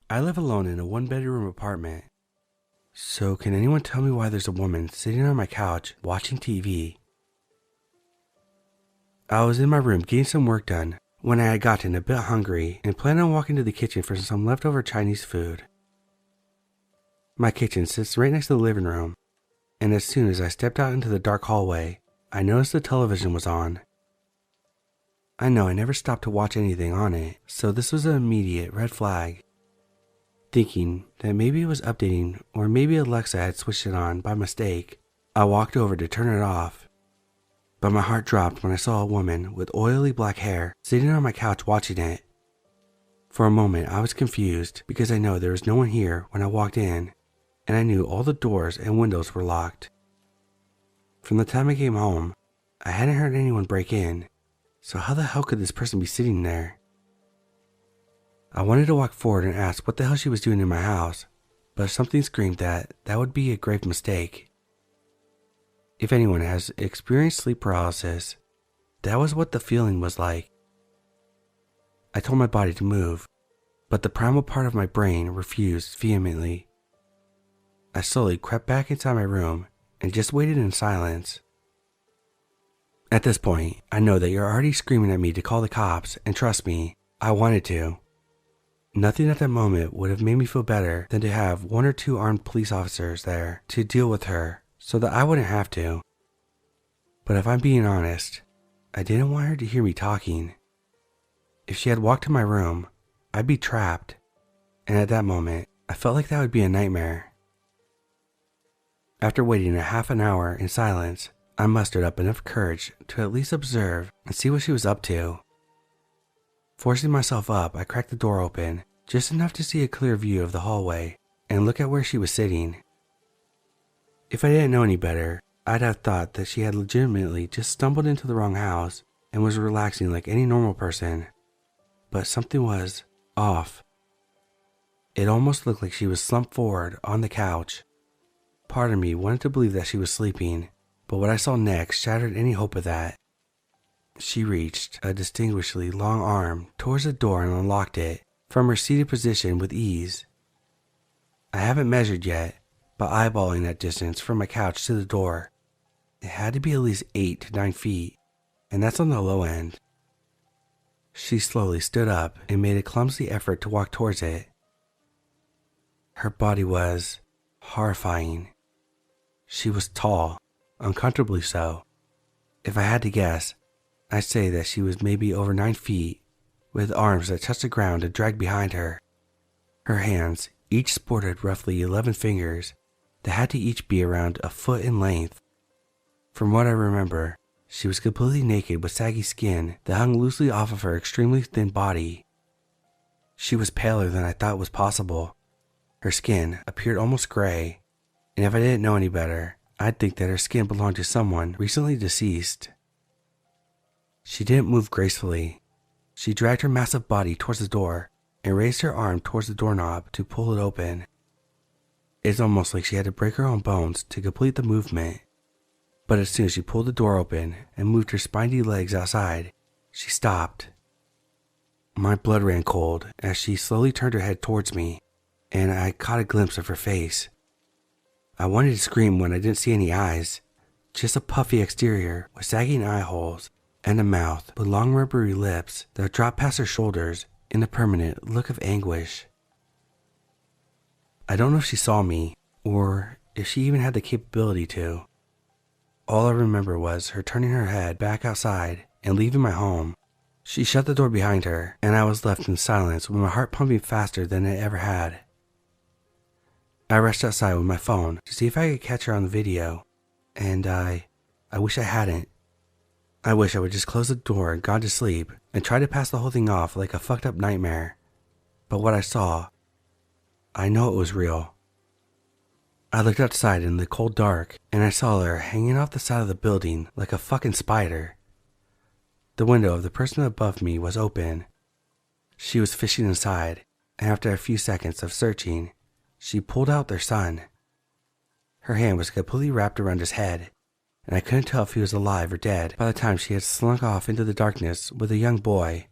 I live alone in a one-bedroom apartment. So can anyone tell me why there's a woman sitting on my couch watching TV? I was in my room getting some work done when I had gotten a bit hungry and planned on walking to the kitchen for some leftover Chinese food. My kitchen sits right next to the living room, and as soon as I stepped out into the dark hallway, I noticed the television was on. I know I never stopped to watch anything on it, so this was an immediate red flag. Thinking that maybe it was updating or maybe Alexa had switched it on by mistake, I walked over to turn it off. But my heart dropped when I saw a woman with oily black hair sitting on my couch watching it. For a moment I was confused because I know there was no one here when I walked in, and I knew all the doors and windows were locked. From the time I came home, I hadn't heard anyone break in, so how the hell could this person be sitting there? I wanted to walk forward and ask what the hell she was doing in my house, but something screamed that would be a grave mistake. If anyone has experienced sleep paralysis, that was what the feeling was like. I told my body to move, but the primal part of my brain refused vehemently. I slowly crept back inside my room and just waited in silence. At this point, I know that you're already screaming at me to call the cops, and trust me, I wanted to. Nothing at that moment would have made me feel better than to have 1 or 2 armed police officers there to deal with her so that I wouldn't have to. But if I'm being honest, I didn't want her to hear me talking. If she had walked to my room, I'd be trapped, and at that moment, I felt like that would be a nightmare. After waiting a half an hour in silence, I mustered up enough courage to at least observe and see what she was up to. Forcing myself up, I cracked the door open, just enough to see a clear view of the hallway and look at where she was sitting. If I didn't know any better, I'd have thought that she had legitimately just stumbled into the wrong house and was relaxing like any normal person. But something was off. It almost looked like she was slumped forward on the couch. Part of me wanted to believe that she was sleeping, but what I saw next shattered any hope of that. She reached a distinguishedly long arm towards the door and unlocked it from her seated position with ease. I haven't measured yet, but eyeballing that distance from my couch to the door, it had to be at least 8 to 9 feet, and that's on the low end. She slowly stood up and made a clumsy effort to walk towards it. Her body was horrifying. She was tall, uncomfortably so. If I had to guess, I'd say that she was maybe over 9 feet, with arms that touched the ground and dragged behind her. Her hands each sported roughly 11 fingers that had to each be around a foot in length. From what I remember, she was completely naked with saggy skin that hung loosely off of her extremely thin body. She was paler than I thought was possible. Her skin appeared almost gray, and if I didn't know any better, I'd think that her skin belonged to someone recently deceased. She didn't move gracefully. She dragged her massive body towards the door and raised her arm towards the doorknob to pull it open. It's almost like she had to break her own bones to complete the movement. But as soon as she pulled the door open and moved her spiny legs outside, she stopped. My blood ran cold as she slowly turned her head towards me, and I caught a glimpse of her face. I wanted to scream when I didn't see any eyes, just a puffy exterior with sagging eye holes and a mouth with long rubbery lips that dropped past her shoulders in a permanent look of anguish. I don't know if she saw me, or if she even had the capability to. All I remember was her turning her head back outside and leaving my home. She shut the door behind her, and I was left in silence with my heart pumping faster than it ever had. I rushed outside with my phone to see if I could catch her on the video, and I wish I hadn't. I wish I would just close the door and gone to sleep and try to pass the whole thing off like a fucked up nightmare. But what I saw, I know it was real. I looked outside in the cold dark and I saw her hanging off the side of the building like a fucking spider. The window of the person above me was open. She was fishing inside, and after a few seconds of searching, she pulled out their son. Her hand was completely wrapped around his head, and I couldn't tell if he was alive or dead by the time she had slunk off into the darkness with a young boy.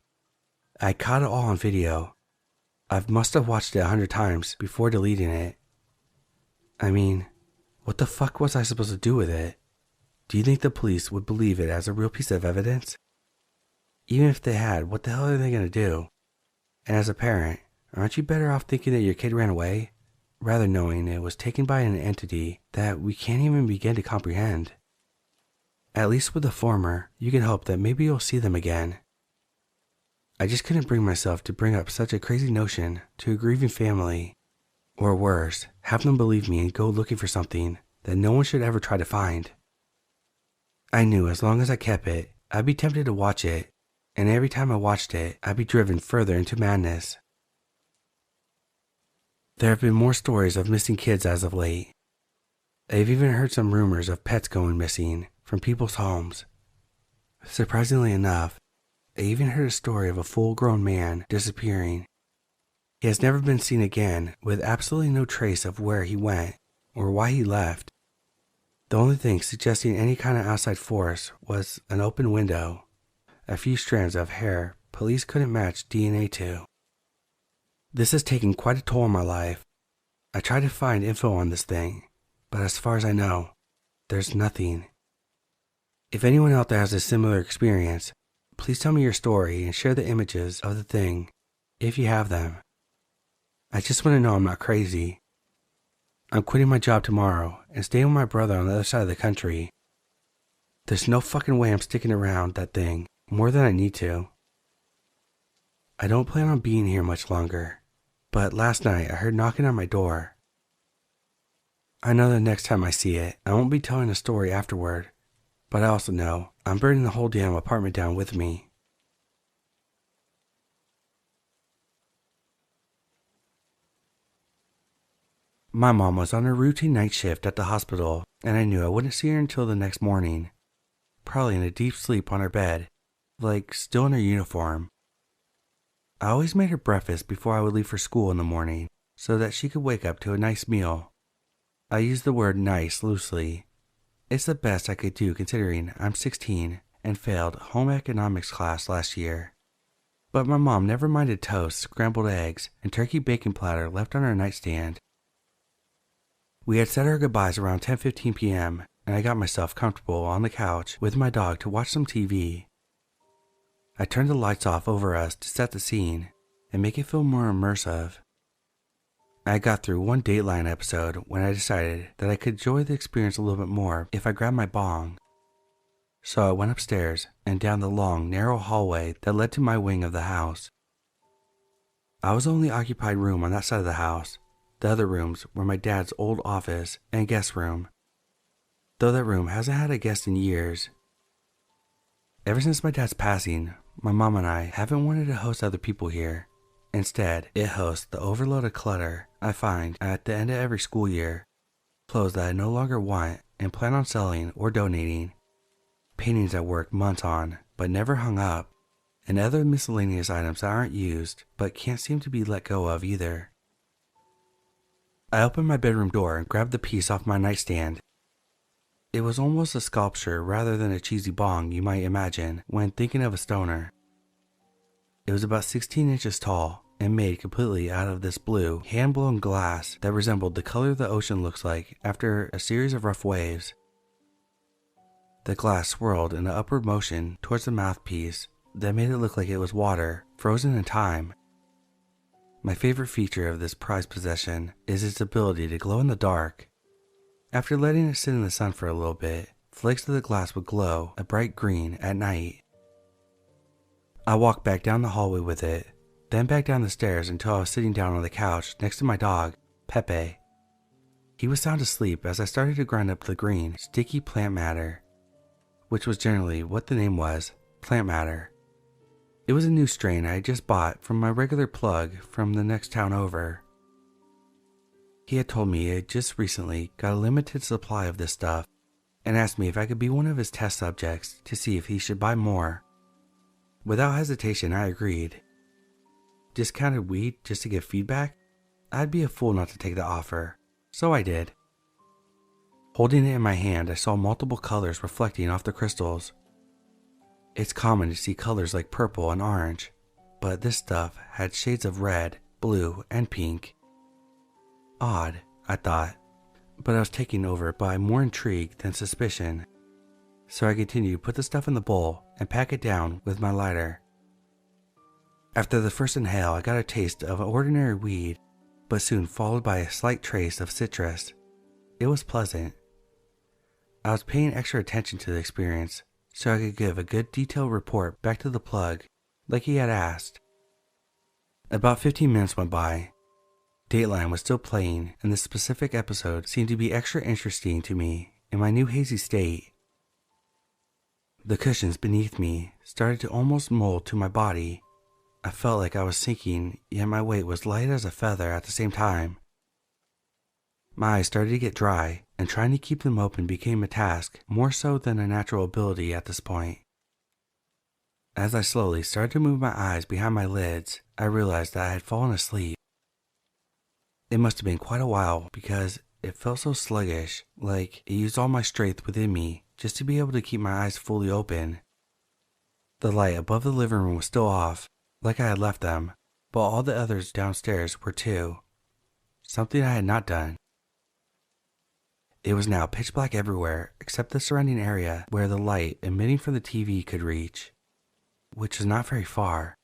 I caught it all on video. I must have watched it 100 times before deleting it. I mean, what the fuck was I supposed to do with it? Do you think the police would believe it as a real piece of evidence? Even if they had, what the hell are they going to do? And as a parent, aren't you better off thinking that your kid ran away, rather knowing it was taken by an entity that we can't even begin to comprehend? At least with the former, you can hope that maybe you'll see them again. I just couldn't bring myself to bring up such a crazy notion to a grieving family, or worse, have them believe me and go looking for something that no one should ever try to find. I knew as long as I kept it, I'd be tempted to watch it, and every time I watched it, I'd be driven further into madness. There have been more stories of missing kids as of late. I've even heard some rumors of pets going missing from people's homes. Surprisingly enough, I even heard a story of a full-grown man disappearing. He has never been seen again, with absolutely no trace of where he went or why he left. The only thing suggesting any kind of outside force was an open window, a few strands of hair police couldn't match DNA to. This has taken quite a toll on my life. I tried to find info on this thing, but as far as I know, there's nothing. If anyone out there has a similar experience, please tell me your story and share the images of the thing, if you have them. I just want to know I'm not crazy. I'm quitting my job tomorrow and staying with my brother on the other side of the country. There's no fucking way I'm sticking around that thing more than I need to. I don't plan on being here much longer, but last night I heard knocking on my door. I know the next time I see it, I won't be telling a story afterward, but I also know I'm burning the whole damn apartment down with me. My mom was on her routine night shift at the hospital, and I knew I wouldn't see her until the next morning, probably in a deep sleep on her bed, like still in her uniform. I always made her breakfast before I would leave for school in the morning, so that she could wake up to a nice meal. I use the word nice loosely. It's the best I could do considering I'm 16 and failed home economics class last year. But my mom never minded toast, scrambled eggs, and turkey bacon platter left on her nightstand. We had said our goodbyes around 10:15 p.m., and I got myself comfortable on the couch with my dog to watch some TV. I turned the lights off over us to set the scene and make it feel more immersive. I got through one Dateline episode when I decided that I could enjoy the experience a little bit more if I grabbed my bong. So I went upstairs and down the long, narrow hallway that led to my wing of the house. I was the only occupied room on that side of the house. The other rooms were my dad's old office and guest room, though that room hasn't had a guest in years. Ever since my dad's passing, my mom and I haven't wanted to host other people here. Instead, it hosts the overload of clutter I find at the end of every school year, clothes that I no longer want and plan on selling or donating, paintings I worked months on but never hung up, and other miscellaneous items that aren't used but can't seem to be let go of either. I opened my bedroom door and grabbed the piece off my nightstand. It was almost a sculpture rather than a cheesy bong you might imagine when thinking of a stoner. It was about 16 inches tall and made completely out of this blue, hand-blown glass that resembled the color the ocean looks like after a series of rough waves. The glass swirled in an upward motion towards the mouthpiece that made it look like it was water, frozen in time. My favorite feature of this prized possession is its ability to glow in the dark. After letting it sit in the sun for a little bit, flakes of the glass would glow a bright green at night. I walked back down the hallway with it, then back down the stairs until I was sitting down on the couch next to my dog, Pepe. He was sound asleep as I started to grind up the green, sticky plant matter, which was generally what the name was, plant matter. It was a new strain I had just bought from my regular plug from the next town over. He had told me he had just recently got a limited supply of this stuff and asked me if I could be one of his test subjects to see if he should buy more. Without hesitation, I agreed. Discounted weed just to give feedback? I'd be a fool not to take the offer, so I did. Holding it in my hand, I saw multiple colors reflecting off the crystals. It's common to see colors like purple and orange, but this stuff had shades of red, blue, and pink. Odd, I thought, but I was taken over by more intrigue than suspicion. So I continued to put the stuff in the bowl and pack it down with my lighter. After the first inhale, I got a taste of ordinary weed, but soon followed by a slight trace of citrus. It was pleasant. I was paying extra attention to the experience, so I could give a good detailed report back to the plug, like he had asked. About 15 minutes went by. Dateline was still playing, and this specific episode seemed to be extra interesting to me in my new hazy state. The cushions beneath me started to almost mold to my body. I felt like I was sinking, yet my weight was light as a feather at the same time. My eyes started to get dry, and trying to keep them open became a task more so than a natural ability at this point. As I slowly started to move my eyes behind my lids, I realized that I had fallen asleep. It must have been quite a while because it felt so sluggish, like it used all my strength within me just to be able to keep my eyes fully open. The light above the living room was still off, like I had left them, but all the others downstairs were too. Something I had not done. It was now pitch black everywhere except the surrounding area where the light emitting from the TV could reach, which was not very far.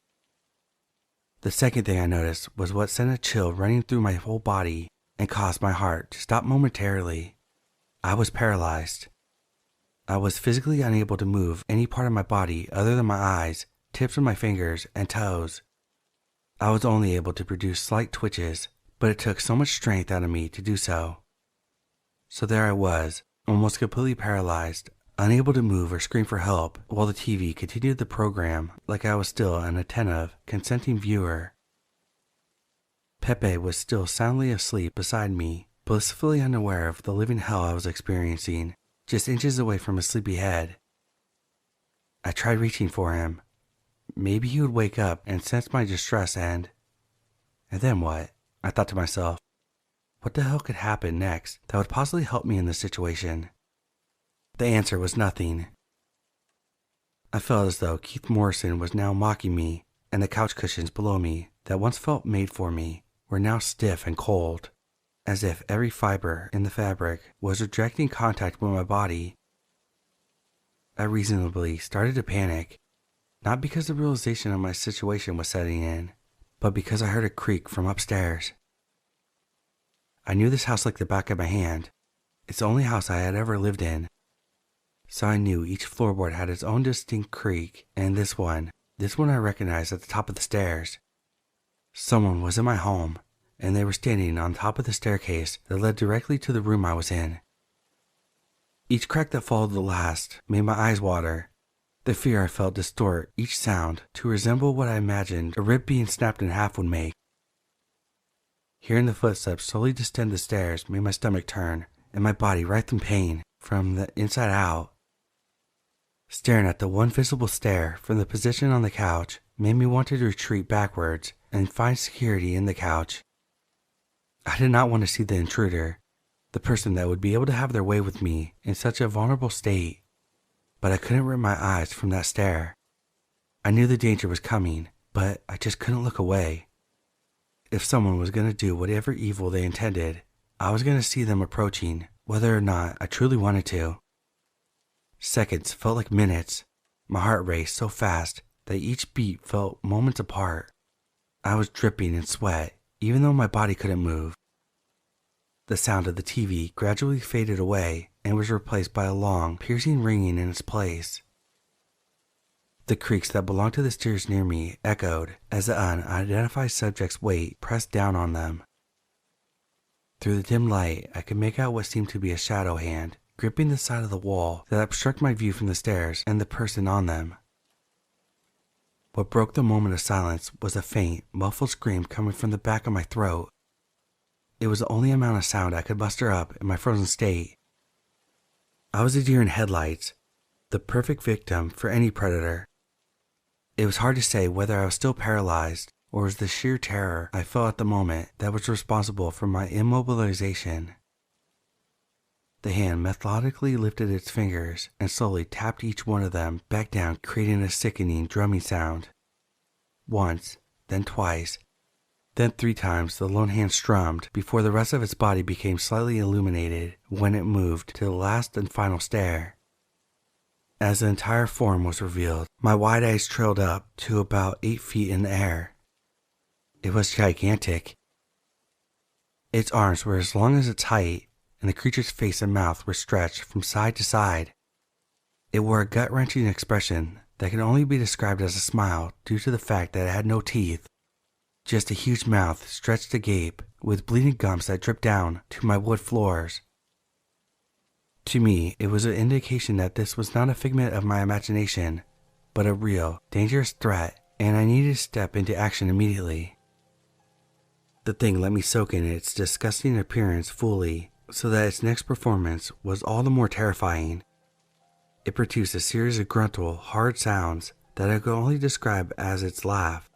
The second thing I noticed was what sent a chill running through my whole body and caused my heart to stop momentarily. I was paralyzed. I was physically unable to move any part of my body other than my eyes, tips of my fingers, and toes. I was only able to produce slight twitches, but it took so much strength out of me to do so. So there I was, almost completely paralyzed, unable to move or scream for help, while the TV continued the program like I was still an attentive, consenting viewer. Pepe was still soundly asleep beside me, blissfully unaware of the living hell I was experiencing, just inches away from his sleepy head. I tried reaching for him. Maybe he would wake up and sense my distress and then what? I thought to myself. What the hell could happen next that would possibly help me in this situation? The answer was nothing. I felt as though Keith Morrison was now mocking me, and the couch cushions below me that once felt made for me were now stiff and cold, as if every fiber in the fabric was rejecting contact with my body. I reasonably started to panic, not because the realization of my situation was setting in, but because I heard a creak from upstairs. I knew this house like the back of my hand. It's the only house I had ever lived in. So I knew each floorboard had its own distinct creak, and this one I recognized at the top of the stairs. Someone was in my home, and they were standing on top of the staircase that led directly to the room I was in. Each crack that followed the last made my eyes water. The fear I felt distort each sound to resemble what I imagined a rib being snapped in half would make. Hearing the footsteps slowly descend the stairs made my stomach turn, and my body writhed in pain from the inside out. Staring at the one visible stare from the position on the couch made me want to retreat backwards and find security in the couch. I did not want to see the intruder, the person that would be able to have their way with me in such a vulnerable state, but I couldn't rip my eyes from that stare. I knew the danger was coming, but I just couldn't look away. If someone was going to do whatever evil they intended, I was going to see them approaching, whether or not I truly wanted to. Seconds felt like minutes. My heart raced so fast that each beat felt moments apart. I was dripping in sweat, even though my body couldn't move. The sound of the TV gradually faded away and was replaced by a long, piercing ringing in its place. The creaks that belonged to the stairs near me echoed as the unidentified subject's weight pressed down on them. Through the dim light, I could make out what seemed to be a shadow hand gripping the side of the wall that obstructed my view from the stairs and the person on them. What broke the moment of silence was a faint, muffled scream coming from the back of my throat. It was the only amount of sound I could muster up in my frozen state. I was a deer in headlights, the perfect victim for any predator. It was hard to say whether I was still paralyzed or was the sheer terror I felt at the moment that was responsible for my immobilization. The hand methodically lifted its fingers and slowly tapped each one of them back down, creating a sickening drumming sound. Once, then twice. Then 3 times the lone hand strummed before the rest of its body became slightly illuminated when it moved to the last and final stare. As the entire form was revealed, my wide eyes trailed up to about 8 feet in the air. It was gigantic. Its arms were as long as its height, and the creature's face and mouth were stretched from side to side. It wore a gut-wrenching expression that can only be described as a smile due to the fact that it had no teeth. Just a huge mouth stretched agape with bleeding gums that dripped down to my wood floors. To me, it was an indication that this was not a figment of my imagination, but a real, dangerous threat, and I needed to step into action immediately. The thing let me soak in its disgusting appearance fully, so that its next performance was all the more terrifying. It produced a series of gruntle, hard sounds that I could only describe as its laugh.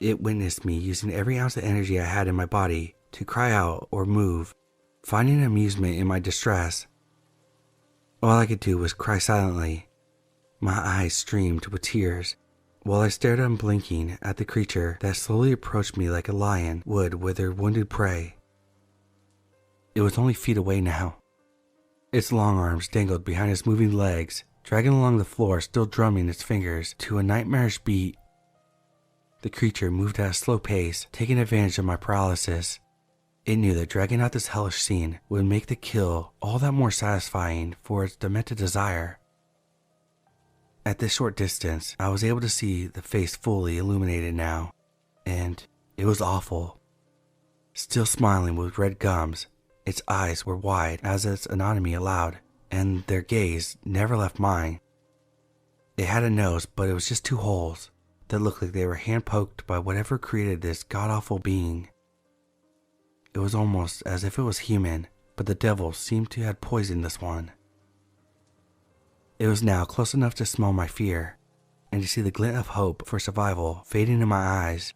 It witnessed me using every ounce of energy I had in my body to cry out or move, finding amusement in my distress. All I could do was cry silently. My eyes streamed with tears, while I stared unblinking at the creature that slowly approached me like a lion would with her wounded prey. It was only feet away now. Its long arms dangled behind its moving legs, dragging along the floor, still drumming its fingers to a nightmarish beat. The creature moved at a slow pace, taking advantage of my paralysis. It knew that dragging out this hellish scene would make the kill all that more satisfying for its demented desire. At this short distance, I was able to see the face fully illuminated now, and it was awful. Still smiling with red gums, its eyes were wide as its anatomy allowed, and their gaze never left mine. It had a nose, but it was just 2 holes that looked like they were hand-poked by whatever created this god-awful being. It was almost as if it was human, but the devil seemed to have poisoned this one. It was now close enough to smell my fear, and to see the glint of hope for survival fading in my eyes.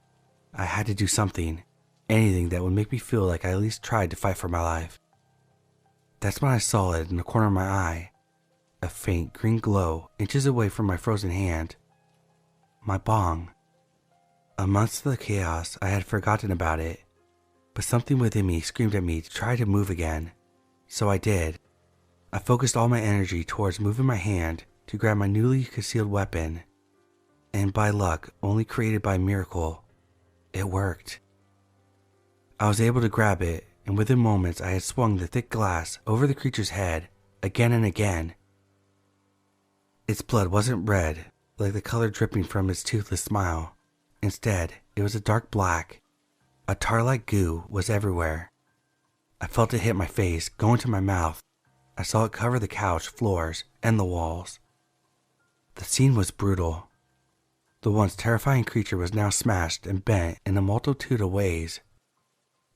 I had to do something, anything that would make me feel like I at least tried to fight for my life. That's when I saw it in the corner of my eye, a faint green glow inches away from my frozen hand. My bong. Amongst the chaos, I had forgotten about it, but something within me screamed at me to try to move again, so I did. I focused all my energy towards moving my hand to grab my newly concealed weapon, and by luck, only created by a miracle, it worked. I was able to grab it, and within moments I had swung the thick glass over the creature's head again and again. Its blood wasn't red, like the color dripping from its toothless smile. Instead, it was a dark black. A tar-like goo was everywhere. I felt it hit my face, go into my mouth. I saw it cover the couch, floors, and the walls. The scene was brutal. The once terrifying creature was now smashed and bent in a multitude of ways.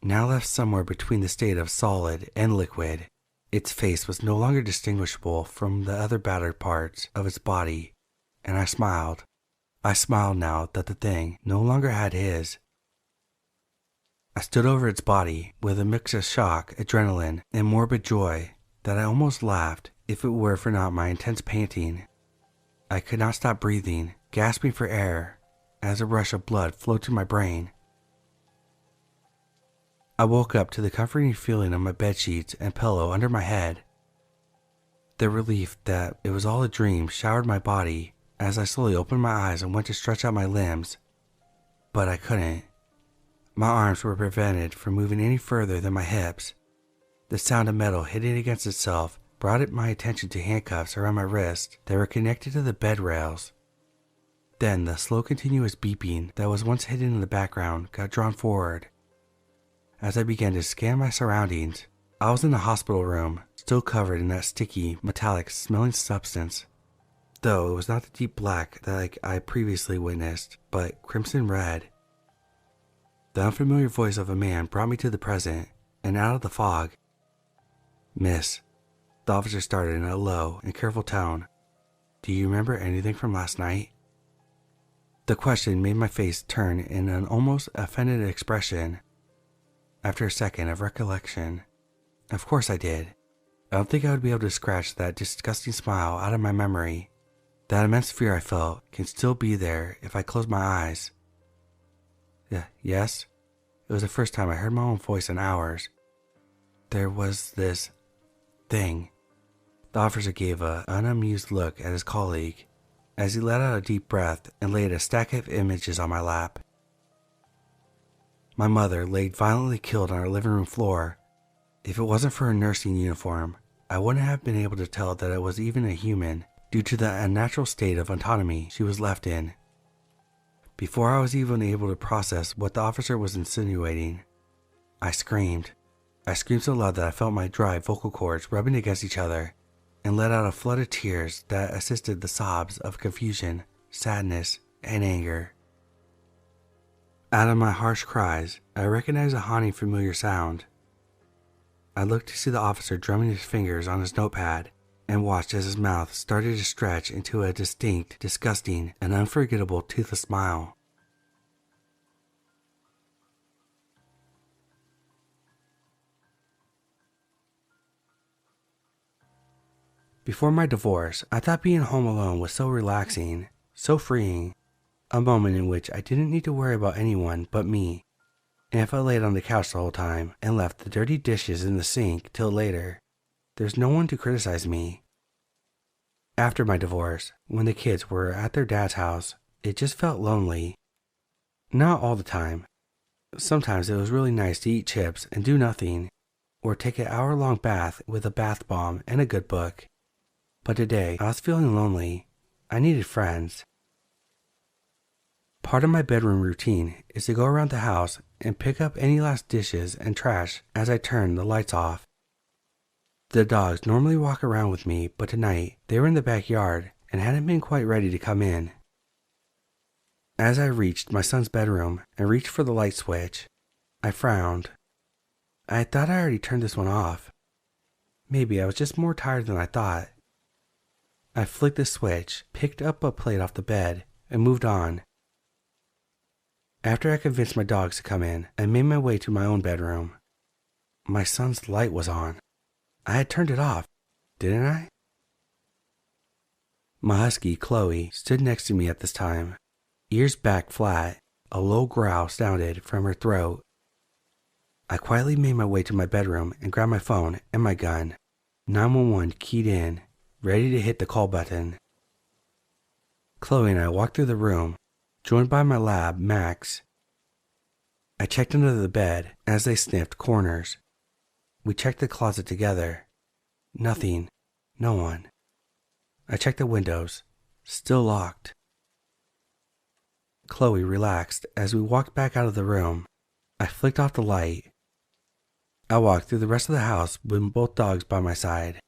Now left somewhere between the state of solid and liquid, its face was no longer distinguishable from the other battered parts of its body, and I smiled. I smiled now that the thing no longer had his. I stood over its body with a mix of shock, adrenaline, and morbid joy that I almost laughed if it were for not my intense panting. I could not stop breathing, gasping for air, as a rush of blood flowed to my brain. I woke up to the comforting feeling of my bedsheets and pillow under my head. The relief that it was all a dream showered my body as I slowly opened my eyes and went to stretch out my limbs, but I couldn't. My arms were prevented from moving any further than my hips. The sound of metal hitting against itself brought my attention to handcuffs around my wrists that were connected to the bed rails. Then the slow continuous beeping that was once hidden in the background got drawn forward. As I began to scan my surroundings, I was in the hospital room, still covered in that sticky, metallic smelling substance. Though it was not the deep black that I previously witnessed, but crimson red. The unfamiliar voice of a man brought me to the present, and out of the fog. "Miss," the officer started in a low and careful tone, "do you remember anything from last night?" The question made my face turn in an almost offended expression. After a second of recollection, of course I did. I don't think I would be able to scratch that disgusting smile out of my memory. That immense fear I felt can still be there if I close my eyes. Yes? It was the first time I heard my own voice in hours. There was this thing. The officer gave an unamused look at his colleague as he let out a deep breath and laid a stack of images on my lap. My mother laid violently killed on our living room floor. If it wasn't for her nursing uniform, I wouldn't have been able to tell that it was even a human due to the unnatural state of autonomy she was left in. Before I was even able to process what the officer was insinuating, I screamed. I screamed so loud that I felt my dry vocal cords rubbing against each other and let out a flood of tears that assisted the sobs of confusion, sadness, and anger. Out of my harsh cries, I recognized a haunting familiar sound. I looked to see the officer drumming his fingers on his notepad and watched as his mouth started to stretch into a distinct, disgusting, and unforgettable toothless smile. Before my divorce, I thought being home alone was so relaxing, so freeing, a moment in which I didn't need to worry about anyone but me. And if I laid on the couch the whole time and left the dirty dishes in the sink till later, there's no one to criticize me. After my divorce, when the kids were at their dad's house, it just felt lonely. Not all the time. Sometimes it was really nice to eat chips and do nothing, or take an hour-long bath with a bath bomb and a good book. But today, I was feeling lonely. I needed friends. Part of my bedroom routine is to go around the house and pick up any last dishes and trash as I turn the lights off. The dogs normally walk around with me, but tonight they were in the backyard and hadn't been quite ready to come in. As I reached my son's bedroom and reached for the light switch, I frowned. I thought I already turned this one off. Maybe I was just more tired than I thought. I flicked the switch, picked up a plate off the bed, and moved on. After I convinced my dogs to come in, I made my way to my own bedroom. My son's light was on. I had turned it off, didn't I? My husky, Chloe, stood next to me at this time. Ears back flat, a low growl sounded from her throat. I quietly made my way to my bedroom and grabbed my phone and my gun. 911 keyed in, ready to hit the call button. Chloe and I walked through the room, joined by my lab, Max. I checked under the bed as they sniffed corners. We checked the closet together. Nothing. No one. I checked the windows. Still locked. Chloe relaxed as we walked back out of the room. I flicked off the light. I walked through the rest of the house with both dogs by my side.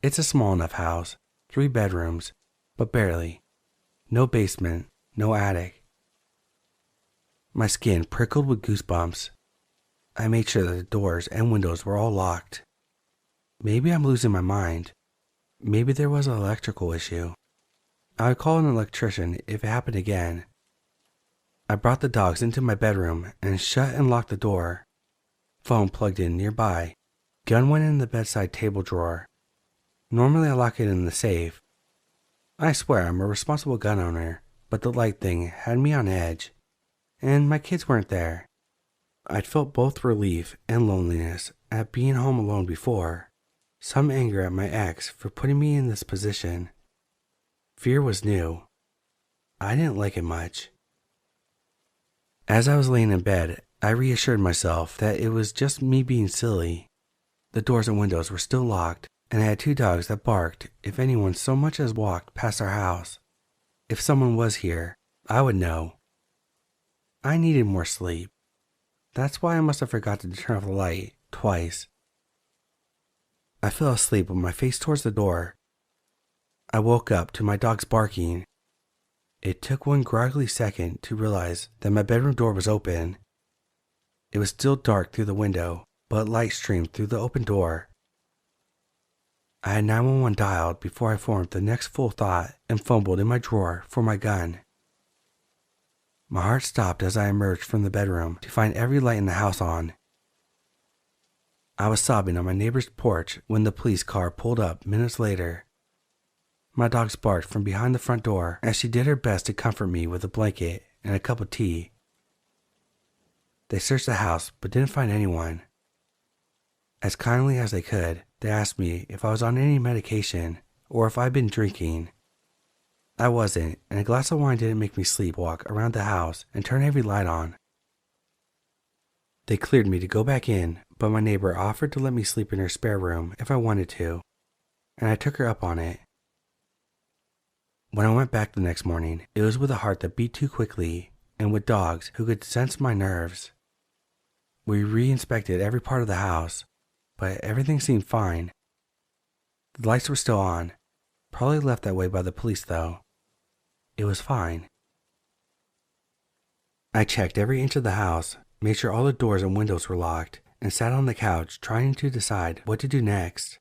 It's a small enough house, 3 bedrooms, but barely. No basement, no attic. My skin prickled with goosebumps. I made sure that the doors and windows were all locked. Maybe I'm losing my mind. Maybe there was an electrical issue. I would call an electrician if it happened again. I brought the dogs into my bedroom and shut and locked the door. Phone plugged in nearby. Gun went in the bedside table drawer. Normally I lock it in the safe. I swear I'm a responsible gun owner, but the light thing had me on edge. And my kids weren't there. I'd felt both relief and loneliness at being home alone before. Some anger at my ex for putting me in this position. Fear was new. I didn't like it much. As I was laying in bed, I reassured myself that it was just me being silly. The doors and windows were still locked, and I had 2 dogs that barked if anyone so much as walked past our house. If someone was here, I would know. I needed more sleep. That's why I must have forgotten to turn off the light twice. I fell asleep with my face towards the door. I woke up to my dogs barking. It took one groggly second to realize that my bedroom door was open. It was still dark through the window, but light streamed through the open door. I had 911 dialed before I formed the next full thought and fumbled in my drawer for my gun. My heart stopped as I emerged from the bedroom to find every light in the house on. I was sobbing on my neighbor's porch when the police car pulled up minutes later. My dogs barked from behind the front door as she did her best to comfort me with a blanket and a cup of tea. They searched the house but didn't find anyone. As kindly as they could, they asked me if I was on any medication or if I'd been drinking. I wasn't, and a glass of wine didn't make me sleepwalk around the house and turn every light on. They cleared me to go back in, but my neighbor offered to let me sleep in her spare room if I wanted to, and I took her up on it. When I went back the next morning, it was with a heart that beat too quickly and with dogs who could sense my nerves. We re-inspected every part of the house, but everything seemed fine. The lights were still on, probably left that way by the police though. It was fine. I checked every inch of the house, made sure all the doors and windows were locked, and sat on the couch trying to decide what to do next.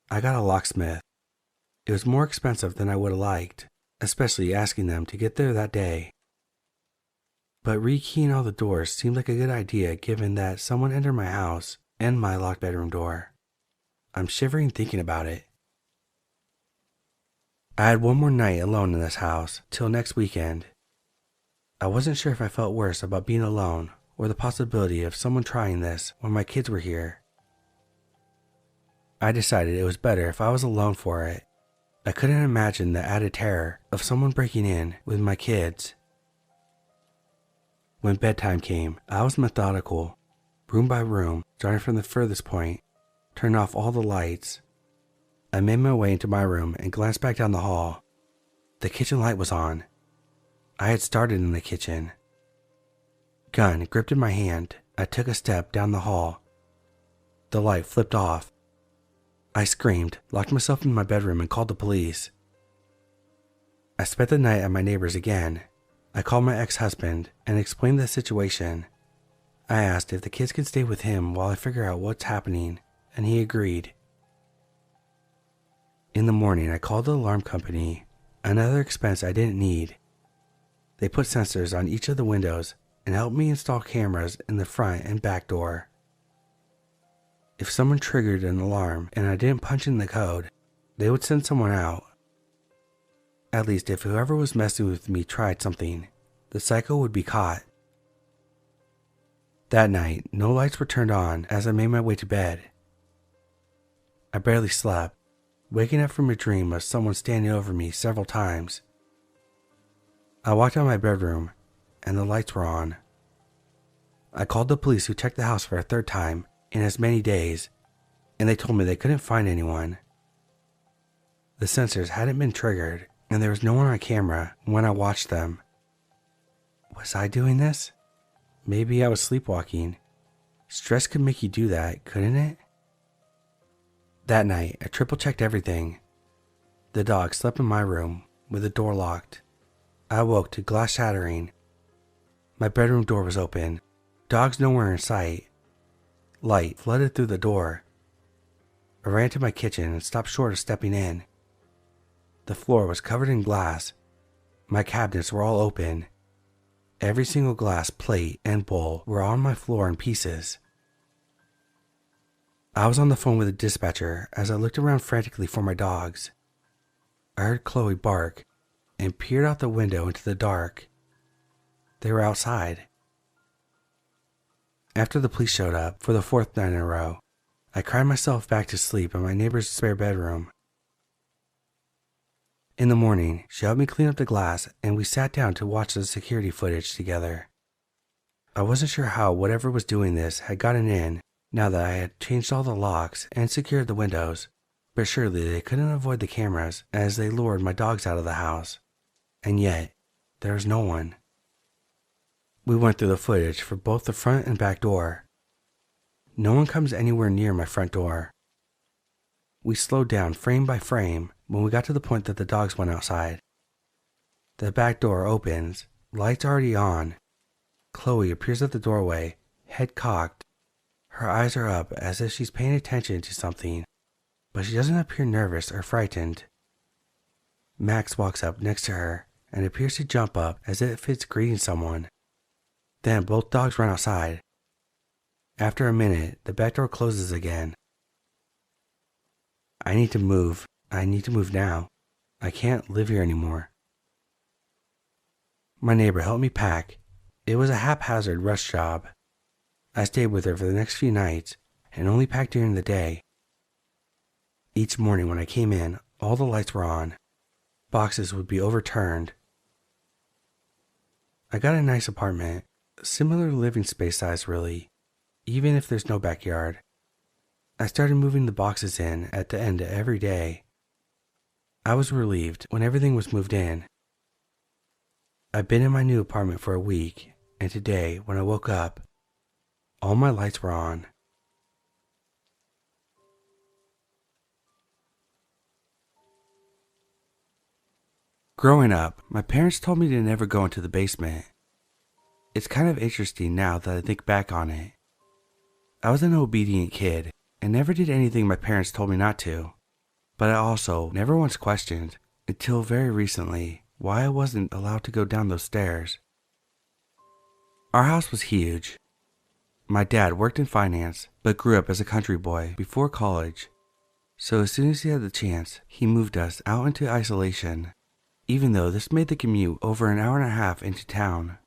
I got a locksmith. It was more expensive than I would have liked, especially asking them to get there that day. But rekeying all the doors seemed like a good idea given that someone entered my house and my locked bedroom door. I'm shivering thinking about it. I had one more night alone in this house till next weekend. I wasn't sure if I felt worse about being alone or the possibility of someone trying this when my kids were here. I decided it was better if I was alone for it. I couldn't imagine the added terror of someone breaking in with my kids. When bedtime came, I was methodical, room by room, starting from the furthest point, turned off all the lights. I made my way into my room and glanced back down the hall. The kitchen light was on. I had started in the kitchen. Gun gripped in my hand, I took a step down the hall. The light flipped off. I screamed, locked myself in my bedroom and called the police. I spent the night at my neighbor's again. I called my ex-husband and explained the situation. I asked if the kids could stay with him while I figure out what's happening, and he agreed. In the morning, I called the alarm company, another expense I didn't need. They put sensors on each of the windows and helped me install cameras in the front and back door. If someone triggered an alarm and I didn't punch in the code, they would send someone out. At least if whoever was messing with me tried something, the psycho would be caught. That night, no lights were turned on as I made my way to bed. I barely slept, waking up from a dream of someone standing over me several times. I walked out of my bedroom, and the lights were on. I called the police who checked the house for a third time in as many days, and they told me they couldn't find anyone. The sensors hadn't been triggered, and there was no one on camera when I watched them. Was I doing this? Maybe I was sleepwalking. Stress could make you do that, couldn't it? That night, I triple-checked everything. The dog slept in my room with the door locked. I awoke to glass shattering. My bedroom door was open. Dogs nowhere in sight. Light flooded through the door. I ran to my kitchen and stopped short of stepping in. The floor was covered in glass. My cabinets were all open. Every single glass, plate, and bowl were on my floor in pieces. I was on the phone with the dispatcher as I looked around frantically for my dogs. I heard Chloe bark and peered out the window into the dark. They were outside. After the police showed up for the fourth night in a row, I cried myself back to sleep in my neighbor's spare bedroom. In the morning, she helped me clean up the glass and we sat down to watch the security footage together. I wasn't sure how whatever was doing this had gotten in now that I had changed all the locks and secured the windows, but surely they couldn't avoid the cameras as they lured my dogs out of the house. And yet, there was no one. We went through the footage for both the front and back door. No one comes anywhere near my front door. We slowed down frame by frame when we got to the point that the dogs went outside. The back door opens, lights already on. Chloe appears at the doorway, head cocked. Her eyes are up as if she's paying attention to something, but she doesn't appear nervous or frightened. Max walks up next to her and appears to jump up as if it's greeting someone. Then both dogs run outside. After a minute, the back door closes again. I need to move. I need to move now. I can't live here anymore. My neighbor helped me pack, It was a haphazard rush job. I stayed with her for the next few nights and only packed during the day. Each morning when I came in, all the lights were on. Boxes would be overturned. I got a nice apartment, similar living space size really, even if there's no backyard. I started moving the boxes in at the end of every day. I was relieved when everything was moved in. I've been in my new apartment for a week, and today, when I woke up, all my lights were on. Growing up, my parents told me to never go into the basement. It's kind of interesting now that I think back on it. I was an obedient kid and never did anything my parents told me not to, but I also never once questioned, until very recently, why I wasn't allowed to go down those stairs. Our house was huge. My dad worked in finance, but grew up as a country boy before college, so as soon as he had the chance, he moved us out into isolation, even though this made the commute over an hour and a half into town.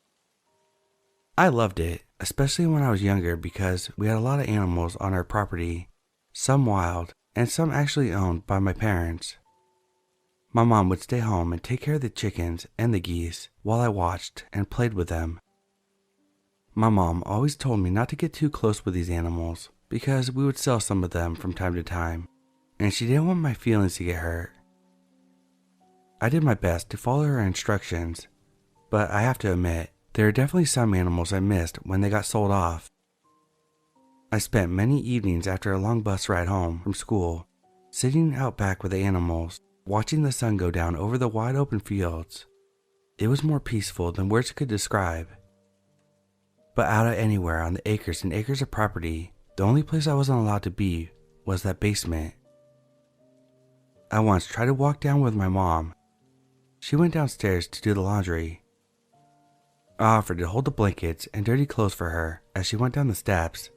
I loved it, especially when I was younger because we had a lot of animals on our property, some wild and some actually owned by my parents. My mom would stay home and take care of the chickens and the geese while I watched and played with them. My mom always told me not to get too close with these animals because we would sell some of them from time to time, and she didn't want my feelings to get hurt. I did my best to follow her instructions, but I have to admit, there are definitely some animals I missed when they got sold off. I spent many evenings after a long bus ride home from school, sitting out back with the animals, watching the sun go down over the wide open fields. It was more peaceful than words could describe. But out of anywhere on the acres and acres of property, the only place I wasn't allowed to be was that basement. I once tried to walk down with my mom. She went downstairs to do the laundry. I offered to hold the blankets and dirty clothes for her as she went down the steps,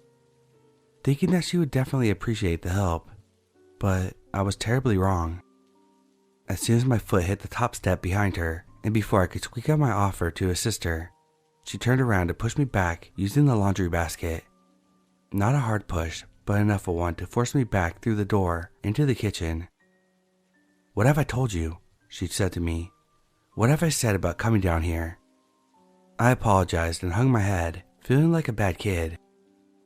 thinking that she would definitely appreciate the help, but I was terribly wrong. As soon as my foot hit the top step behind her, and before I could squeak out my offer to assist her, she turned around to push me back using the laundry basket. Not a hard push, but enough of one to force me back through the door into the kitchen. "What have I told you?" she said to me. "What have I said about coming down here?" I apologized and hung my head, feeling like a bad kid.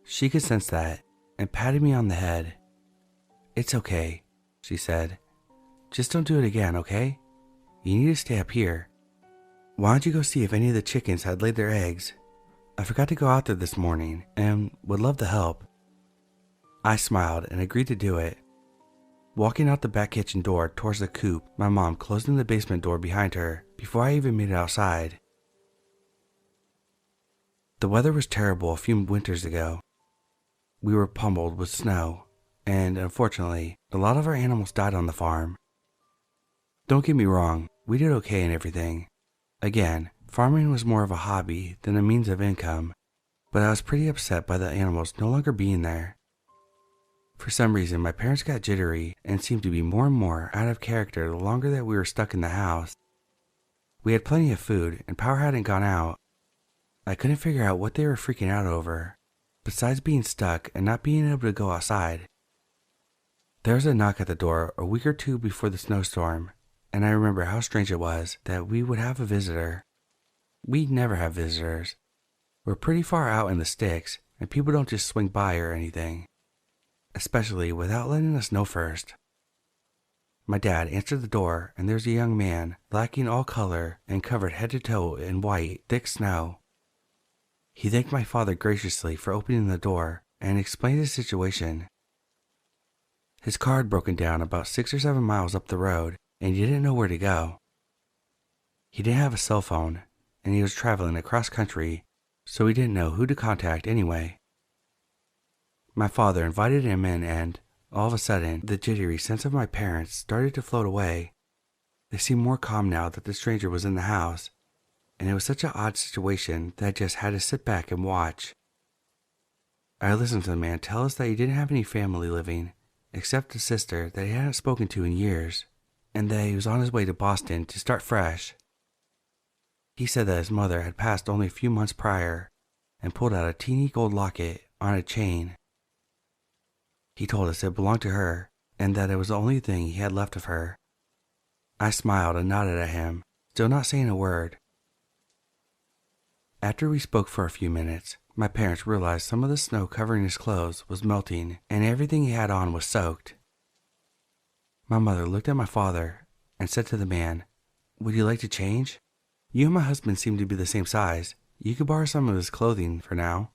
She could sense that and patted me on the head. "It's okay," she said. "Just don't do it again, okay? You need to stay up here. Why don't you go see if any of the chickens had laid their eggs? I forgot to go out there this morning and would love the help." I smiled and agreed to do it. Walking out the back kitchen door towards the coop, my mom closing the basement door behind her before I even made it outside. The weather was terrible a few winters ago. We were pummeled with snow, and unfortunately, a lot of our animals died on the farm. Don't get me wrong, we did okay and everything. Again, farming was more of a hobby than a means of income, but I was pretty upset by the animals no longer being there. For some reason, my parents got jittery and seemed to be more and more out of character the longer that we were stuck in the house. We had plenty of food and power hadn't gone out. I couldn't figure out what they were freaking out over, besides being stuck and not being able to go outside. There was a knock at the door a week or two before the snowstorm, and I remember how strange it was that we would have a visitor. We never have visitors. We're pretty far out in the sticks, and people don't just swing by or anything, especially without letting us know first. My dad answered the door, and there's a young man, lacking all color and covered head to toe in white, thick snow. He thanked my father graciously for opening the door and explained his situation. His car had broken down about 6 or 7 miles up the road, and he didn't know where to go. He didn't have a cell phone, and he was traveling across country, so he didn't know who to contact anyway. My father invited him in, and all of a sudden, the jittery sense of my parents started to float away. They seemed more calm now that the stranger was in the house, and it was such an odd situation that I just had to sit back and watch. I listened to the man tell us that he didn't have any family living, except a sister that he hadn't spoken to in years, and that he was on his way to Boston to start fresh. He said that his mother had passed only a few months prior and pulled out a teeny gold locket on a chain. He told us it belonged to her and that it was the only thing he had left of her. I smiled and nodded at him, still not saying a word. After we spoke for a few minutes, my parents realized some of the snow covering his clothes was melting and everything he had on was soaked. My mother looked at my father and said to the man, "Would you like to change? You and my husband seem to be the same size. You could borrow some of his clothing for now."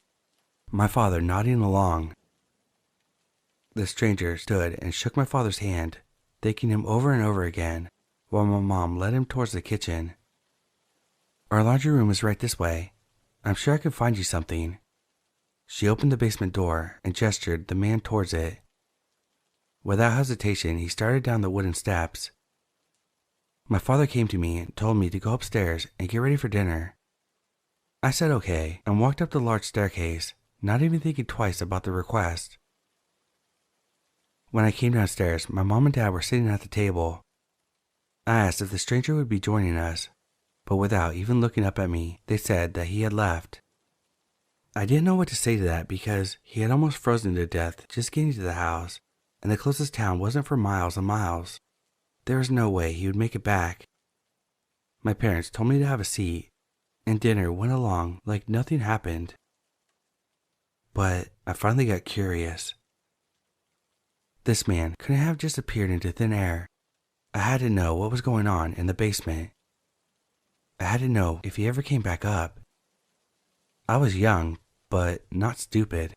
My father nodding along. The stranger stood and shook my father's hand, thanking him over and over again, while my mom led him towards the kitchen. "Our laundry room is right this way. I'm sure I could find you something." She opened the basement door and gestured the man towards it. Without hesitation, he started down the wooden steps. My father came to me and told me to go upstairs and get ready for dinner. I said okay and walked up the large staircase, not even thinking twice about the request. When I came downstairs, my mom and dad were sitting at the table. I asked if the stranger would be joining us, but without even looking up at me, they said that he had left. I didn't know what to say to that because he had almost frozen to death just getting to the house, and the closest town wasn't for miles and miles. There was no way he would make it back. My parents told me to have a seat, and dinner went along like nothing happened. But I finally got curious. This man couldn't have just appeared into thin air. I had to know what was going on in the basement. I had to know if he ever came back up. I was young, but not stupid.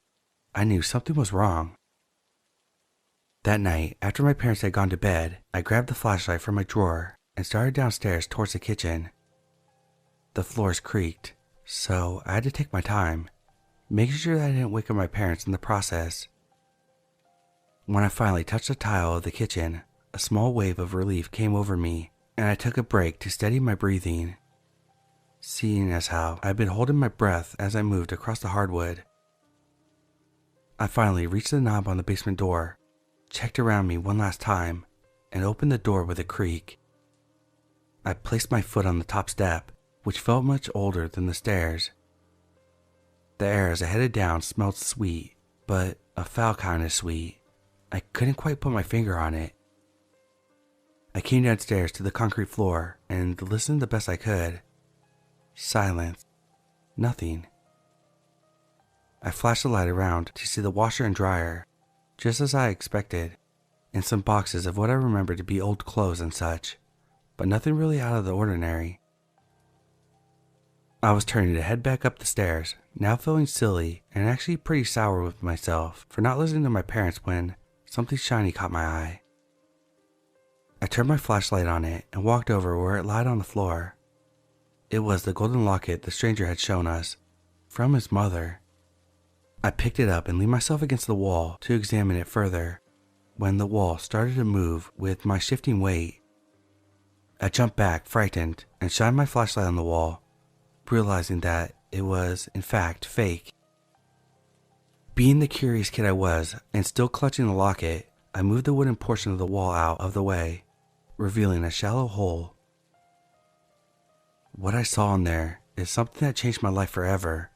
I knew something was wrong. That night, after my parents had gone to bed, I grabbed the flashlight from my drawer and started downstairs towards the kitchen. The floors creaked, so I had to take my time, making sure that I didn't wake up my parents in the process. When I finally touched the tile of the kitchen, a small wave of relief came over me, and I took a break to steady my breathing, seeing as how I'd been holding my breath as I moved across the hardwood. I finally reached the knob on the basement door, checked around me one last time, and opened the door with a creak. I placed my foot on the top step, which felt much older than the stairs. The air as I headed down smelled sweet, but a foul kind of sweet. I couldn't quite put my finger on it. I came downstairs to the concrete floor and listened the best I could. Silence. Nothing. I flashed the light around to see the washer and dryer, just as I expected, and some boxes of what I remembered to be old clothes and such, but nothing really out of the ordinary. I was turning to head back up the stairs, now feeling silly and actually pretty sour with myself for not listening to my parents when something shiny caught my eye. I turned my flashlight on it and walked over where it lay on the floor. It was the golden locket the stranger had shown us, from his mother. I picked it up and leaned myself against the wall to examine it further, when the wall started to move with my shifting weight. I jumped back, frightened, and shined my flashlight on the wall, realizing that it was, in fact, fake. Being the curious kid I was, and still clutching the locket, I moved the wooden portion of the wall out of the way, revealing a shallow hole. What I saw in there is something that changed my life forever.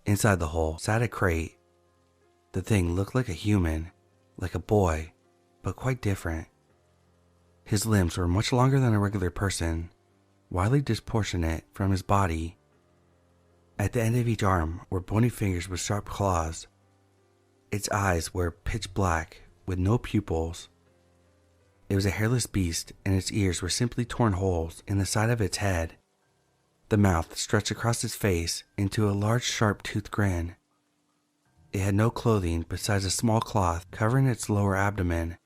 Inside the hole sat a crate. The thing looked like a human, like a boy, but quite different. His limbs were much longer than a regular person, widely disproportionate from his body. At the end of each arm were bony fingers with sharp claws. Its eyes were pitch black, with no pupils. It was a hairless beast, and its ears were simply torn holes in the side of its head. The mouth stretched across its face into a large sharp-toothed grin. It had no clothing besides a small cloth covering its lower abdomen.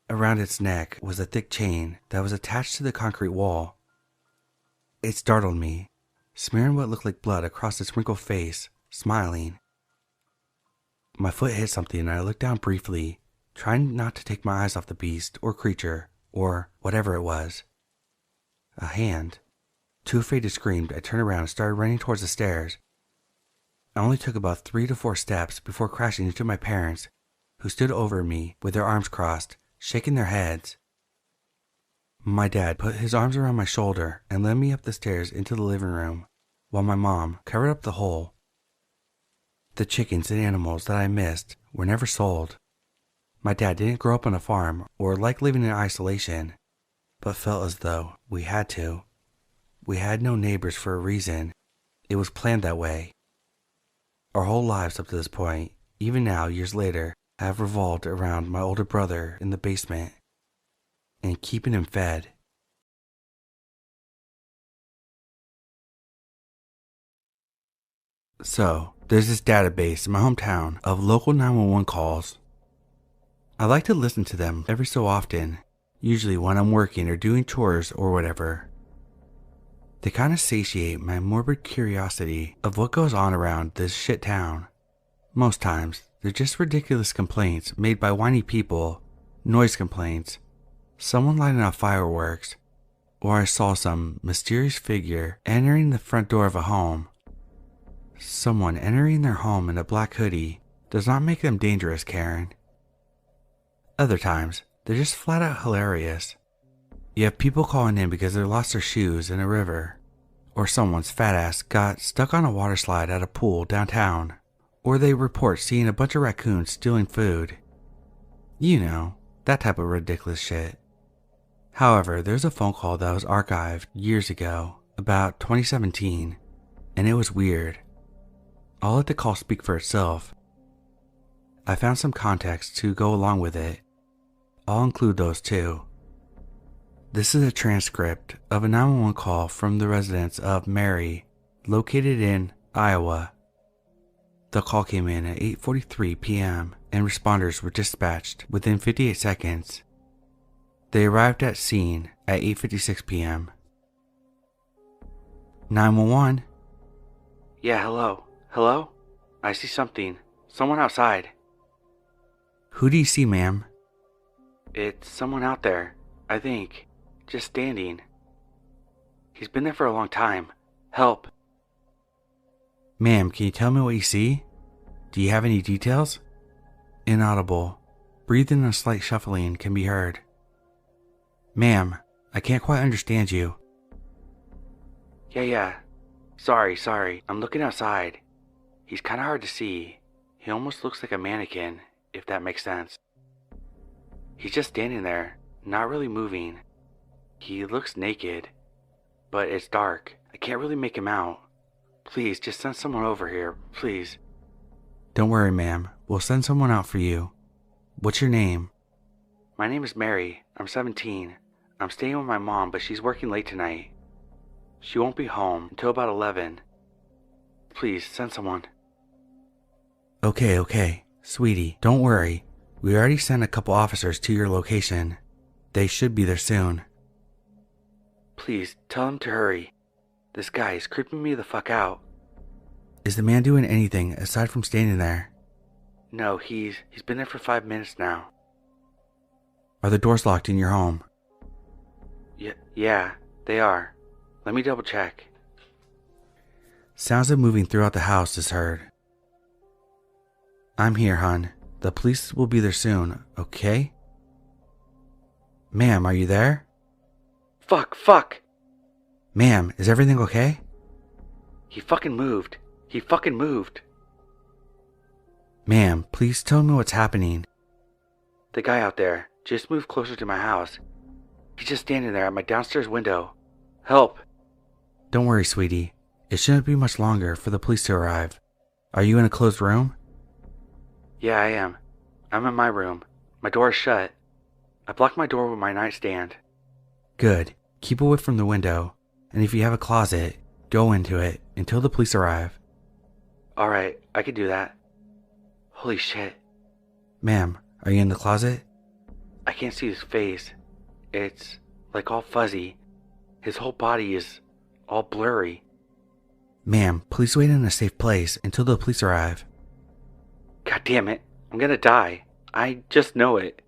Around its neck was a thick chain that was attached to the concrete wall. It startled me, smearing what looked like blood across its wrinkled face, smiling. My foot hit something and I looked down briefly, trying not to take my eyes off the beast or creature, or whatever it was. A hand. Too afraid to scream, I turned around and started running towards the stairs. I only took about 3 to 4 steps before crashing into my parents, who stood over me with their arms crossed, shaking their heads. My dad put his arms around my shoulder and led me up the stairs into the living room, while my mom covered up the hole. The chickens and animals that I missed were never sold. My dad didn't grow up on a farm or like living in isolation, but felt as though we had to. We had no neighbors for a reason. It was planned that way. Our whole lives up to this point, even now years later, have revolved around my older brother in the basement and keeping him fed. So, there's this database in my hometown of local 911 calls. I like to listen to them every so often, usually when I'm working or doing chores or whatever. They kind of satiate my morbid curiosity of what goes on around this shit town. Most times, they're just ridiculous complaints made by whiny people, noise complaints, someone lighting off fireworks, or I saw some mysterious figure entering the front door of a home. Someone entering their home in a black hoodie does not make them dangerous, Karen. Other times, they're just flat out hilarious. You have people calling in because they lost their shoes in a river, or someone's fat ass got stuck on a water slide at a pool downtown, or they report seeing a bunch of raccoons stealing food. You know, that type of ridiculous shit. However, there's a phone call that was archived years ago, about 2017, and it was weird. I'll let the call speak for itself. I found some context to go along with it. I'll include those too. This is a transcript of a 911 call from the residence of Mary, located in Iowa. The call came in at 8:43 p.m. and responders were dispatched within 58 seconds. They arrived at scene at 8:56 p.m. 911? Yeah, hello. Hello? I see something. Someone outside. Who do you see, ma'am? It's someone out there, I think. Just standing. He's been there for a long time. Help. Ma'am, can you tell me what you see? Do you have any details? Inaudible. Breathing and a slight shuffling can be heard. Ma'am, I can't quite understand you. Yeah. Sorry. I'm looking outside. He's kinda hard to see. He almost looks like a mannequin, if that makes sense. He's just standing there, not really moving. He looks naked, but it's dark. I can't really make him out. Please, just send someone over here, please. Don't worry, ma'am. We'll send someone out for you. What's your name? My name is Mary. I'm 17. I'm staying with my mom, but she's working late tonight. She won't be home until about 11. Please, send someone. Okay. Sweetie, don't worry. We already sent a couple officers to your location. They should be there soon. Please, tell him to hurry. This guy is creeping me the fuck out. Is the man doing anything aside from standing there? No, he's been there for 5 minutes now. Are the doors locked in your home? Yeah, they are. Let me double check. Sounds of moving throughout the house is heard. I'm here, hon. The police will be there soon, okay? Ma'am, are you there? Fuck! Ma'am, is everything okay? He fucking moved. Ma'am, please tell me what's happening. The guy out there just moved closer to my house. He's just standing there at my downstairs window. Help! Don't worry, sweetie. It shouldn't be much longer for the police to arrive. Are you in a closed room? Yeah, I am. I'm in my room. My door is shut. I blocked my door with my nightstand. Good. Keep away from the window. And if you have a closet, go into it until the police arrive. Alright, I can do that. Holy shit. Ma'am, are you in the closet? I can't see his face. It's like all fuzzy. His whole body is all blurry. Ma'am, please wait in a safe place until the police arrive. God damn it. I'm gonna die. I just know it.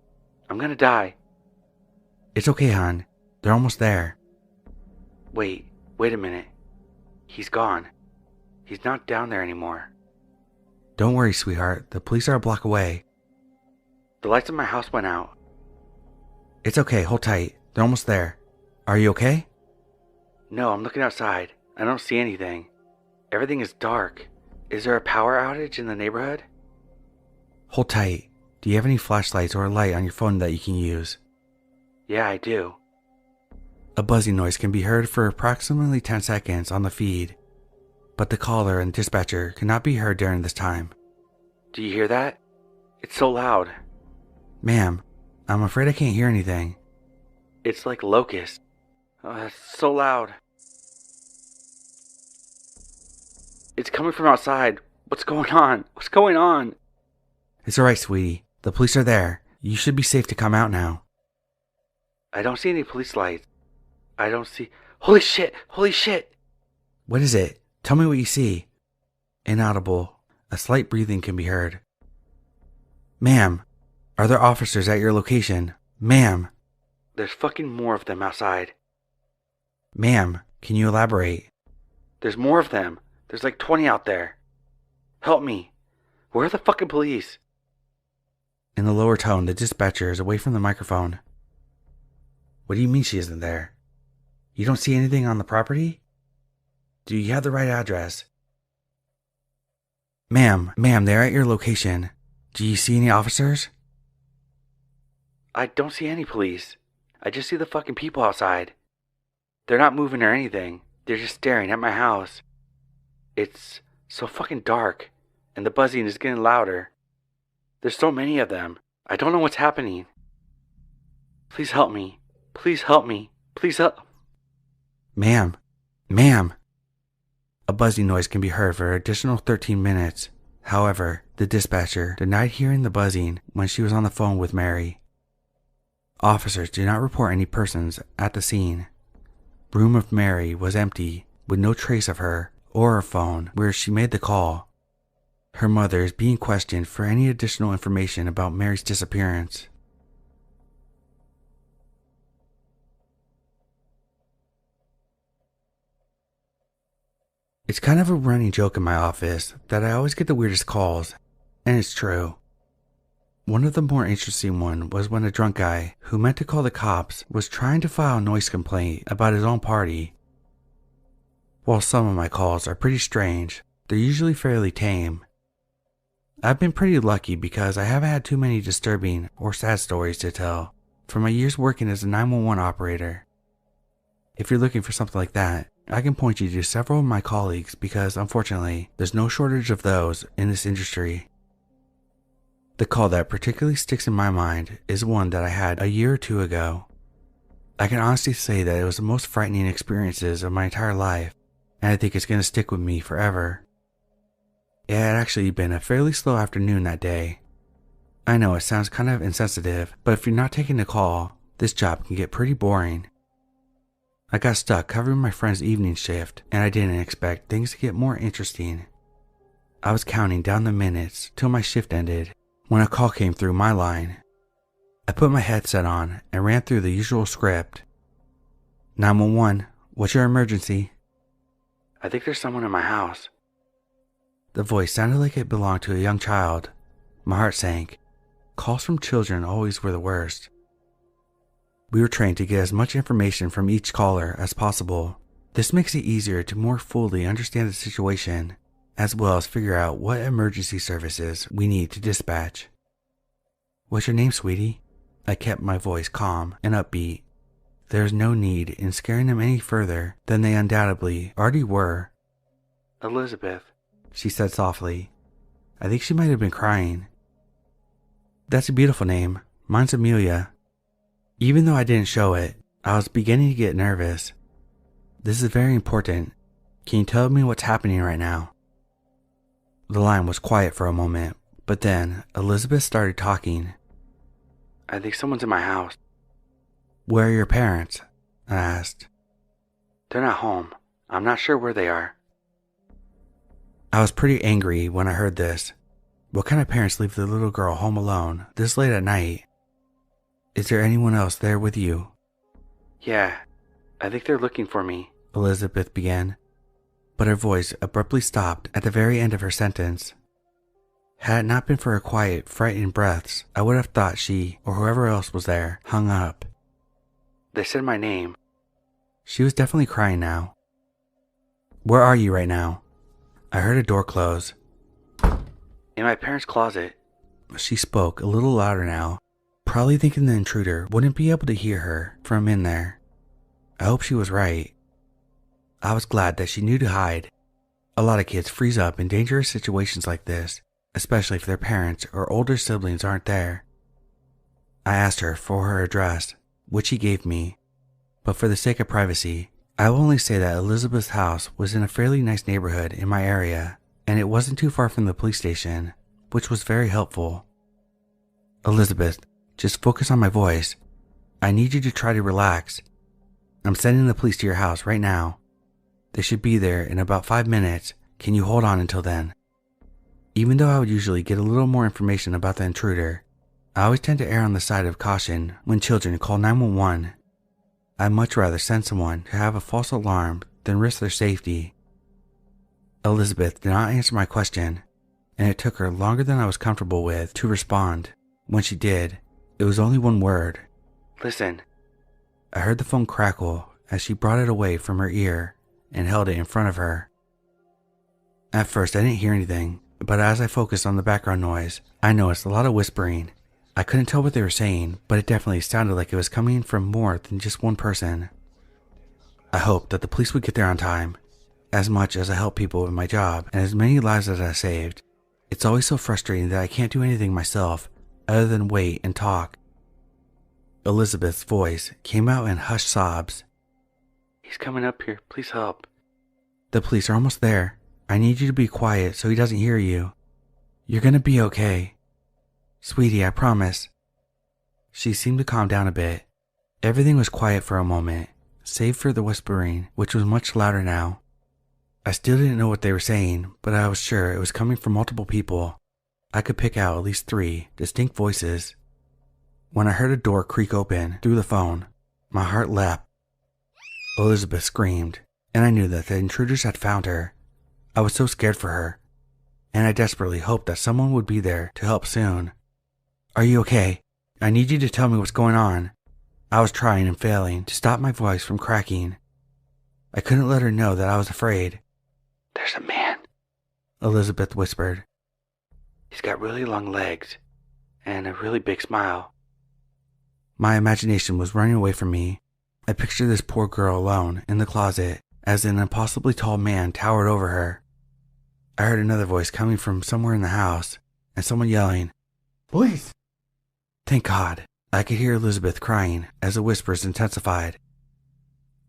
I'm gonna die. It's okay, hon. They're almost there. Wait a minute. He's gone. He's not down there anymore. Don't worry, sweetheart. The police are a block away. The lights in my house went out. It's okay. Hold tight. They're almost there. Are you okay? No, I'm looking outside. I don't see anything. Everything is dark. Is there a power outage in the neighborhood? Hold tight. Do you have any flashlights or a light on your phone that you can use? Yeah, I do. A buzzing noise can be heard for approximately 10 seconds on the feed, but the caller and dispatcher cannot be heard during this time. Do you hear that? It's so loud. Ma'am, I'm afraid I can't hear anything. It's like locusts. It's so loud. It's coming from outside. What's going on? What's going on? It's alright, sweetie. The police are there. You should be safe to come out now. I don't see any police lights. I don't see... Holy shit! Holy shit! What is it? Tell me what you see. Inaudible. A slight breathing can be heard. Ma'am, are there officers at your location? Ma'am. There's fucking more of them outside. Ma'am, can you elaborate? There's more of them. There's like 20 out there. Help me. Where are the fucking police? In the lower tone, the dispatcher is away from the microphone. What do you mean she isn't there? You don't see anything on the property? Do you have the right address? Ma'am, they're at your location. Do you see any officers? I don't see any police. I just see the fucking people outside. They're not moving or anything. They're just staring at my house. It's so fucking dark, and the buzzing is getting louder. There's so many of them. I don't know what's happening. Please help me. Please help me. Please help. Ma'am. A buzzing noise can be heard for an additional 13 minutes. However, the dispatcher denied hearing the buzzing when she was on the phone with Mary. Officers do not report any persons at the scene. Room of Mary was empty, with no trace of her or her phone where she made the call. Her mother is being questioned for any additional information about Mary's disappearance. It's kind of a running joke in my office that I always get the weirdest calls, and it's true. One of the more interesting ones was when a drunk guy who meant to call the cops was trying to file a noise complaint about his own party. While some of my calls are pretty strange, they're usually fairly tame. I've been pretty lucky because I haven't had too many disturbing or sad stories to tell from my years working as a 911 operator. If you're looking for something like that, I can point you to several of my colleagues because, unfortunately, there's no shortage of those in this industry. The call that particularly sticks in my mind is one that I had a year or two ago. I can honestly say that it was the most frightening experiences of my entire life, and I think it's going to stick with me forever. It had actually been a fairly slow afternoon that day. I know it sounds kind of insensitive, but if you're not taking the call, this job can get pretty boring. I got stuck covering my friend's evening shift, and I didn't expect things to get more interesting. I was counting down the minutes till my shift ended when a call came through my line. I put my headset on and ran through the usual script. 911, what's your emergency? I think there's someone in my house. The voice sounded like it belonged to a young child. My heart sank. Calls from children always were the worst. We were trained to get as much information from each caller as possible. This makes it easier to more fully understand the situation, as well as figure out what emergency services we need to dispatch. What's your name, sweetie? I kept my voice calm and upbeat. There is no need in scaring them any further than they undoubtedly already were. Elizabeth, she said softly. I think she might have been crying. That's a beautiful name. Mine's Amelia. Even though I didn't show it, I was beginning to get nervous. This is very important. Can you tell me what's happening right now? The line was quiet for a moment, but then Elizabeth started talking. I think someone's in my house. Where are your parents? I asked. They're not home. I'm not sure where they are. I was pretty angry when I heard this. What kind of parents leave the little girl home alone this late at night? Is there anyone else there with you? Yeah, I think they're looking for me, Elizabeth began, but her voice abruptly stopped at the very end of her sentence. Had it not been for her quiet, frightened breaths, I would have thought she, or whoever else was there, hung up. They said my name. She was definitely crying now. Where are you right now? I heard a door close. In my parents' closet. She spoke a little louder now, probably thinking the intruder wouldn't be able to hear her from in there. I hope she was right. I was glad that she knew to hide. A lot of kids freeze up in dangerous situations like this, especially if their parents or older siblings aren't there. I asked her for her address, which she gave me, but for the sake of privacy, I will only say that Elizabeth's house was in a fairly nice neighborhood in my area, and it wasn't too far from the police station, which was very helpful. Elizabeth, just focus on my voice. I need you to try to relax. I'm sending the police to your house right now. They should be there in about 5 minutes. Can you hold on until then? Even though I would usually get a little more information about the intruder, I always tend to err on the side of caution when children call 911. I'd much rather send someone to have a false alarm than risk their safety. Elizabeth did not answer my question, and it took her longer than I was comfortable with to respond. When she did, it was only one word. Listen. I heard the phone crackle as she brought it away from her ear and held it in front of her. At first I didn't hear anything, but as I focused on the background noise, I noticed a lot of whispering. I couldn't tell what they were saying, but it definitely sounded like it was coming from more than just one person. I hoped that the police would get there on time. As much as I help people in my job and as many lives as I saved, it's always so frustrating that I can't do anything myself other than wait and talk. Elizabeth's voice came out in hushed sobs. He's coming up here. Please help. The police are almost there. I need you to be quiet so he doesn't hear you. You're gonna be okay. Sweetie, I promise. She seemed to calm down a bit. Everything was quiet for a moment, save for the whispering, which was much louder now. I still didn't know what they were saying, but I was sure it was coming from multiple people. I could pick out at least 3 distinct voices. When I heard a door creak open through the phone, my heart leapt. Elizabeth screamed, and I knew that the intruders had found her. I was so scared for her, and I desperately hoped that someone would be there to help soon. Are you okay? I need you to tell me what's going on. I was trying and failing to stop my voice from cracking. I couldn't let her know that I was afraid. There's a man, Elizabeth whispered. He's got really long legs and a really big smile. My imagination was running away from me. I pictured this poor girl alone in the closet as an impossibly tall man towered over her. I heard another voice coming from somewhere in the house and someone yelling, "Police!" Thank God, I could hear Elizabeth crying as the whispers intensified.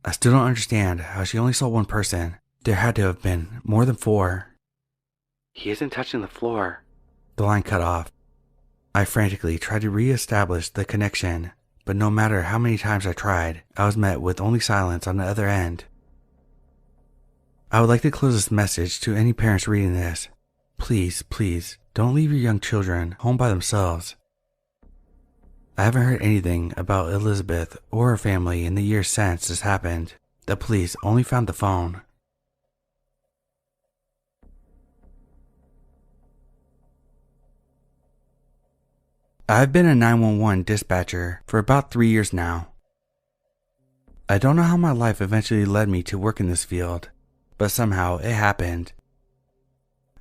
I still don't understand how she only saw one person. There had to have been more than 4. He isn't touching the floor. The line cut off. I frantically tried to re-establish the connection, but no matter how many times I tried, I was met with only silence on the other end. I would like to close this message to any parents reading this. Please, please, don't leave your young children home by themselves. I haven't heard anything about Elizabeth or her family in the years since this happened. The police only found the phone. I've been a 911 dispatcher for about 3 years now. I don't know how my life eventually led me to work in this field, but somehow it happened.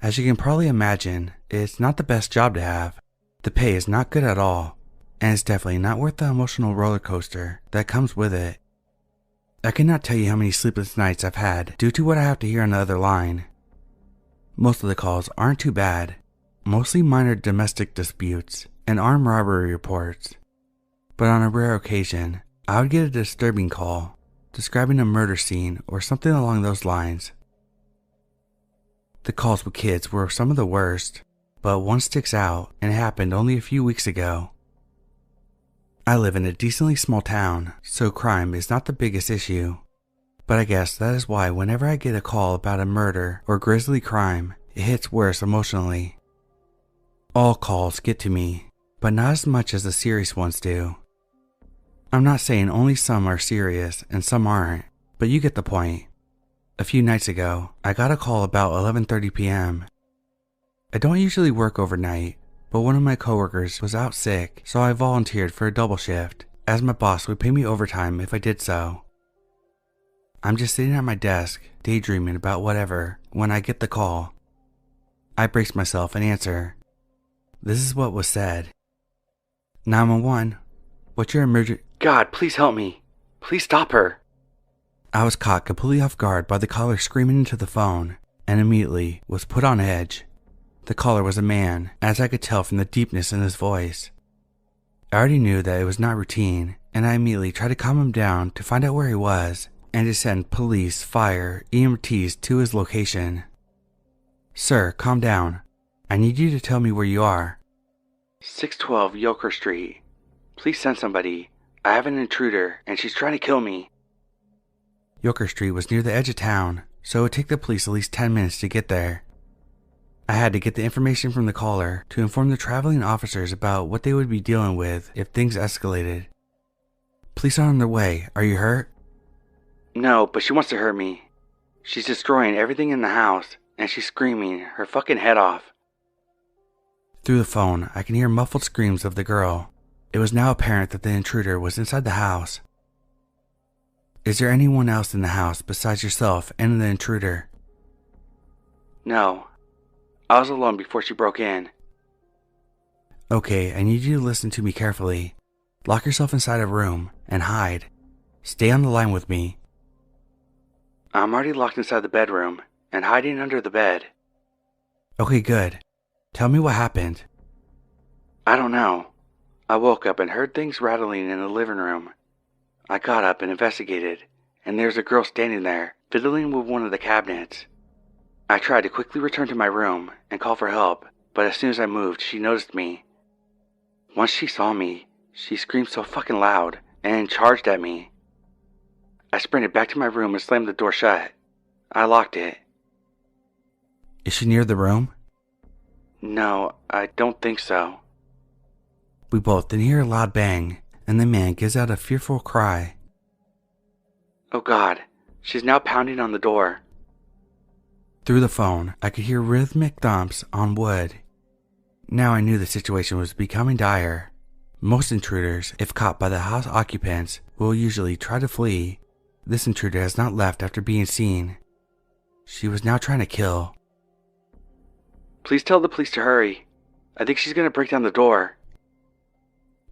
As you can probably imagine, it's not the best job to have. The pay is not good at all, and it's definitely not worth the emotional roller coaster that comes with it. I cannot tell you how many sleepless nights I've had due to what I have to hear on the other line. Most of the calls aren't too bad, mostly minor domestic disputes and armed robbery reports. But on a rare occasion, I would get a disturbing call describing a murder scene or something along those lines. The calls with kids were some of the worst, but one sticks out and it happened only a few weeks ago. I live in a decently small town, so crime is not the biggest issue. But I guess that is why whenever I get a call about a murder or grisly crime, it hits worse emotionally. All calls get to me, but not as much as the serious ones do. I'm not saying only some are serious and some aren't, but you get the point. A few nights ago, I got a call about 11:30 p.m. I don't usually work overnight, but one of my coworkers was out sick, so I volunteered for a double shift, as my boss would pay me overtime if I did so. I'm just sitting at my desk, daydreaming about whatever, when I get the call. I brace myself and answer. This is what was said. 911. What's your emergency? God, please help me. Please stop her. I was caught completely off guard by the caller screaming into the phone, and immediately was put on edge. The caller was a man, as I could tell from the deepness in his voice. I already knew that it was not routine, and I immediately tried to calm him down to find out where he was, and to send police, fire, EMTs to his location. Sir, calm down. I need you to tell me where you are. 612 Yoker Street. Please send somebody. I have an intruder, and she's trying to kill me. Yoker Street was near the edge of town, so it would take the police at least 10 minutes to get there. I had to get the information from the caller to inform the traveling officers about what they would be dealing with if things escalated. Police are on their way. Are you hurt? No, but she wants to hurt me. She's destroying everything in the house, and she's screaming her fucking head off. Through the phone, I can hear muffled screams of the girl. It was now apparent that the intruder was inside the house. Is there anyone else in the house besides yourself and the intruder? No. I was alone before she broke in. Okay, I need you to listen to me carefully. Lock yourself inside a room and hide. Stay on the line with me. I'm already locked inside the bedroom and hiding under the bed. Okay, good. Tell me what happened. I don't know. I woke up and heard things rattling in the living room. I got up and investigated, and there's a girl standing there, fiddling with one of the cabinets. I tried to quickly return to my room and call for help, but as soon as I moved, she noticed me. Once she saw me, she screamed so fucking loud and charged at me. I sprinted back to my room and slammed the door shut. I locked it. Is she near the room? No, I don't think so. We both then hear a loud bang, and the man gives out a fearful cry. Oh God, she's now pounding on the door. Through the phone, I could hear rhythmic thumps on wood. Now I knew the situation was becoming dire. Most intruders, if caught by the house occupants, will usually try to flee. This intruder has not left after being seen. She was now trying to kill. Please tell the police to hurry. I think she's going to break down the door.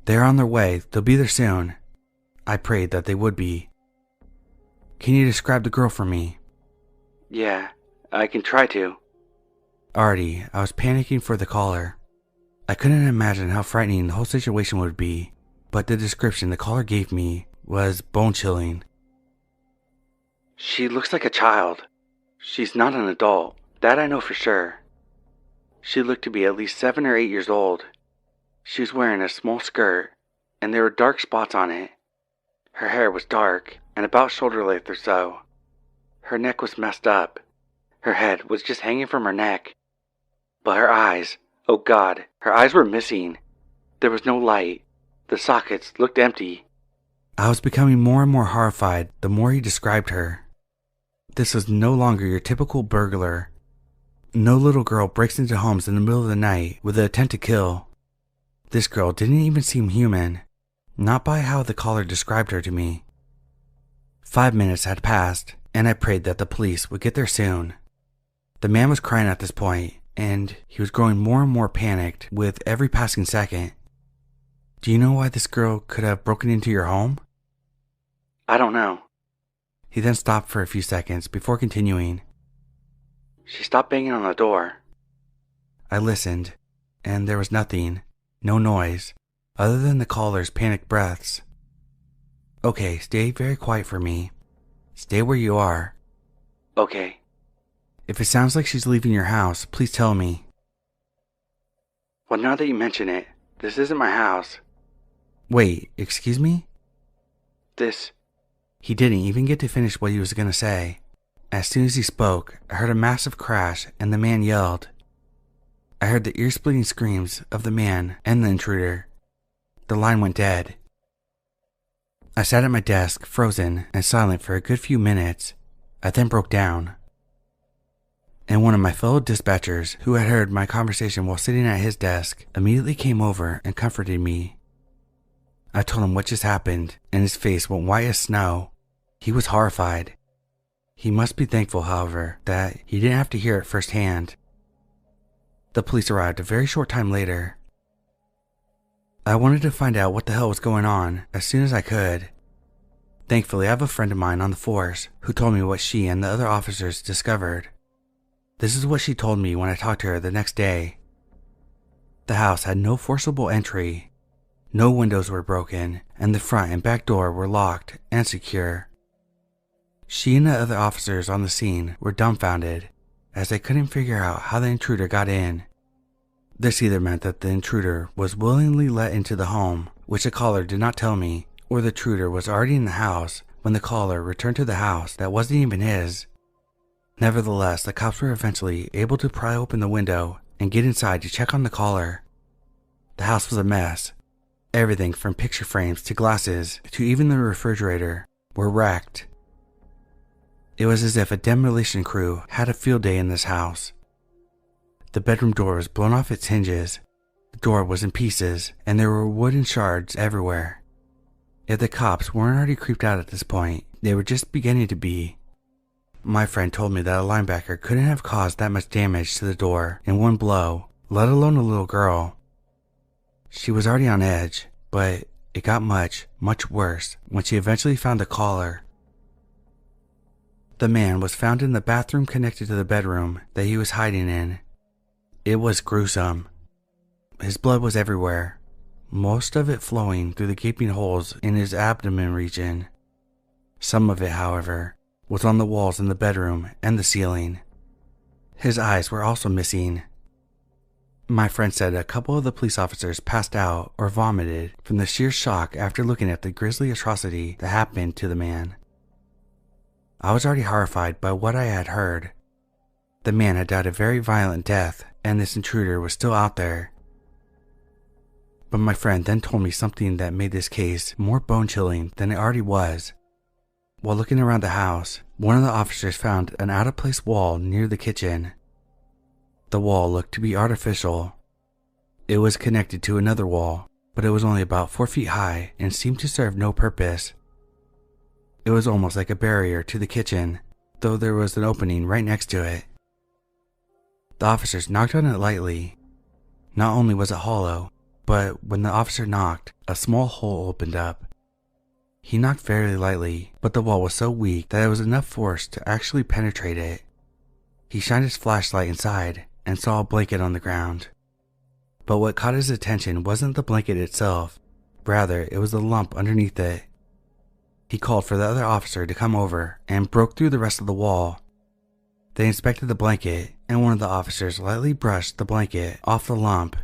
They're on their way. They'll be there soon. I prayed that they would be. Can you describe the girl for me? Yeah, I can try to. Already, I was panicking for the caller. I couldn't imagine how frightening the whole situation would be, but the description the caller gave me was bone-chilling. She looks like a child. She's not an adult. That I know for sure. She looked to be at least 7 or 8 years old. She was wearing a small skirt, and there were dark spots on it. Her hair was dark, and about shoulder length or so. Her neck was messed up. Her head was just hanging from her neck. But her eyes, oh God, her eyes were missing. There was no light. The sockets looked empty. I was becoming more and more horrified the more he described her. This was no longer your typical burglar. No little girl breaks into homes in the middle of the night with the intent to kill. This girl didn't even seem human, not by how the caller described her to me. 5 minutes had passed, and I prayed that the police would get there soon. The man was crying at this point, and he was growing more and more panicked with every passing second. Do you know why this girl could have broken into your home? I don't know. He then stopped for a few seconds before continuing. She stopped banging on the door. I listened, and there was nothing, no noise, other than the caller's panicked breaths. Okay, stay very quiet for me. Stay where you are. Okay. If it sounds like she's leaving your house, please tell me. Well, now that you mention it, this isn't my house. Wait, excuse me? He didn't even get to finish what he was going to say. As soon as he spoke, I heard a massive crash and the man yelled. I heard the ear-splitting screams of the man and the intruder. The line went dead. I sat at my desk, frozen and silent for a good few minutes. I then broke down. And one of my fellow dispatchers, who had heard my conversation while sitting at his desk, immediately came over and comforted me. I told him what just happened, and his face went white as snow. He was horrified. He must be thankful, however, that he didn't have to hear it firsthand. The police arrived a very short time later. I wanted to find out what the hell was going on as soon as I could. Thankfully, I have a friend of mine on the force who told me what she and the other officers discovered. This is what she told me when I talked to her the next day. The house had no forcible entry. No windows were broken, and the front and back door were locked and secure. She and the other officers on the scene were dumbfounded, as they couldn't figure out how the intruder got in. This either meant that the intruder was willingly let into the home, which the caller did not tell me, or the intruder was already in the house when the caller returned to the house that wasn't even his. Nevertheless, the cops were eventually able to pry open the window and get inside to check on the caller. The house was a mess. Everything from picture frames to glasses to even the refrigerator were wrecked. It was as if a demolition crew had a field day in this house. The bedroom door was blown off its hinges, the door was in pieces, and there were wooden shards everywhere. If the cops weren't already creeped out at this point, they were just beginning to be. My friend told me that a linebacker couldn't have caused that much damage to the door in one blow, let alone a little girl. She was already on edge, but it got much, much worse when she eventually found the caller. The man was found in the bathroom connected to the bedroom that he was hiding in. It was gruesome. His blood was everywhere, most of it flowing through the gaping holes in his abdomen region. Some of it, however, was on the walls in the bedroom and the ceiling. His eyes were also missing. My friend said a couple of the police officers passed out or vomited from the sheer shock after looking at the grisly atrocity that happened to the man. I was already horrified by what I had heard. The man had died a very violent death, and this intruder was still out there. But my friend then told me something that made this case more bone-chilling than it already was. While looking around the house, one of the officers found an out-of-place wall near the kitchen. The wall looked to be artificial. It was connected to another wall, but it was only about 4 feet high and seemed to serve no purpose. It was almost like a barrier to the kitchen, though there was an opening right next to it. The officers knocked on it lightly. Not only was it hollow, but when the officer knocked, a small hole opened up. He knocked very lightly, but the wall was so weak that it was enough force to actually penetrate it. He shined his flashlight inside and saw a blanket on the ground. But what caught his attention wasn't the blanket itself, rather it was the lump underneath it. He called for the other officer to come over and broke through the rest of the wall. They inspected the blanket, and one of the officers lightly brushed the blanket off the lump.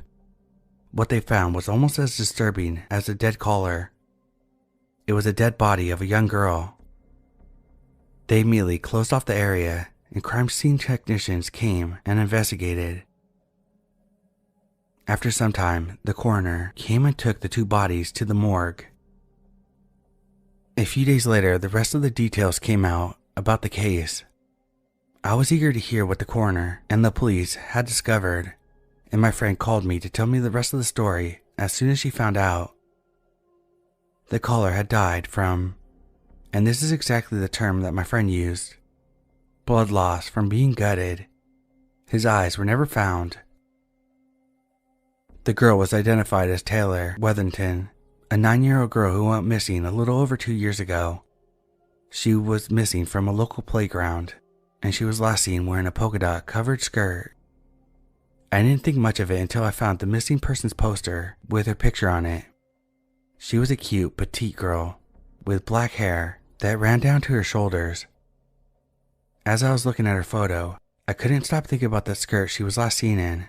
What they found was almost as disturbing as the dead caller. It was a dead body of a young girl. They immediately closed off the area, and crime scene technicians came and investigated. After some time, the coroner came and took the 2 bodies to the morgue. A few days later, the rest of the details came out about the case. I was eager to hear what the coroner and the police had discovered, and my friend called me to tell me the rest of the story as soon as she found out. The caller had died from, and this is exactly the term that my friend used, blood loss from being gutted. His eyes were never found. The girl was identified as Taylor Weatherington, a 9-year-old girl who went missing a little over 2 years ago. She was missing from a local playground, and she was last seen wearing a polka dot covered skirt. I didn't think much of it until I found the missing persons poster with her picture on it. She was a cute, petite girl with black hair that ran down to her shoulders. As I was looking at her photo, I couldn't stop thinking about that skirt she was last seen in.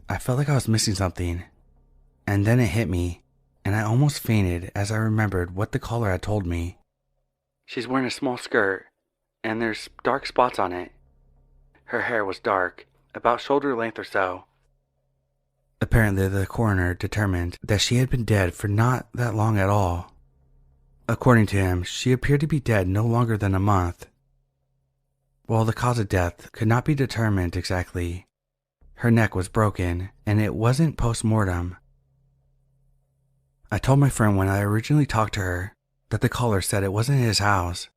I felt like I was missing something, and then it hit me, and I almost fainted as I remembered what the caller had told me. She's wearing a small skirt, and there's dark spots on it. Her hair was dark, about shoulder length or so. Apparently, the coroner determined that she had been dead for not that long at all. According to him, she appeared to be dead no longer than a month. While the cause of death could not be determined exactly, her neck was broken, and it wasn't post-mortem. I told my friend when I originally talked to her that the caller said it wasn't his house.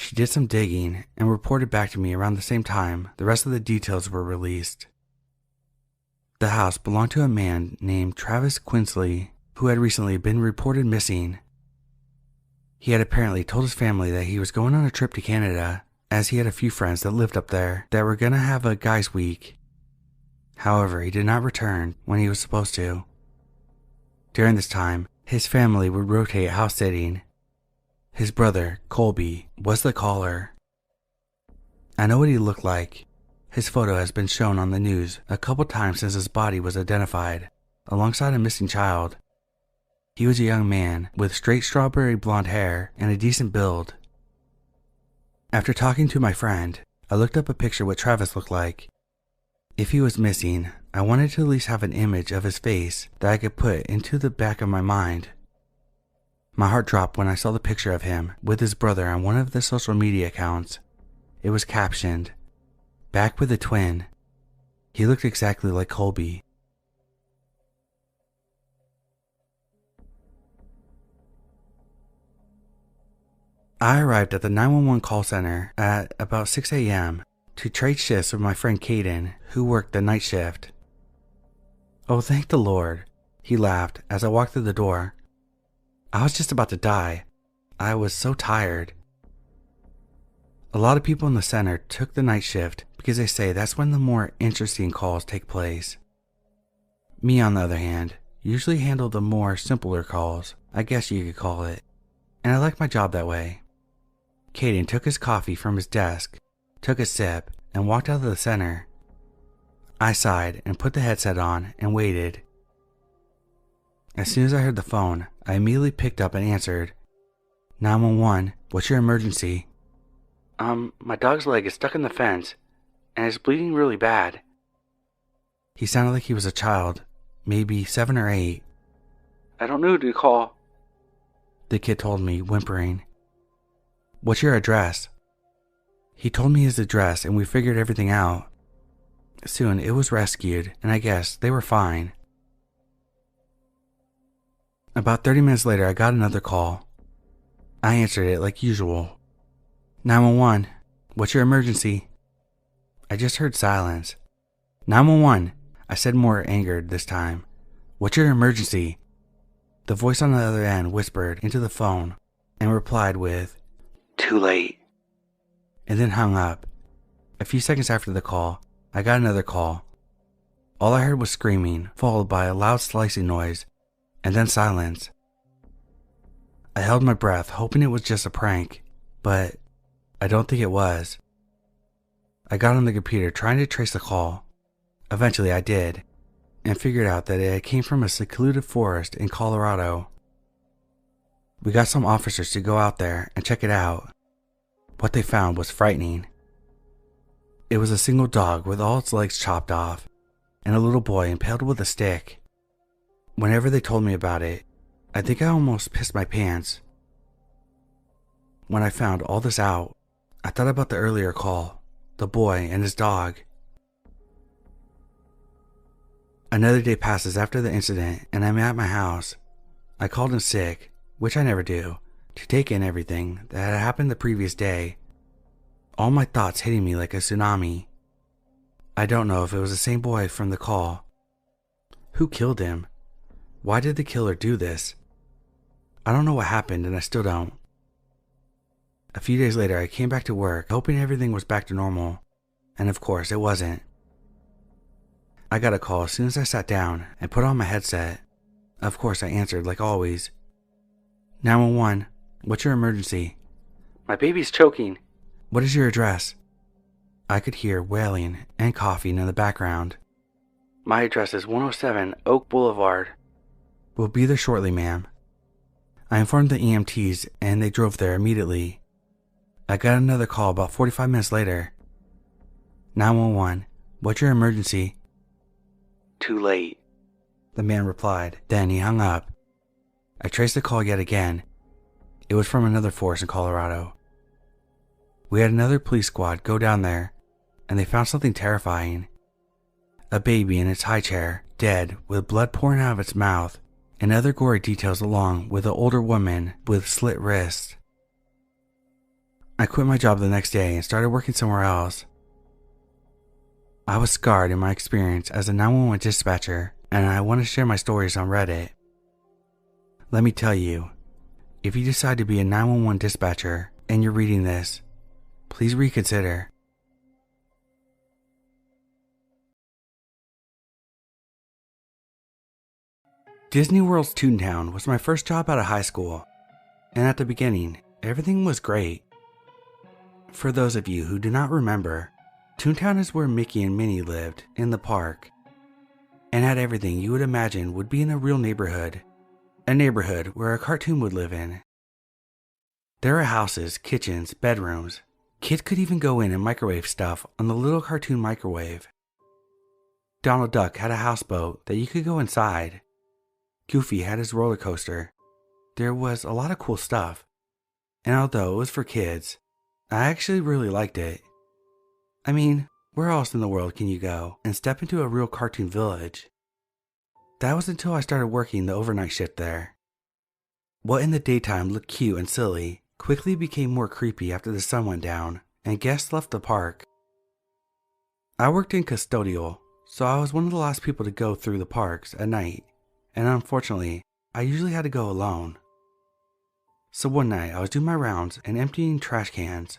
She did some digging and reported back to me around the same time the rest of the details were released. The house belonged to a man named Travis Quinsley, who had recently been reported missing. He had apparently told his family that he was going on a trip to Canada, as he had a few friends that lived up there that were going to have a guys' week. However, he did not return when he was supposed to. During this time, his family would rotate house sitting. His brother, Colby, was the caller. I know what he looked like. His photo has been shown on the news a couple times since his body was identified, alongside a missing child. He was a young man with straight strawberry blonde hair and a decent build. After talking to my friend, I looked up a picture of what Travis looked like. If he was missing, I wanted to at least have an image of his face that I could put into the back of my mind. My heart dropped when I saw the picture of him with his brother on one of the social media accounts. It was captioned, "Back with the twin." He looked exactly like Colby. I arrived at the 911 call center at about 6 a.m. to trade shifts with my friend Caden, who worked the night shift. "Oh, thank the Lord," he laughed as I walked through the door. I was just about to die. I was so tired. A lot of people in the center took the night shift because they say that's when the more interesting calls take place. Me, on the other hand, usually handle the more simpler calls, I guess you could call it, and I like my job that way. Caden took his coffee from his desk, took a sip, and walked out of the center. I sighed and put the headset on and waited. As soon as I heard the phone, I immediately picked up and answered. 911, what's your emergency? My dog's leg is stuck in the fence, and it's bleeding really bad. He sounded like he was a child, maybe 7 or 8. I don't know who to call, the kid told me, whimpering. What's your address? He told me his address and we figured everything out. Soon it was rescued, and I guess they were fine. About 30 minutes later, I got another call. I answered it like usual. 911, what's your emergency? I just heard silence. 911, I said, more angered this time. What's your emergency? The voice on the other end whispered into the phone and replied with, "Too late," and then hung up. A few seconds after the call, I got another call. All I heard was screaming, followed by a loud slicing noise, and then silence. I held my breath, hoping it was just a prank, but I don't think it was. I got on the computer trying to trace the call. Eventually I did, and figured out that it came from a secluded forest in Colorado. We got some officers to go out there and check it out. What they found was frightening. It was a single dog with all its legs chopped off, and a little boy impaled with a stick. Whenever they told me about it, I think I almost pissed my pants. When I found all this out, I thought about the earlier call, the boy and his dog. Another day passes after the incident and I'm at my house. I called in sick, which I never do, to take in everything that had happened the previous day. All my thoughts hitting me like a tsunami. I don't know if it was the same boy from the call. Who killed him? Why did the killer do this? I don't know what happened, and I still don't. A few days later, I came back to work, hoping everything was back to normal, and of course, it wasn't. I got a call as soon as I sat down and put on my headset. Of course, I answered like always. 911, what's your emergency? My baby's choking. What is your address? I could hear wailing and coughing in the background. My address is 107 Oak Boulevard. We'll be there shortly, ma'am. I informed the EMTs and they drove there immediately. I got another call about 45 minutes later. 911, what's your emergency? Too late, the man replied. Then he hung up. I traced the call yet again. It was from another force in Colorado. We had another police squad go down there, and they found something terrifying. A baby in its high chair, dead, with blood pouring out of its mouth, and other gory details along with an older woman with slit wrists. I quit my job the next day and started working somewhere else. I was scarred in my experience as a 911 dispatcher, and I want to share my stories on Reddit. Let me tell you, if you decide to be a 911 dispatcher and you're reading this, please reconsider. Disney World's Toontown was my first job out of high school, and at the beginning, everything was great. For those of you who do not remember, Toontown is where Mickey and Minnie lived in the park, and had everything you would imagine would be in a real neighborhood, a neighborhood where a cartoon would live in. There are houses, kitchens, bedrooms. Kids could even go in and microwave stuff on the little cartoon microwave. Donald Duck had a houseboat that you could go inside. Goofy had his roller coaster. There was a lot of cool stuff, and although it was for kids, I actually really liked it. I mean, where else in the world can you go and step into a real cartoon village? That was until I started working the overnight shift there. What in the daytime looked cute and silly quickly became more creepy after the sun went down and guests left the park. I worked in custodial, so I was one of the last people to go through the parks at night, and unfortunately, I usually had to go alone. So one night I was doing my rounds and emptying trash cans.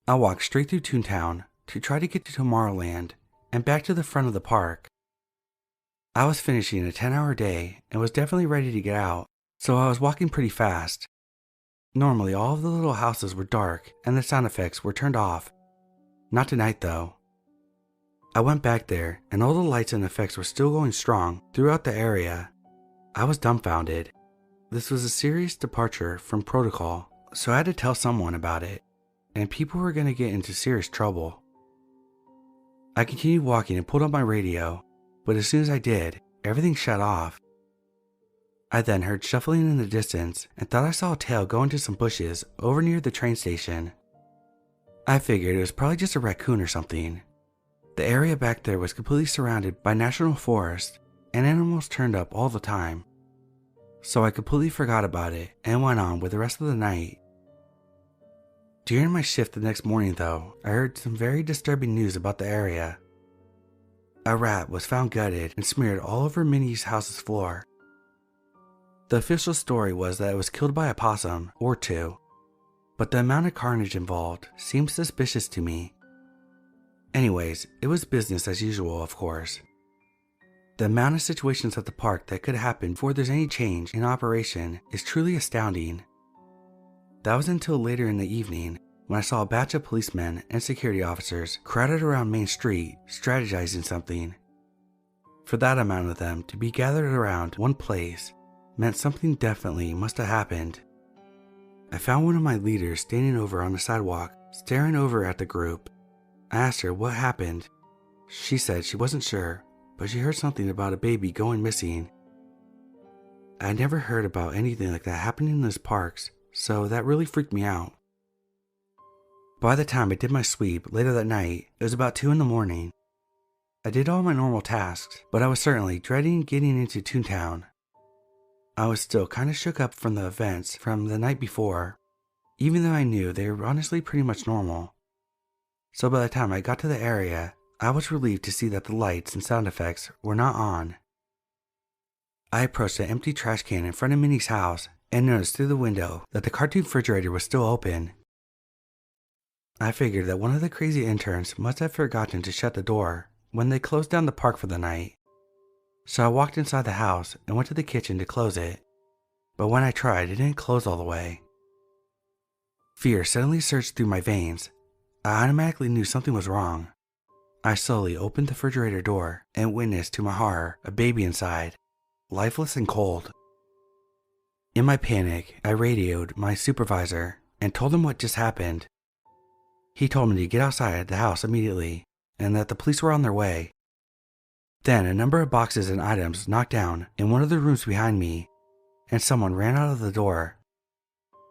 I walked straight through Toontown to try to get to Tomorrowland and back to the front of the park. I was finishing a 10-hour day and was definitely ready to get out, so I was walking pretty fast. Normally all of the little houses were dark and the sound effects were turned off. Not tonight though. I went back there and all the lights and effects were still going strong throughout the area. I was dumbfounded. This was a serious departure from protocol, so I had to tell someone about it, and people were going to get into serious trouble. I continued walking and pulled up my radio, but as soon as I did, everything shut off. I then heard shuffling in the distance and thought I saw a tail go into some bushes over near the train station. I figured it was probably just a raccoon or something. The area back there was completely surrounded by national forest, and animals turned up all the time. So I completely forgot about it and went on with the rest of the night. During my shift the next morning though, I heard some very disturbing news about the area. A rat was found gutted and smeared all over Minnie's house's floor. The official story was that it was killed by a possum or two, but the amount of carnage involved seemed suspicious to me. Anyways, it was business as usual, of course. The amount of situations at the park that could happen before there's any change in operation is truly astounding. That was until later in the evening when I saw a batch of policemen and security officers crowded around Main Street strategizing something. For that amount of them to be gathered around one place meant something definitely must have happened. I found one of my leaders standing over on the sidewalk, staring over at the group. I asked her what happened. She said she wasn't sure, but she heard something about a baby going missing. I had never heard about anything like that happening in those parks, so that really freaked me out. By the time I did my sweep later that night, it was about 2 in the morning. I did all my normal tasks, but I was certainly dreading getting into Toontown. I was still kind of shook up from the events from the night before, even though I knew they were honestly pretty much normal. So by the time I got to the area, I was relieved to see that the lights and sound effects were not on. I approached an empty trash can in front of Minnie's house and noticed through the window that the cartoon refrigerator was still open. I figured that one of the crazy interns must have forgotten to shut the door when they closed down the park for the night. So I walked inside the house and went to the kitchen to close it, but when I tried, it didn't close all the way. Fear suddenly surged through my veins. I automatically knew something was wrong. I slowly opened the refrigerator door and witnessed to my horror a baby inside, lifeless and cold. In my panic, I radioed my supervisor and told him what just happened. He told me to get outside the house immediately and that the police were on their way. Then a number of boxes and items knocked down in one of the rooms behind me, and someone ran out of the door.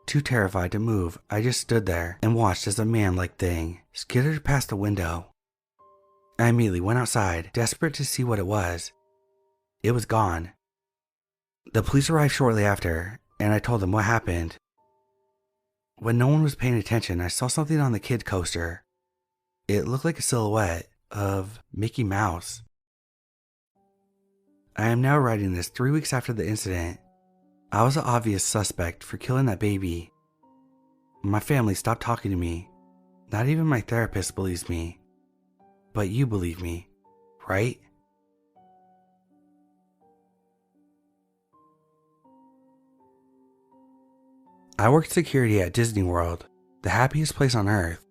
Too terrified to move, I just stood there and watched as a man-like thing skittered past the window. I immediately went outside, desperate to see what it was. It was gone. The police arrived shortly after, and I told them what happened. When no one was paying attention, I saw something on the kid coaster. It looked like a silhouette of Mickey Mouse. I am now writing this 3 weeks after the incident. I was the obvious suspect for killing that baby. My family stopped talking to me. Not even my therapist believes me. But you believe me, right? I worked security at Disney World, the happiest place on earth.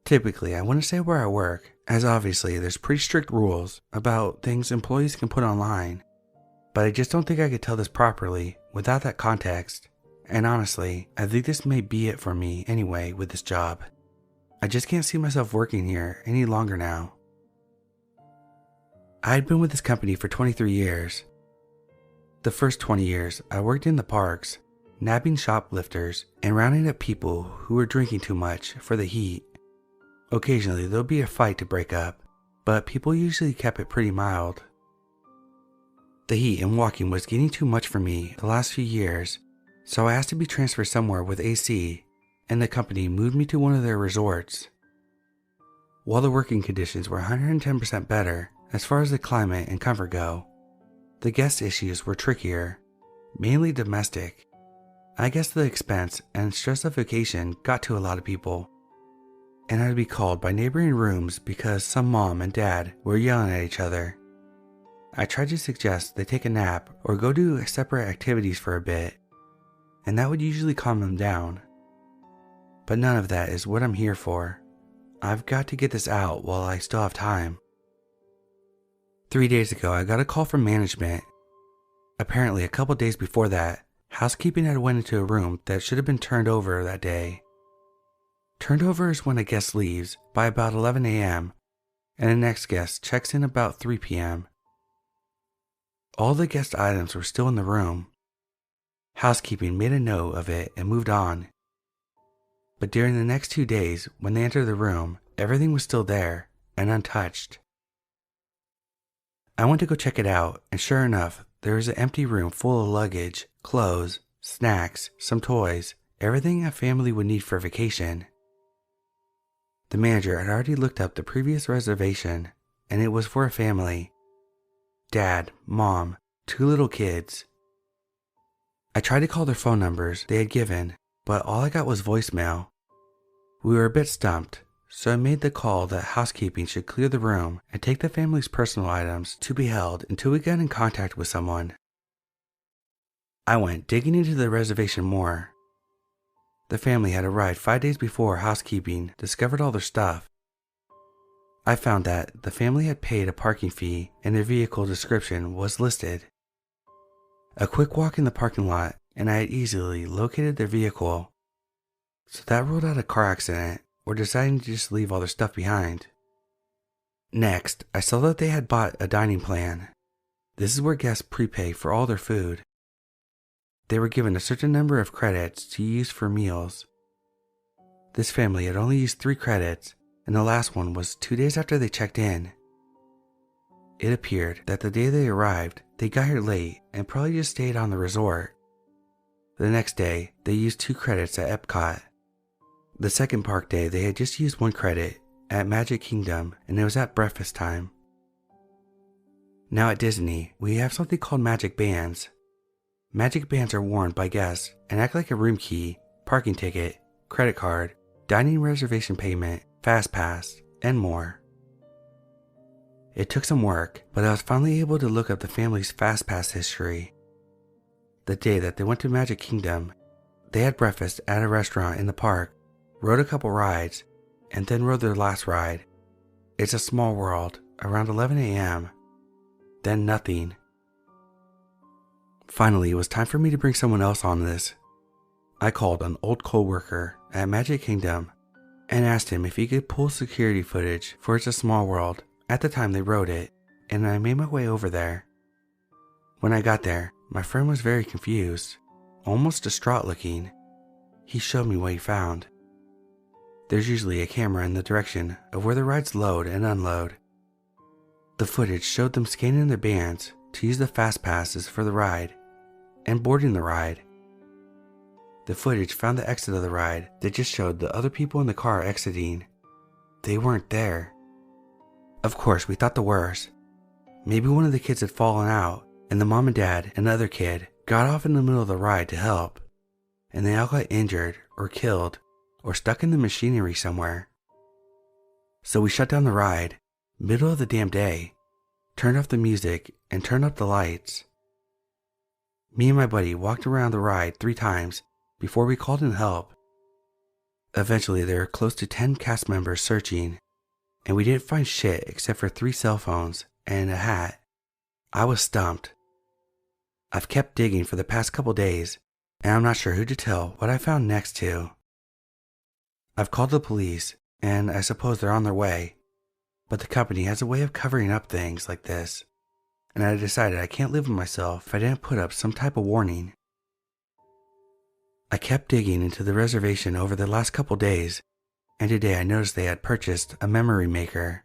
Typically, I wouldn't say where I work, as obviously there's pretty strict rules about things employees can put online. But I just don't think I could tell this properly without that context. And honestly, I think this may be it for me anyway with this job. I just can't see myself working here any longer now. I had been with this company for 23 years. The first 20 years, I worked in the parks, nabbing shoplifters and rounding up people who were drinking too much for the heat. Occasionally, there'll be a fight to break up, but people usually kept it pretty mild. The heat and walking was getting too much for me the last few years, so I asked to be transferred somewhere with AC, and the company moved me to one of their resorts. While the working conditions were 110% better as far as the climate and comfort go, the guest issues were trickier, mainly domestic. I guess the expense and stress of vacation got to a lot of people, and I'd be called by neighboring rooms because some mom and dad were yelling at each other. I tried to suggest they take a nap or go do separate activities for a bit, and that would usually calm them down. But none of that is what I'm here for. I've got to get this out while I still have time. 3 days ago, I got a call from management. Apparently, a couple days before that, housekeeping had went into a room that should have been turned over that day. Turned over is when a guest leaves by about 11 a.m. and the next guest checks in about 3 p.m. All the guest items were still in the room. Housekeeping made a note of it and moved on. But during the next 2 days, when they entered the room, everything was still there and untouched. I went to go check it out, and sure enough, there was an empty room full of luggage, clothes, snacks, some toys, everything a family would need for vacation. The manager had already looked up the previous reservation, and it was for a family. Dad, Mom, 2 little kids. I tried to call their phone numbers they had given, but all I got was voicemail. We were a bit stumped, so I made the call that housekeeping should clear the room and take the family's personal items to be held until we got in contact with someone. I went digging into the reservation more. The family had arrived 5 days before housekeeping discovered all their stuff. I found that the family had paid a parking fee and their vehicle description was listed. A quick walk in the parking lot and I had easily located their vehicle. So that ruled out a car accident or deciding to just leave all their stuff behind. Next, I saw that they had bought a dining plan. This is where guests prepay for all their food. They were given a certain number of credits to use for meals. This family had only used 3 credits, and the last one was 2 days after they checked in. It appeared that the day they arrived, they got here late and probably just stayed on the resort. The next day, they used 2 credits at Epcot. The second park day, they had just used 1 credit at Magic Kingdom, and it was at breakfast time. Now at Disney, we have something called Magic Bands. Magic Bands are worn by guests and act like a room key, parking ticket, credit card, dining reservation payment, fast pass, and more. It took some work, but I was finally able to look up the family's fast pass history. The day that they went to Magic Kingdom, they had breakfast at a restaurant in the park, rode a couple rides, and then rode their last ride. It's a Small World, around 11 a.m. Then nothing. Finally, it was time for me to bring someone else on this. I called an old co-worker at Magic Kingdom and asked him if he could pull security footage for It's a Small World at the time they wrote it, and I made my way over there. When I got there, my friend was very confused, almost distraught looking. He showed me what he found. There's usually a camera in the direction of where the rides load and unload. The footage showed them scanning their bands to use the fast passes for the ride and boarding the ride. The footage found the exit of the ride that just showed the other people in the car exiting. They weren't there. Of course, we thought the worst. Maybe one of the kids had fallen out, and the mom and dad and the other kid got off in the middle of the ride to help, and they all got injured or killed or stuck in the machinery somewhere. So we shut down the ride, middle of the damn day, turned off the music and turned up the lights. Me and my buddy walked around the ride 3 times before we called in help. Eventually there were close to 10 cast members searching, and we didn't find shit except for 3 cell phones and a hat. I was stumped. I've kept digging for the past couple days, and I'm not sure who to tell what I found next to. I've called the police, and I suppose they're on their way, but the company has a way of covering up things like this, and I decided I can't live with myself if I didn't put up some type of warning. I kept digging into the reservation over the last couple days, and today I noticed they had purchased a memory maker.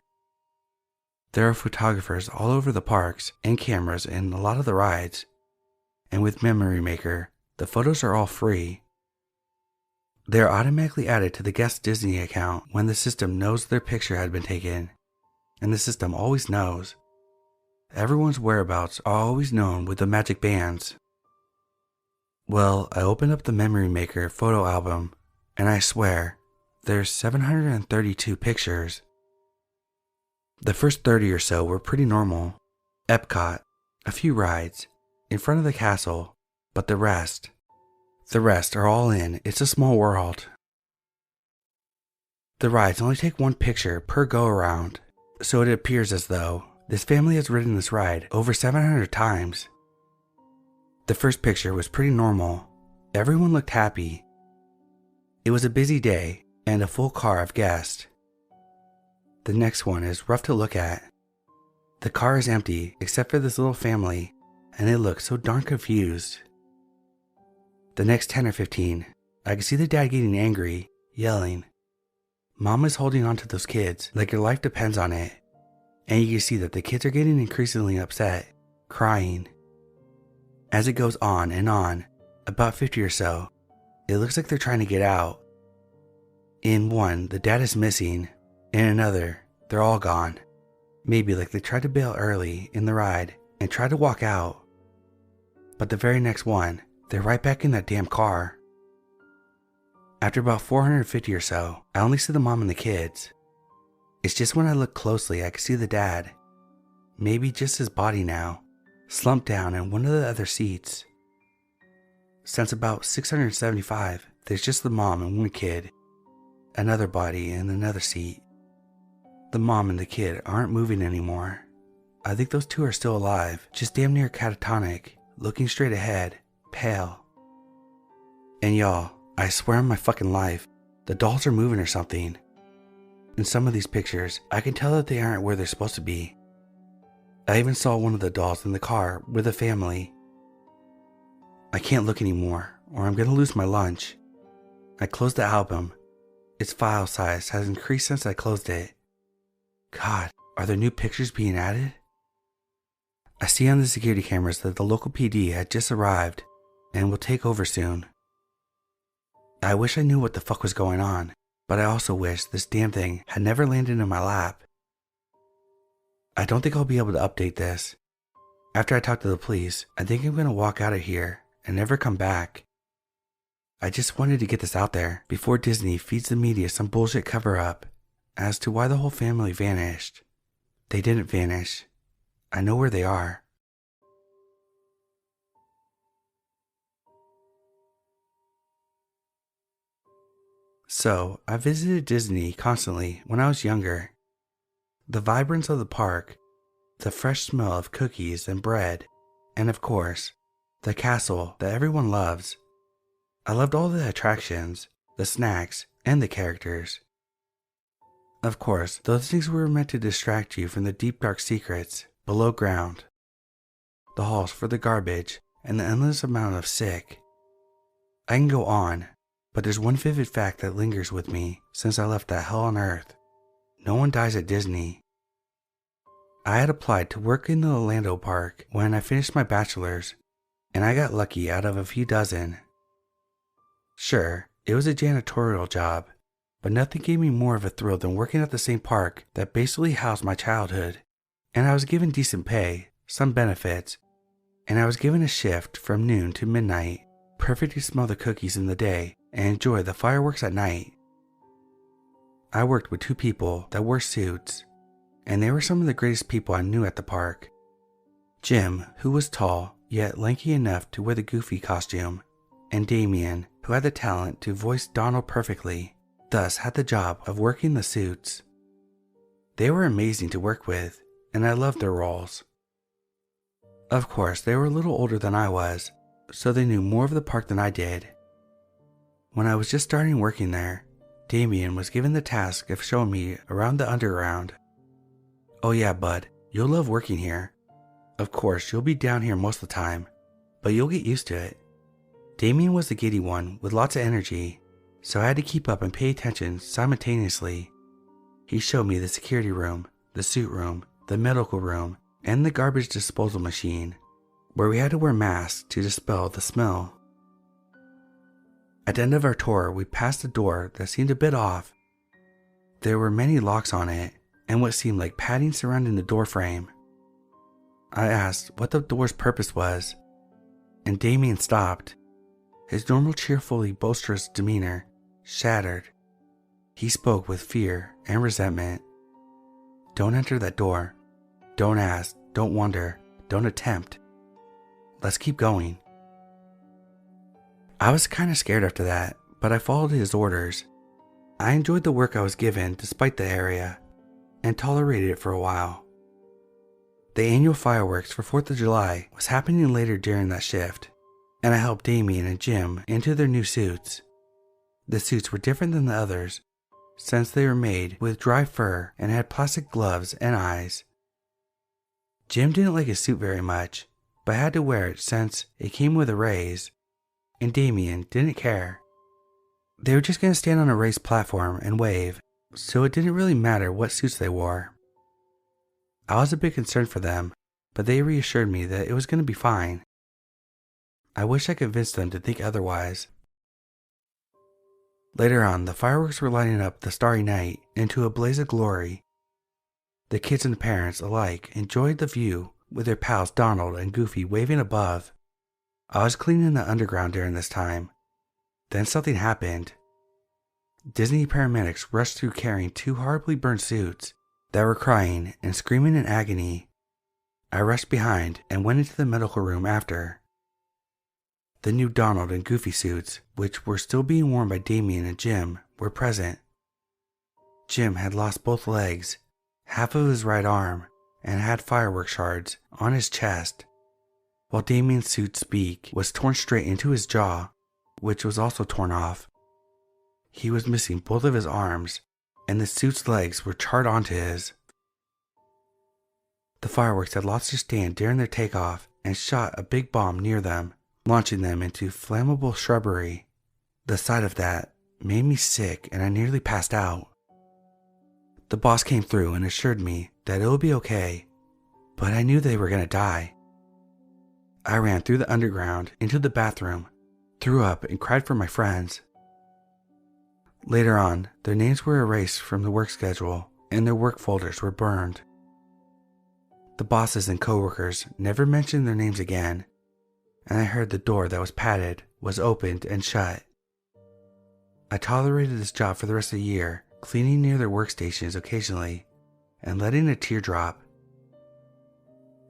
There are photographers all over the parks and cameras in a lot of the rides, and with Memory Maker, the photos are all free. They are automatically added to the guest Disney account when the system knows their picture had been taken, and the system always knows. Everyone's whereabouts are always known with the magic bands. Well, I opened up the Memory Maker photo album, and I swear, there's 732 pictures. The first 30 or so were pretty normal. Epcot, a few rides, in front of the castle, but the rest are all in It's a Small World. The rides only take 1 picture per go-around, so it appears as though this family has ridden this ride over 700 times. The first picture was pretty normal. Everyone looked happy. It was a busy day and a full car of guests. The next one is rough to look at. The car is empty except for this little family, and they look so darn confused. The next 10 or 15, I can see the dad getting angry, yelling. Mom is holding on to those kids like her life depends on it, and you can see that the kids are getting increasingly upset, crying. As it goes on and on, about 50 or so, it looks like they're trying to get out. In one, the dad is missing. In another, they're all gone. Maybe like they tried to bail early in the ride and tried to walk out. But the very next one, they're right back in that damn car. After about 450 or so, I only see the mom and the kids. It's just when I look closely I can see the dad. Maybe just his body now, slumped down in one of the other seats. Since about 675, there's just the mom and 1 kid. Another body in another seat. The mom and the kid aren't moving anymore. I think those 2 are still alive, just damn near catatonic, looking straight ahead, pale. And y'all, I swear on my fucking life, the dolls are moving or something. In some of these pictures, I can tell that they aren't where they're supposed to be. I even saw one of the dolls in the car with a family. I can't look anymore, or I'm gonna lose my lunch. I closed the album. Its file size has increased since I closed it. God, are there new pictures being added? I see on the security cameras that the local PD had just arrived and will take over soon. I wish I knew what the fuck was going on, but I also wish this damn thing had never landed in my lap. I don't think I'll be able to update this. After I talk to the police, I think I'm gonna walk out of here and never come back. I just wanted to get this out there before Disney feeds the media some bullshit cover-up as to why the whole family vanished. They didn't vanish. I know where they are. So, I visited Disney constantly when I was younger. The vibrance of the park, the fresh smell of cookies and bread, and of course, the castle that everyone loves. I loved all the attractions, the snacks, and the characters. Of course, those things were meant to distract you from the deep dark secrets below ground, the halls for the garbage, and the endless amount of sick. I can go on, but there's one vivid fact that lingers with me since I left that hell on earth. No one dies at Disney. I had applied to work in the Orlando park when I finished my bachelor's, and I got lucky out of a few dozen. Sure, it was a janitorial job, but nothing gave me more of a thrill than working at the same park that basically housed my childhood. And I was given decent pay, some benefits, and I was given a shift from noon to midnight, perfect to smell the cookies in the day and enjoy the fireworks at night. I worked with 2 people that wore suits, and they were some of the greatest people I knew at the park. Jim, who was tall, yet lanky enough to wear the goofy costume, and Damien, who had the talent to voice Donald perfectly, thus had the job of working the suits. They were amazing to work with, and I loved their roles. Of course, they were a little older than I was, so they knew more of the park than I did. When I was just starting working there, Damien was given the task of showing me around the underground. "Oh yeah, bud, you'll love working here. Of course, you'll be down here most of the time, but you'll get used to it." Damien was the giddy one with lots of energy, so I had to keep up and pay attention simultaneously. He showed me the security room, the suit room, the medical room, and the garbage disposal machine, where we had to wear masks to dispel the smell. At the end of our tour, we passed a door that seemed a bit off. There were many locks on it, and what seemed like padding surrounding the door frame. I asked what the door's purpose was, and Damien stopped. His normal cheerfully boisterous demeanor shattered. He spoke with fear and resentment. "Don't enter that door. Don't ask, don't wonder, don't attempt. Let's keep going." I was kind of scared after that, but I followed his orders. I enjoyed the work I was given despite the area, and tolerated it for a while. The annual fireworks for 4th of July was happening later during that shift, and I helped Damien and Jim into their new suits. The suits were different than the others, since they were made with dry fur and had plastic gloves and eyes. Jim didn't like his suit very much, but had to wear it since it came with a raise, and Damien didn't care. They were just going to stand on a raised platform and wave, so it didn't really matter what suits they wore. I was a bit concerned for them, but they reassured me that it was going to be fine. I wish I convinced them to think otherwise. Later on, the fireworks were lighting up the starry night into a blaze of glory. The kids and the parents alike enjoyed the view with their pals Donald and Goofy waving above. I was cleaning the underground during this time. Then something happened. Disney paramedics rushed through carrying 2 horribly burned suits that were crying and screaming in agony. I rushed behind and went into the medical room after. The new Donald and Goofy suits, which were still being worn by Damien and Jim, were present. Jim had lost both legs, half of his right arm, and had fireworks shards on his chest, while Damien's suit's beak was torn straight into his jaw, which was also torn off. He was missing both of his arms, and the suit's legs were charred onto his. The fireworks had lost their stand during their takeoff and shot a big bomb near them, launching them into flammable shrubbery. The sight of that made me sick and I nearly passed out. The boss came through and assured me that it would be okay, but I knew they were going to die. I ran through the underground into the bathroom, threw up and cried for my friends. Later on, their names were erased from the work schedule and their work folders were burned. The bosses and coworkers never mentioned their names again, and I heard the door that was padded was opened and shut. I tolerated this job for the rest of the year, cleaning near their workstations occasionally and letting a tear drop.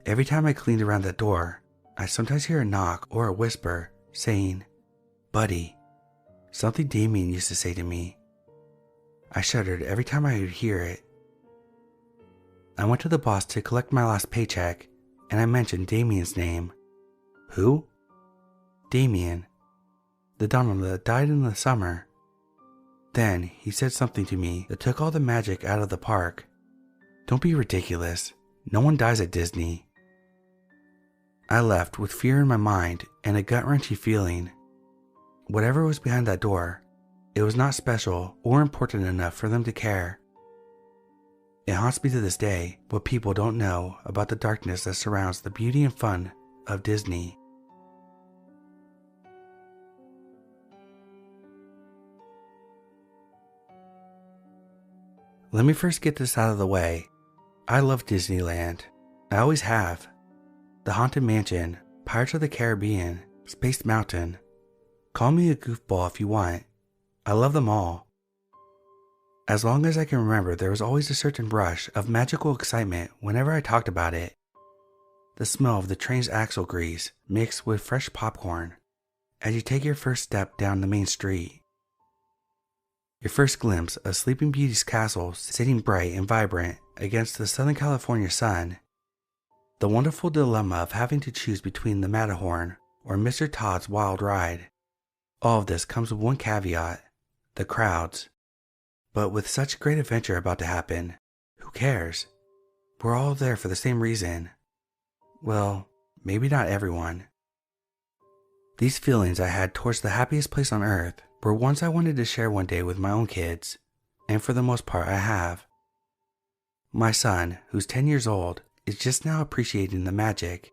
Every time I cleaned around that door, I sometimes hear a knock or a whisper saying, "Buddy," something Damien used to say to me. I shuddered every time I would hear it. I went to the boss to collect my last paycheck, and I mentioned Damien's name. "Who?" "Damien, the Donald that died in the summer." Then he said something to me that took all the magic out of the park. "Don't be ridiculous. No one dies at Disney." I left with fear in my mind and a gut-wrenching feeling. Whatever was behind that door, it was not special or important enough for them to care. It haunts me to this day what people don't know about the darkness that surrounds the beauty and fun of Disney. Let me first get this out of the way. I love Disneyland. I always have. The Haunted Mansion, Pirates of the Caribbean, Space Mountain. Call me a goofball if you want. I love them all. As long as I can remember, there was always a certain rush of magical excitement whenever I talked about it. The smell of the train's axle grease mixed with fresh popcorn as you take your first step down the main street. Your first glimpse of Sleeping Beauty's castle sitting bright and vibrant against the Southern California sun. The wonderful dilemma of having to choose between the Matterhorn or Mr. Todd's Wild Ride. All of this comes with one caveat: the crowds. But with such great adventure about to happen, who cares? We're all there for the same reason. Well, maybe not everyone. These feelings I had towards the happiest place on earth were ones I wanted to share one day with my own kids, and for the most part I have. My son, who's 10 years old, is just now appreciating the magic.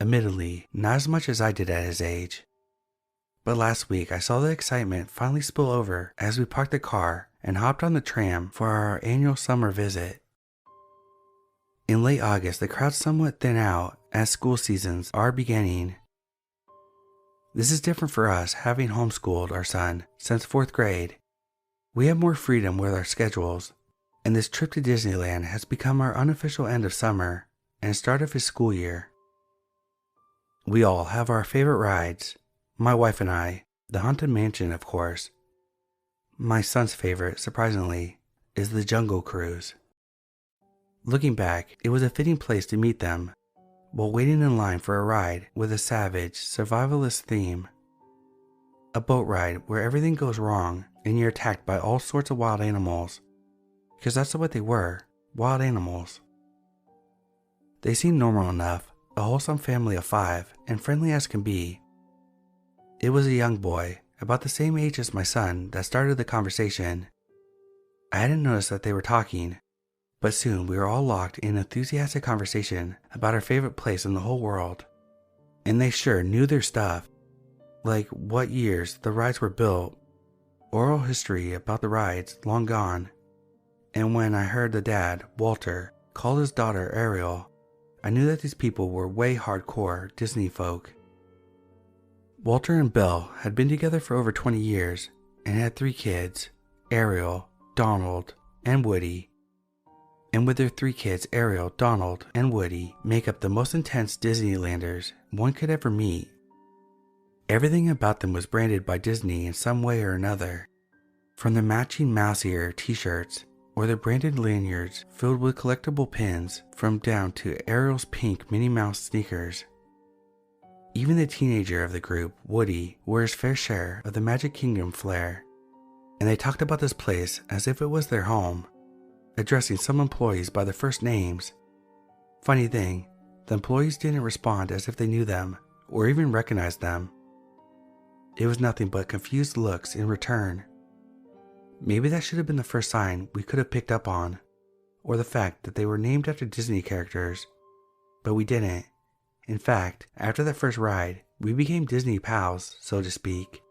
Admittedly, not as much as I did at his age. But last week I saw the excitement finally spill over as we parked the car and hopped on the tram for our annual summer visit. In late August, the crowds somewhat thin out as school seasons are beginning. This is different for us, having homeschooled our son since 4th grade. We have more freedom with our schedules, and this trip to Disneyland has become our unofficial end of summer and start of his school year. We all have our favorite rides. My wife and I, the Haunted Mansion, of course. My son's favorite, surprisingly, is the Jungle Cruise. Looking back, it was a fitting place to meet them while waiting in line for a ride with a savage, survivalist theme. A boat ride where everything goes wrong and you're attacked by all sorts of wild animals. Because that's what they were, wild animals. They seemed normal enough, a wholesome family of 5 and friendly as can be. It was a young boy, about the same age as my son, that started the conversation. I hadn't noticed that they were talking, but soon we were all locked in enthusiastic conversation about our favorite place in the whole world. And they sure knew their stuff, like what years the rides were built, oral history about the rides long gone. And when I heard the dad, Walter, call his daughter Ariel, I knew that these people were way hardcore Disney folk. Walter and Belle had been together for over 20 years and had 3 kids, Ariel, Donald, and Woody. And with their 3 kids, Ariel, Donald, and Woody make up the most intense Disneylanders one could ever meet. Everything about them was branded by Disney in some way or another, from their matching mouse ear t-shirts or their branded lanyards filled with collectible pins from down to Ariel's pink Minnie Mouse sneakers. Even the teenager of the group, Woody, wore his fair share of the Magic Kingdom flair, and they talked about this place as if it was their home, addressing some employees by their first names. Funny thing, the employees didn't respond as if they knew them or even recognized them. It was nothing but confused looks in return. Maybe that should have been the first sign we could have picked up on, or the fact that they were named after Disney characters, but we didn't. In fact, after that first ride, we became Disney pals, so to speak.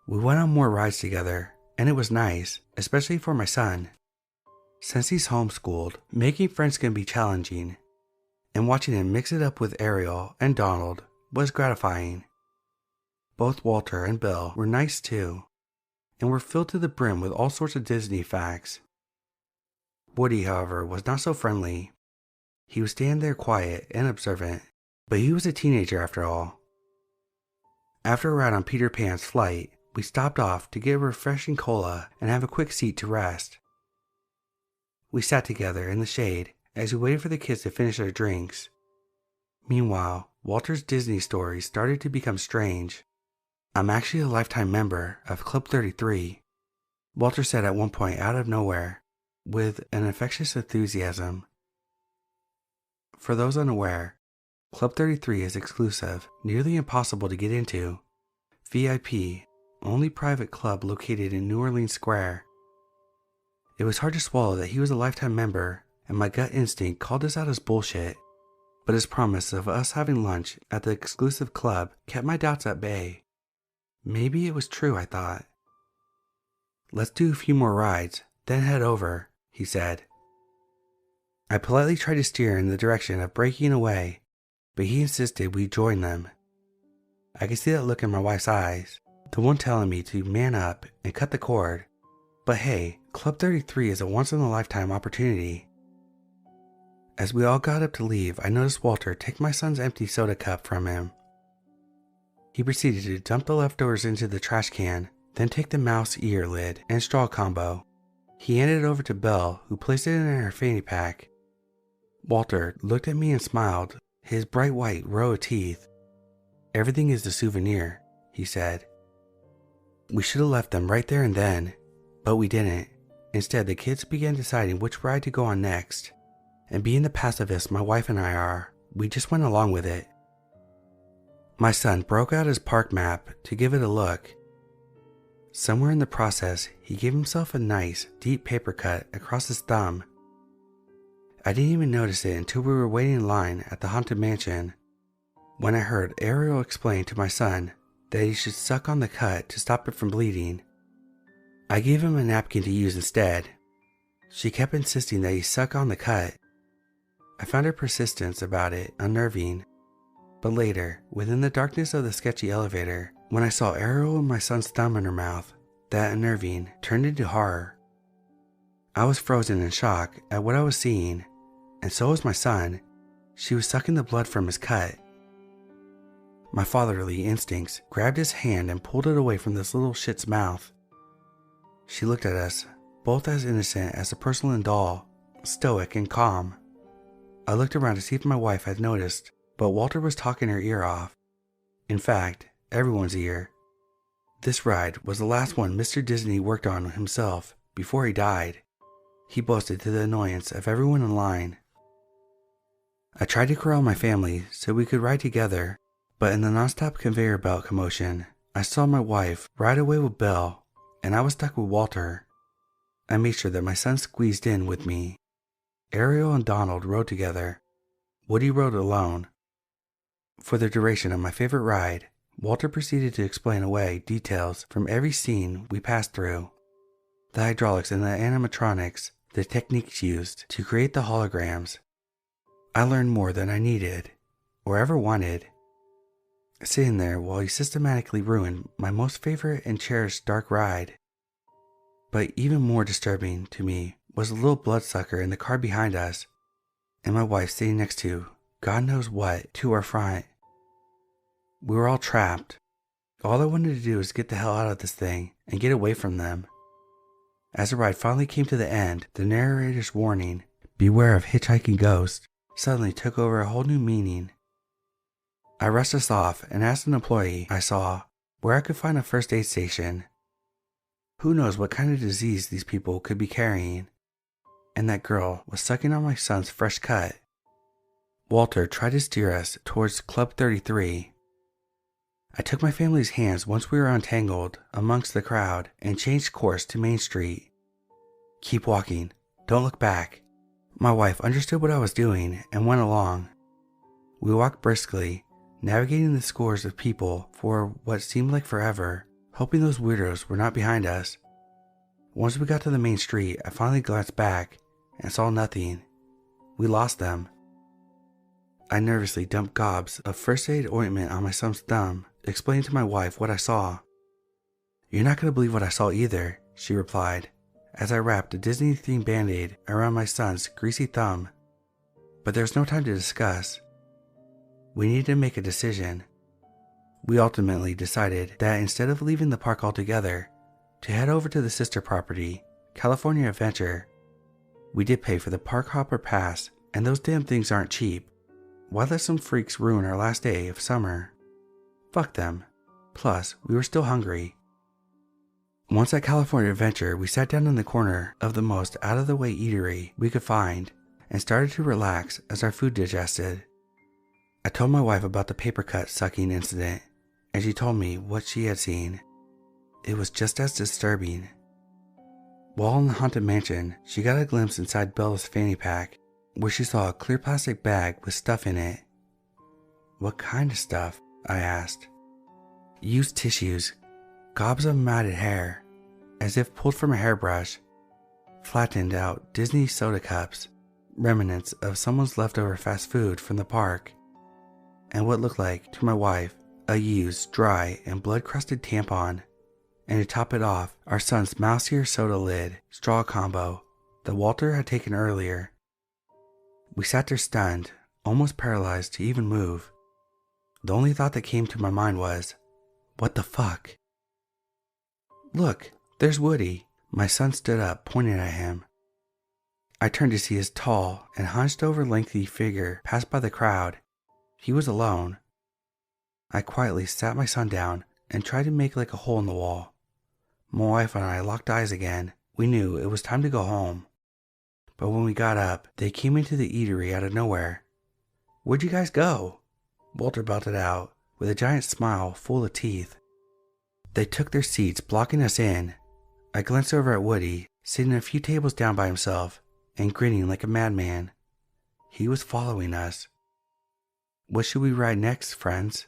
We went on more rides together, and it was nice, especially for my son. Since he's homeschooled, making friends can be challenging, and watching him mix it up with Ariel and Donald was gratifying. Both Walter and Belle were nice too, and were filled to the brim with all sorts of Disney facts. Woody, however, was not so friendly. He would stand there quiet and observant, but he was a teenager after all. After a ride on Peter Pan's flight, we stopped off to get a refreshing cola and have a quick seat to rest. We sat together in the shade as we waited for the kids to finish their drinks. Meanwhile, Walter's Disney stories started to become strange. I'm actually a lifetime member of Club 33, Walter said at one point out of nowhere, with an infectious enthusiasm. For those unaware, Club 33 is exclusive, nearly impossible to get into, VIP, only private club located in New Orleans Square. It was hard to swallow that he was a lifetime member, and my gut instinct called this out as bullshit, but his promise of us having lunch at the exclusive club kept my doubts at bay. Maybe it was true, I thought. Let's do a few more rides, Then head over, he said. I politely tried to steer in the direction of breaking away, but he insisted we join them. I could see that look in my wife's eyes, the one telling me to man up and cut the cord. But hey, Club 33 is a once-in-a-lifetime opportunity. As we all got up to leave, I noticed Walter take my son's empty soda cup from him. He proceeded to dump the leftovers into the trash can, then take the mouse ear lid and straw combo. He handed it over to Belle, who placed it in her fanny pack. Walter looked at me and smiled, his bright white row of teeth. "Everything is a souvenir," he said. We should have left them right there and then, but we didn't. Instead, the kids began deciding which ride to go on next. And being the pacifists my wife and I are, we just went along with it. My son broke out his park map to give it a look. Somewhere in the process, he gave himself a nice, deep paper cut across his thumb. I didn't even notice it until we were waiting in line at the Haunted Mansion, when I heard Ariel explain to my son that he should suck on the cut to stop it from bleeding. I gave him a napkin to use instead. She kept insisting that he suck on the cut. I found her persistence about it unnerving, but later, within the darkness of the sketchy elevator, when I saw Ariel and my son's thumb in her mouth, that unnerving turned into horror. I was frozen in shock at what I was seeing, and so was my son. She was sucking the blood from his cut. My fatherly instincts grabbed his hand and pulled it away from this little shit's mouth. She looked at us, both as innocent as a porcelain doll, stoic and calm. I looked around to see if my wife had noticed, but Walter was talking her ear off. In fact, everyone's ear. This ride was the last one Mr. Disney worked on himself before he died. He boasted to the annoyance of everyone in line. I tried to corral my family so we could ride together, but in the nonstop conveyor belt commotion, I saw my wife ride away with Belle, and I was stuck with Walter. I made sure that my son squeezed in with me. Ariel and Donald rode together. Woody rode alone. For the duration of my favorite ride, Walter proceeded to explain away details from every scene we passed through. The hydraulics and the animatronics, the techniques used to create the holograms. I learned more than I needed, or ever wanted. Sitting there while he systematically ruined my most favorite and cherished dark ride. But even more disturbing to me was the little bloodsucker in the car behind us, and my wife sitting next to God knows what to our front. We were all trapped. All I wanted to do was get the hell out of this thing and get away from them. As the ride finally came to the end, the narrator's warning, "Beware of hitchhiking ghosts," suddenly took over a whole new meaning. I rushed us off and asked an employee I saw where I could find a first aid station. Who knows what kind of disease these people could be carrying? And that girl was sucking on my son's fresh cut. Walter tried to steer us towards Club 33. I took my family's hands once we were untangled amongst the crowd and changed course to Main Street. "Keep walking. Don't look back." My wife understood what I was doing and went along. We walked briskly, navigating the scores of people for what seemed like forever, hoping those weirdos were not behind us. Once we got to the main street, I finally glanced back and saw nothing. We lost them. I nervously dumped gobs of first aid ointment on my son's thumb, explaining to my wife what I saw. "You're not going to believe what I saw either," she replied, as I wrapped a Disney-themed band-aid around my son's greasy thumb. But there was no time to discuss. We needed to make a decision. We ultimately decided that instead of leaving the park altogether, to head over to the sister property, California Adventure. We did pay for the Park Hopper Pass, and those damn things aren't cheap. Why let some freaks ruin our last day of summer? Fuck them. Plus, we were still hungry. Once at California Adventure, we sat down in the corner of the most out-of-the-way eatery we could find and started to relax as our food digested. I told my wife about the paper cut sucking incident, and she told me what she had seen. It was just as disturbing. While in the Haunted Mansion, she got a glimpse inside Bella's fanny pack, where she saw a clear plastic bag with stuff in it. "What kind of stuff?" I asked. "Used tissues, gobs of matted hair, as if pulled from a hairbrush. flattened out Disney soda cups, remnants of someone's leftover fast food from the park, and what looked like, to my wife, a used, dry, and blood-crusted tampon. And to top it off, our son's mousier soda lid straw combo that Walter had taken earlier. We sat there stunned, almost paralyzed to even move. The only thought that came to my mind was, what the fuck? Look, there's Woody. My son stood up, pointing at him. I turned to see his tall and hunched over lengthy figure pass by the crowd. He was alone. I quietly sat my son down and tried to make like a hole in the wall. My wife and I locked eyes again. We knew it was time to go home. But when we got up, they came into the eatery out of nowhere. Where'd you guys go? Walter belted out, with a giant smile full of teeth. They took their seats, blocking us in. I glanced over at Woody, sitting a few tables down by himself, and grinning like a madman. He was following us. What should we ride next, friends?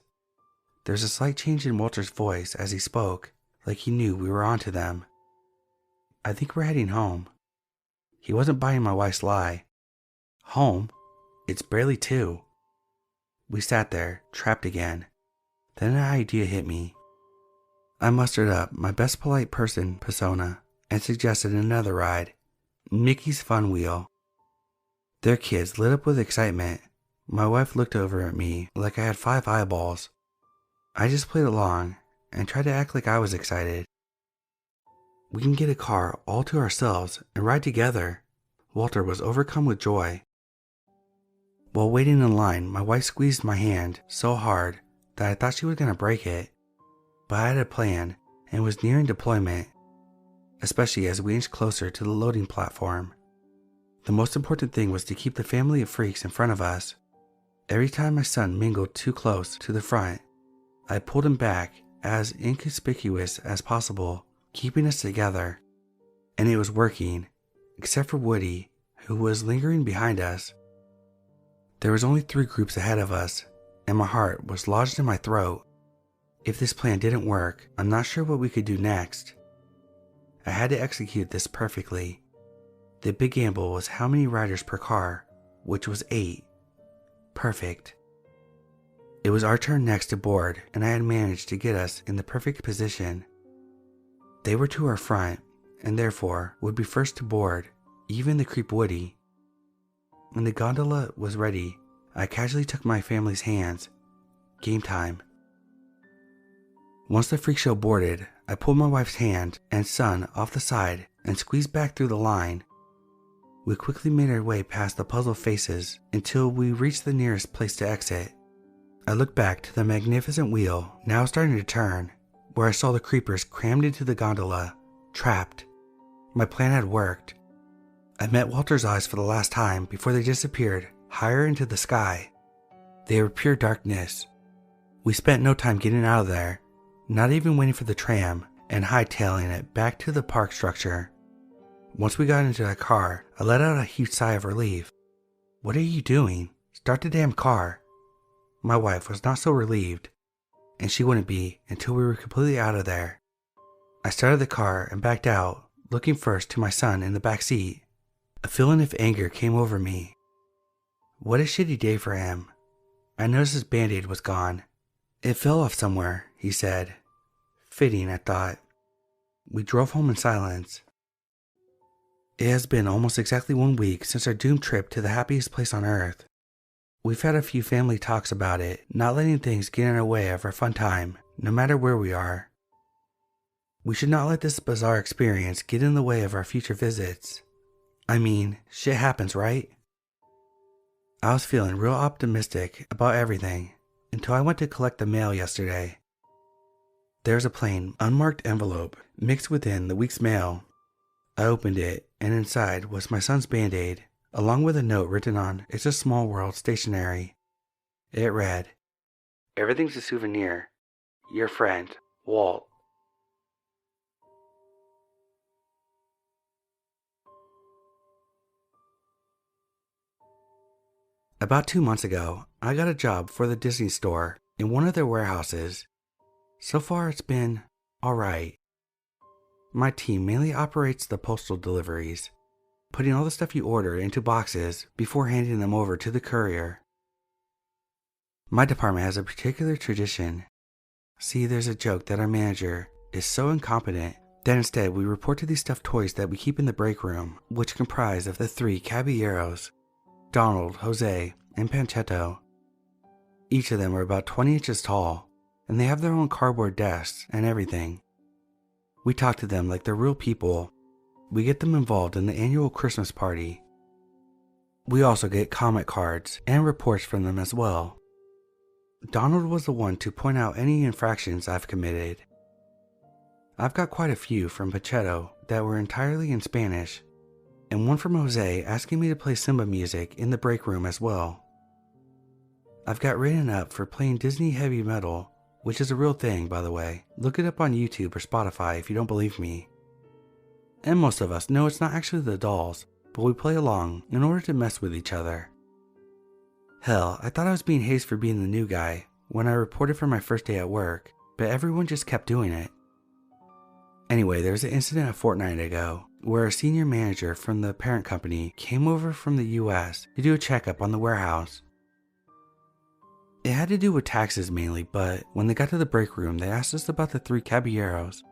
There's a slight change in Walter's voice as he spoke, like he knew we were onto them. I think we're heading home. He wasn't buying my wife's lie. Home? It's barely 2. We sat there, trapped again. Then an idea hit me. I mustered up my best polite person persona and suggested another ride, Mickey's Fun Wheel. Their kids lit up with excitement. My wife looked over at me like I had 5 eyeballs. I just played along and tried to act like I was excited. We can get a car all to ourselves and ride together. Walter was overcome with joy. While waiting in line, my wife squeezed my hand so hard that I thought she was going to break it. But I had a plan and was nearing deployment, especially as we inched closer to the loading platform. The most important thing was to keep the family of freaks in front of us. Every time my son mingled too close to the front, I pulled him back as inconspicuous as possible, keeping us together. And it was working, except for Woody, who was lingering behind us. There was only 3 groups ahead of us, and my heart was lodged in my throat. If this plan didn't work, I'm not sure what we could do next. I had to execute this perfectly. The big gamble was how many riders per car, which was 8. Perfect. It was our turn next to board, and I had managed to get us in the perfect position. They were to our front, and therefore would be first to board, even the creep Woody. When the gondola was ready, I casually took my family's hands. Game time. Once the freak show boarded, I pulled my wife's hand and son off the side and squeezed back through the line. We quickly made our way past the puzzled faces until we reached the nearest place to exit. I looked back to the magnificent wheel, now starting to turn, where I saw the creepers crammed into the gondola, trapped. My plan had worked. I met Walter's eyes for the last time before they disappeared higher into the sky. They were pure darkness. We spent no time getting out of there, not even waiting for the tram and hightailing it back to the park structure. Once we got into the car, I let out a huge sigh of relief. What are you doing? Start the damn car. My wife was not so relieved, and she wouldn't be until we were completely out of there. I started the car and backed out, looking first to my son in the back seat. A feeling of anger came over me. What a shitty day for him. I noticed his band-aid was gone. It fell off somewhere, he said. Fitting, I thought. We drove home in silence. It has been almost exactly 1 week since our doomed trip to the happiest place on earth. We've had a few family talks about it, not letting things get in our way of our fun time, no matter where we are. We should not let this bizarre experience get in the way of our future visits. I mean, shit happens, right? I was feeling real optimistic about everything until I went to collect the mail yesterday. There's a plain, unmarked envelope mixed within the week's mail. I opened it, and inside was my son's Band-Aid, along with a note written on It's a Small World stationery. It read, "Everything's a souvenir. Your friend, Walt." About 2 months ago, I got a job for the Disney store in one of their warehouses. So far it's been alright. My team mainly operates the postal deliveries, putting all the stuff you ordered into boxes before handing them over to the courier. My department has a particular tradition. See, there's a joke that our manager is so incompetent that instead we report to these stuffed toys that we keep in the break room, which comprise of the 3 caballeros, Donald, Jose, and Panchetto. Each of them are about 20 inches tall, and they have their own cardboard desks and everything. We talk to them like they're real people. We get them involved in the annual Christmas party. We also get comment cards and reports from them as well. Donald was the one to point out any infractions I've committed. I've got quite a few from Panchetto that were entirely in Spanish, and one from Jose asking me to play Simba music in the break room as well. I've got written up for playing Disney heavy metal, which is a real thing, by the way. Look it up on YouTube or Spotify if you don't believe me. And most of us know it's not actually the dolls, but we play along in order to mess with each other. Hell, I thought I was being hazed for being the new guy when I reported for my first day at work, but everyone just kept doing it. Anyway, there was an incident a fortnight ago where a senior manager from the parent company came over from the US to do a checkup on the warehouse. It had to do with taxes mainly, but when they got to the break room, they asked us about the 3 caballeros.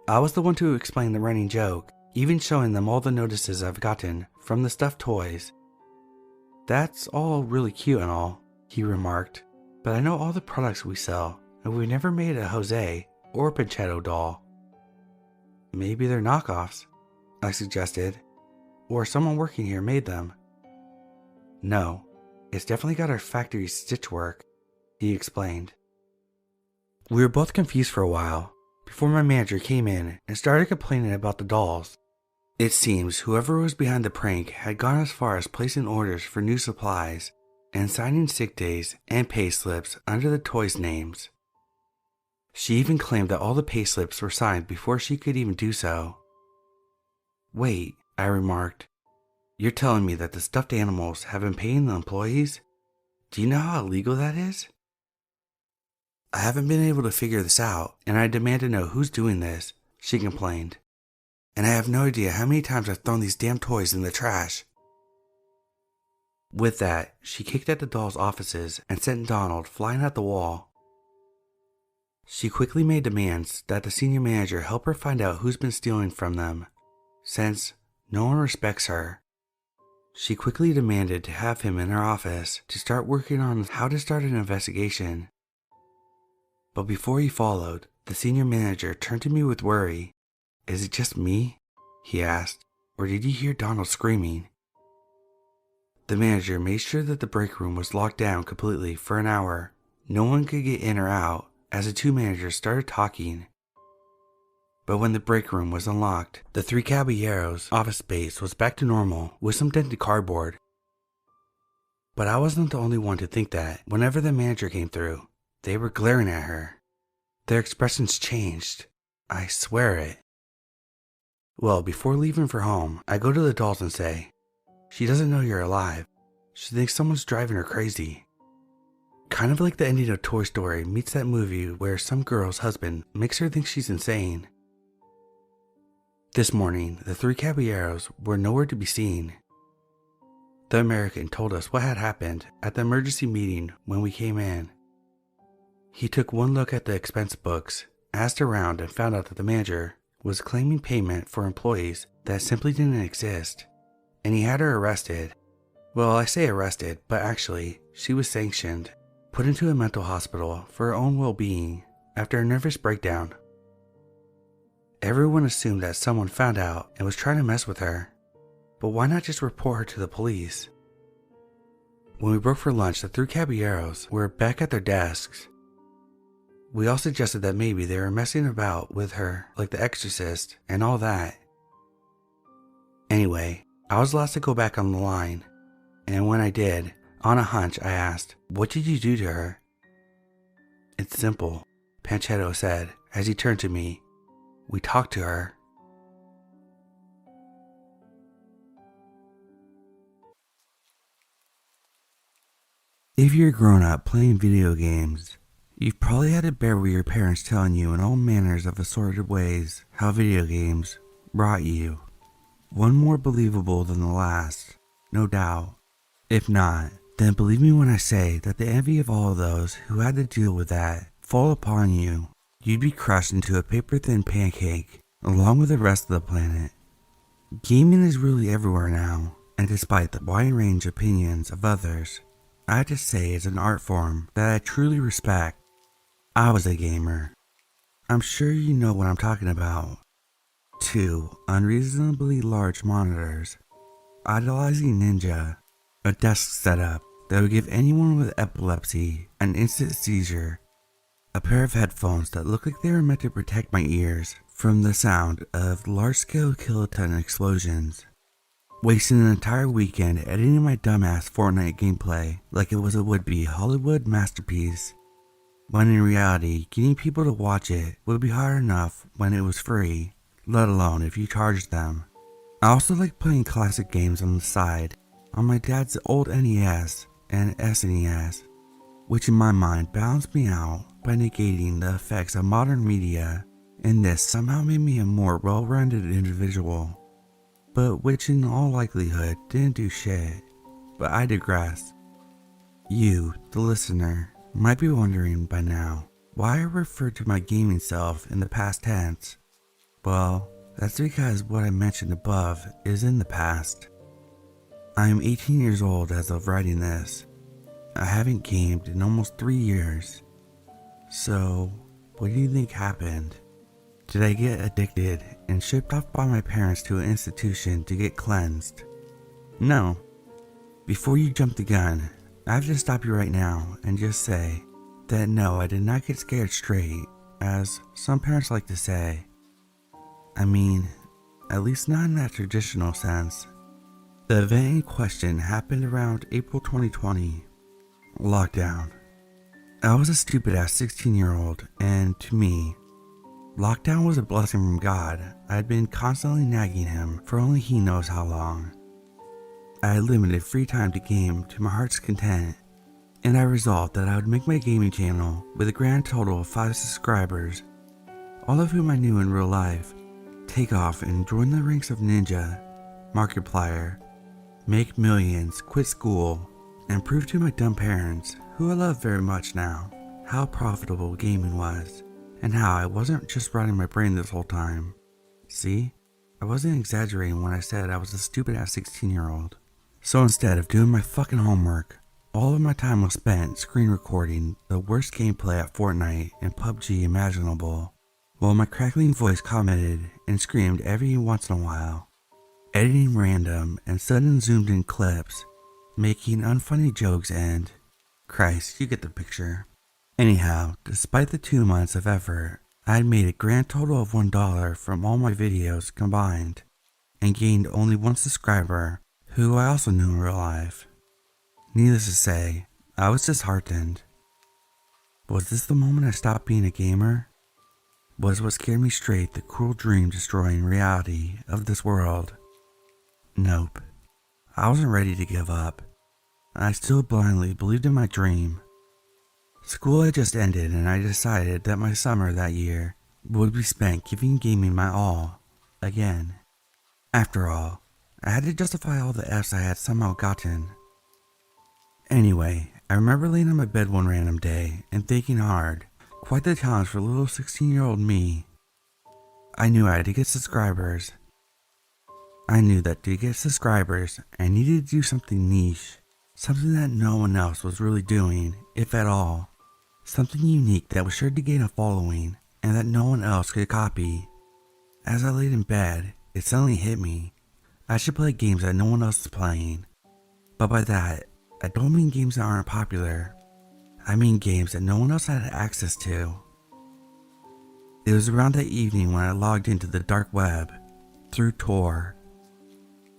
I was the one to explain the running joke, even showing them all the notices I've gotten from the stuffed toys. That's all really cute and all, he remarked, but I know all the products we sell, and we've never made a Jose or a Panchetto doll. Maybe they're knockoffs, I suggested, or someone working here made them. No, it's definitely got our factory stitch work, he explained. We were both confused for a while, before my manager came in and started complaining about the dolls. It seems whoever was behind the prank had gone as far as placing orders for new supplies and signing sick days and pay slips under the toys' names. She even claimed that all the pay slips were signed before she could even do so. Wait, I remarked. You're telling me that the stuffed animals have been paying the employees? Do you know how illegal that is? I haven't been able to figure this out, and I demand to know who's doing this, she complained. And I have no idea how many times I've thrown these damn toys in the trash. With that, she kicked at the dolls' offices and sent Donald flying at the wall. She quickly made demands that the senior manager help her find out who's been stealing from them, since no one respects her. She quickly demanded to have him in her office to start working on how to start an investigation. But before he followed, the senior manager turned to me with worry. Is it just me? He asked, or did you hear Donald screaming? The manager made sure that the break room was locked down completely for an hour. No one could get in or out as the 2 managers started talking. But when the break room was unlocked, the 3 caballeros' office space was back to normal with some dented cardboard. But I wasn't the only one to think that. Whenever the manager came through, they were glaring at her. Their expressions changed. I swear it. Well, before leaving for home, I go to the dolls and say, she doesn't know you're alive. She thinks someone's driving her crazy. Kind of like the ending of Toy Story meets that movie where some girl's husband makes her think she's insane. This morning, the 3 caballeros were nowhere to be seen. The American told us what had happened at the emergency meeting when we came in. He took one look at the expense books, asked around, and found out that the manager was claiming payment for employees that simply didn't exist, and he had her arrested. Well, I say arrested, but actually, she was sanctioned, put into a mental hospital for her own well-being after a nervous breakdown. Everyone assumed that someone found out and was trying to mess with her, but why not just report her to the police? When we broke for lunch, the 3 caballeros were back at their desks. We all suggested that maybe they were messing about with her like the Exorcist and all that. Anyway, I was last to go back on the line, and when I did, on a hunch I asked, what did you do to her? It's simple, Panchetto said as he turned to me. We talked to her. If you're grown up playing video games, you've probably had to bear with your parents telling you in all manners of assorted ways how video games brought you One more believable than the last, no doubt. If not, then believe me when I say that the envy of all those who had to deal with that fall upon you. You'd be crushed into a paper-thin pancake, along with the rest of the planet. Gaming is really everywhere now, and despite the wide range of opinions of others, I have to say it's an art form that I truly respect. I was a gamer. I'm sure you know what I'm talking about. 2 unreasonably large monitors, idolizing Ninja, a desk setup that would give anyone with epilepsy an instant seizure, a pair of headphones that looked like they were meant to protect my ears from the sound of large-scale kiloton explosions, wasting an entire weekend editing my dumbass Fortnite gameplay like it was a would-be Hollywood masterpiece, when in reality, getting people to watch it would be hard enough when it was free, let alone if you charged them. I also like playing classic games on the side on my dad's old NES and SNES, which in my mind balanced me out by negating the effects of modern media, and this somehow made me a more well-rounded individual, but which in all likelihood didn't do shit. But I digress. You, the listener, might be wondering by now why I refer to my gaming self in the past tense. Well, that's because what I mentioned above is in the past. I am 18 years old as of writing this. I haven't gamed in almost 3 years. So, what do you think happened? Did I get addicted and shipped off by my parents to an institution to get cleansed? No. Before you jump the gun, I have to stop you right now and just say that no, I did not get scared straight, as some parents like to say. I mean, at least not in that traditional sense. The event in question happened around April 2020. Lockdown. I was a stupid ass 16-year-old, and to me, lockdown was a blessing from God. I had been constantly nagging him for only he knows how long. I had limited free time to game to my heart's content, and I resolved that I would make my gaming channel with a grand total of 5 subscribers, all of whom I knew in real life, take off and join the ranks of Ninja, Markiplier, make millions, quit school, and prove to my dumb parents, who I love very much now, how profitable gaming was, and how I wasn't just rotting my brain this whole time. See, I wasn't exaggerating when I said I was a stupid ass 16-year-old. So instead of doing my fucking homework, all of my time was spent screen recording the worst gameplay at Fortnite and PUBG imaginable, while my crackling voice commented and screamed every once in a while, editing random and sudden zoomed in clips, making unfunny jokes and, Christ, you get the picture. Anyhow, despite the 2 months of effort, I had made a grand total of $1 from all my videos combined, and gained only 1 subscriber, who I also knew in real life. Needless to say, I was disheartened. Was this the moment I stopped being a gamer? Was what scared me straight the cruel dream-destroying reality of this world? Nope. I wasn't ready to give up. I still blindly believed in my dream. School had just ended and I decided that my summer that year would be spent giving gaming my all, again. After all, I had to justify all the F's I had somehow gotten. Anyway, I remember laying on my bed one random day and thinking hard, quite the challenge for little 16-year-old me. I knew I had to get subscribers. I knew that to get subscribers, I needed to do something niche, something that no one else was really doing, if at all. Something unique that was sure to gain a following, and that no one else could copy. As I laid in bed, it suddenly hit me. I should play games that no one else is playing. But by that, I don't mean games that aren't popular. I mean games that no one else had access to. It was around that evening when I logged into the dark web, through Tor.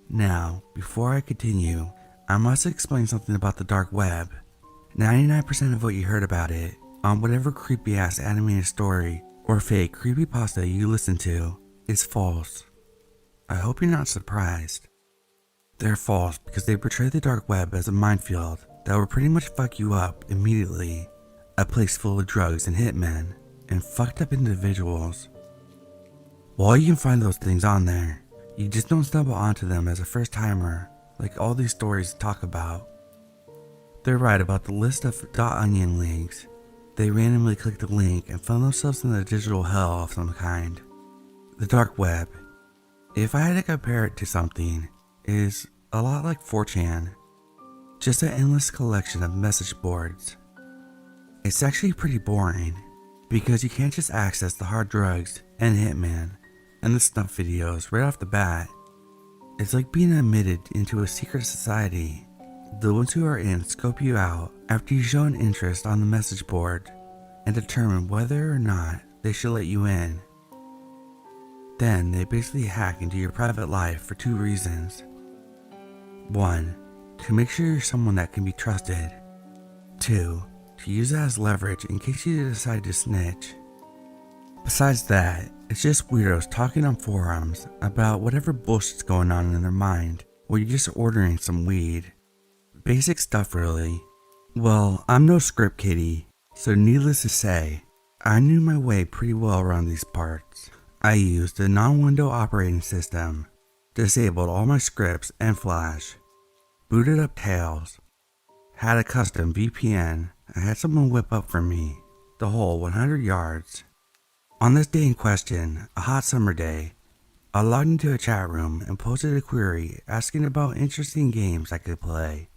Now, before I continue, I must explain something about the dark web. 99% of what you heard about it, on whatever creepy ass animated story or fake creepypasta you listen to, is false. I hope you're not surprised. They're false because they portray the dark web as a minefield that will pretty much fuck you up immediately, a place full of drugs and hitmen, and fucked up individuals. While you can find those things on there, You just don't stumble onto them as a first timer like all these stories talk about. They're right about the list of .onion links. They randomly click the link and found themselves in a digital hell of some kind. The dark web, if I had to compare it to something, is a lot like 4chan. Just an endless collection of message boards. It's actually pretty boring, because you can't just access the hard drugs and Hitman and the snuff videos right off the bat. It's like being admitted into a secret society. The ones who are in scope you out after you show an interest on the message board and determine whether or not they should let you in. Then they basically hack into your private life for 2 reasons. 1. To make sure you're someone that can be trusted. 2. To use it as leverage in case you decide to snitch. Besides that, it's just weirdos talking on forums about whatever bullshit's going on in their mind, or you're just ordering some weed. Basic stuff really. Well, I'm no script kiddie, so needless to say, I knew my way pretty well around these parts. I used a non-window operating system, disabled all my scripts and Flash, booted up Tails, had a custom VPN I had someone whip up for me, the whole 100 yards. On this day in question, a hot summer day, I logged into a chat room and posted a query asking about interesting games I could play.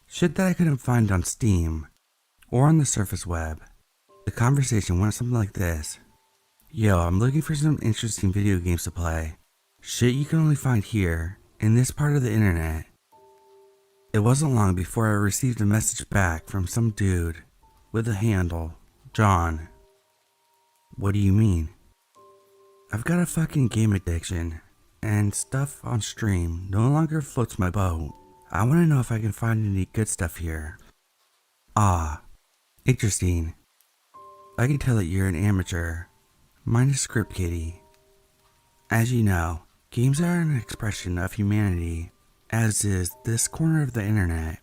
Shit that I couldn't find on Steam or on the surface web. The conversation went something like this. Yo, I'm looking for some interesting video games to play. Shit you can only find here, in this part of the internet. It wasn't long before I received a message back from some dude with the handle, John. What do you mean? I've got a fucking game addiction, and stuff on stream no longer floats my boat. I want to know if I can find any good stuff here. Ah, interesting. I can tell that you're an amateur, minus script kiddie. As you know, games are an expression of humanity, as is this corner of the internet.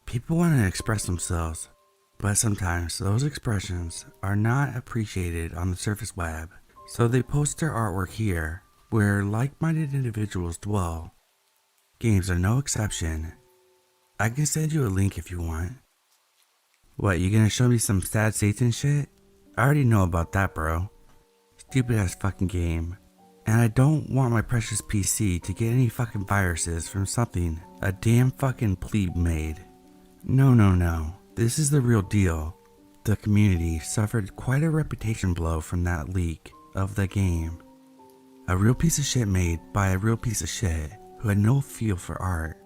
People want to express themselves, but sometimes those expressions are not appreciated on the surface web, so they post their artwork here, where like-minded individuals dwell. Games are no exception. I can send you a link if you want. What, you gonna show me some sad Satan shit? I already know about that, bro. Stupid ass fucking game. And I don't want my precious PC to get any fucking viruses from something a damn fucking plebe made. No. This is the real deal. The community suffered quite a reputation blow from that leak of the game. A real piece of shit made by a real piece of shit who had no feel for art.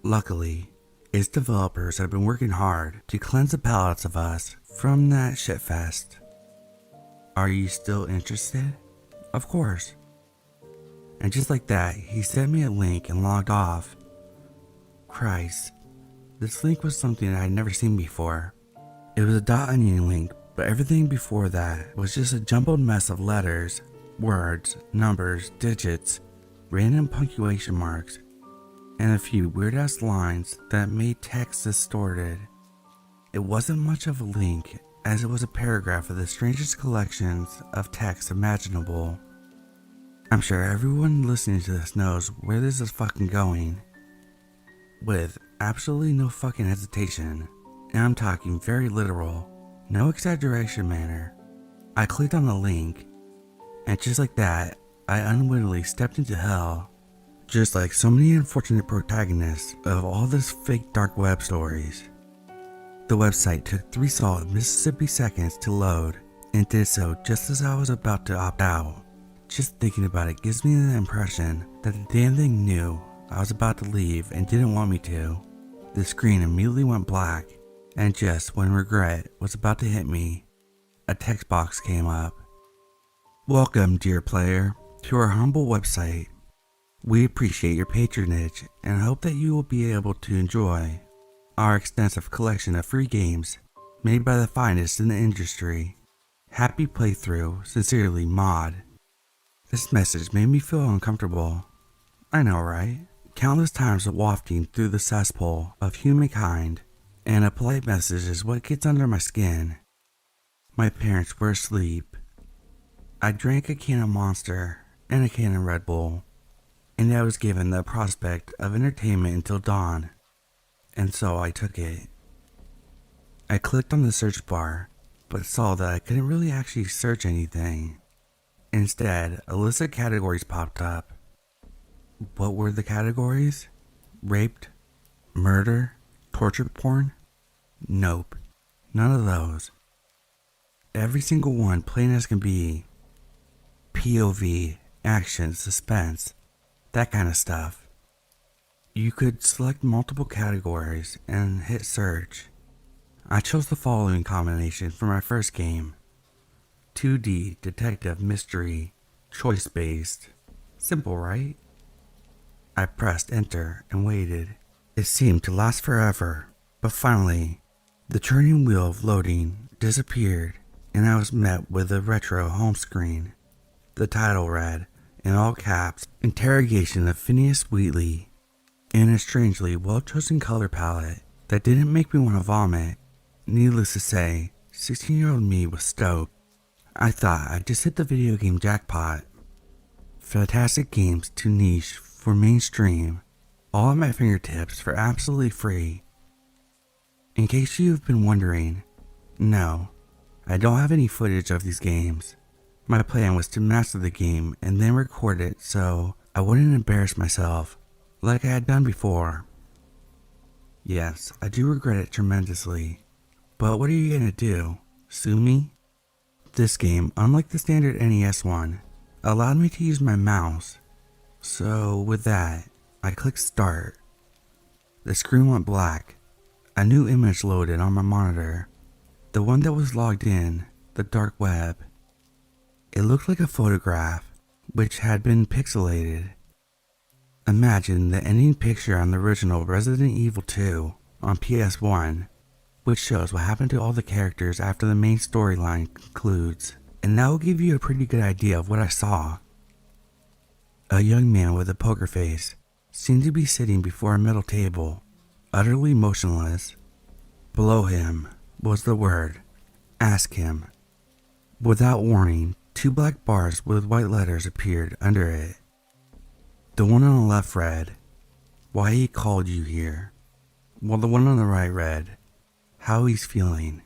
Luckily, its developers have been working hard to cleanse the palates of us from that shitfest. Are you still interested? Of course. And just like that, he sent me a link and logged off. Christ, this link was something I had never seen before. It was a .onion link, but everything before that was just a jumbled mess of letters, words, numbers, digits, random punctuation marks, and a few weird-ass lines that made text distorted. It wasn't much of a link, as it was a paragraph of the strangest collections of text imaginable. I'm sure everyone listening to this knows where this is fucking going. With absolutely no fucking hesitation, and I'm talking very literal, no exaggeration manner, I clicked on the link, and just like that, I unwittingly stepped into hell. Just like so many unfortunate protagonists of all this fake dark web stories. The website took 3 solid Mississippi seconds to load, and did so just as I was about to opt out. Just thinking about it gives me the impression that the damn thing knew I was about to leave and didn't want me to. The screen immediately went black, and just when regret was about to hit me, a text box came up. Welcome, dear player, to our humble website. We appreciate your patronage and hope that you will be able to enjoy our extensive collection of free games made by the finest in the industry. Happy playthrough, sincerely, Mod. This message made me feel uncomfortable. I know, right? Countless times of wafting through the cesspool of humankind, and a polite message is what gets under my skin. My parents were asleep. I drank a can of Monster and a can of Red Bull, and I was given the prospect of entertainment until dawn, and so I took it. I clicked on the search bar, but saw that I couldn't really actually search anything. Instead, a list of categories popped up. What were the categories? Raped? Murder? Torture porn? Nope, none of those. Every single one plain as can be. POV, action, suspense, that kind of stuff. You could select multiple categories and hit search. I chose the following combination for my first game. 2D, detective, mystery, choice-based. Simple, right? I pressed enter and waited. It seemed to last forever, but finally, the turning wheel of loading disappeared and I was met with a retro home screen. The title read, in all caps, Interrogation of Phineas Wheatley, in a strangely well-chosen color palette that didn't make me want to vomit. Needless to say, 16-year-old me was stoked. I thought I'd just hit the video game jackpot. Fantastic games too niche for mainstream, all at my fingertips for absolutely free. In case you've been wondering, no, I don't have any footage of these games. My plan was to master the game and then record it so I wouldn't embarrass myself like I had done before. Yes, I do regret it tremendously, but what are you gonna do? Sue me? This game, unlike the standard NES one, allowed me to use my mouse. So with that, I clicked start. The screen went black. A new image loaded on my monitor. The one that was logged in, the dark web. It looked like a photograph, which had been pixelated. Imagine the ending picture on the original Resident Evil 2 on PS1, which shows what happened to all the characters after the main storyline concludes, and that will give you a pretty good idea of what I saw. A young man with a poker face seemed to be sitting before a metal table, utterly motionless. Below him was the word, ask him. Without warning, 2 black bars with white letters appeared under it. The one on the left read, why he called you here, while the one on the right read, how he's feeling.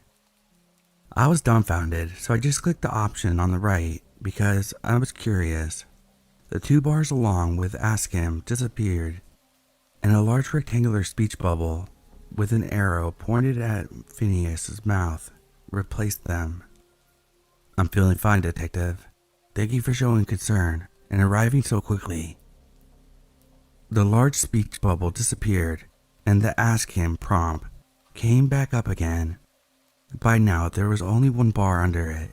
I was dumbfounded, so I just clicked the option on the right because I was curious. The 2 bars along with ask him disappeared, and a large rectangular speech bubble with an arrow pointed at Phineas's mouth replaced them. I'm feeling fine, detective. Thank you for showing concern and arriving so quickly. The large speech bubble disappeared, and the ask him prompt came back up again. By now, there was only 1 bar under it.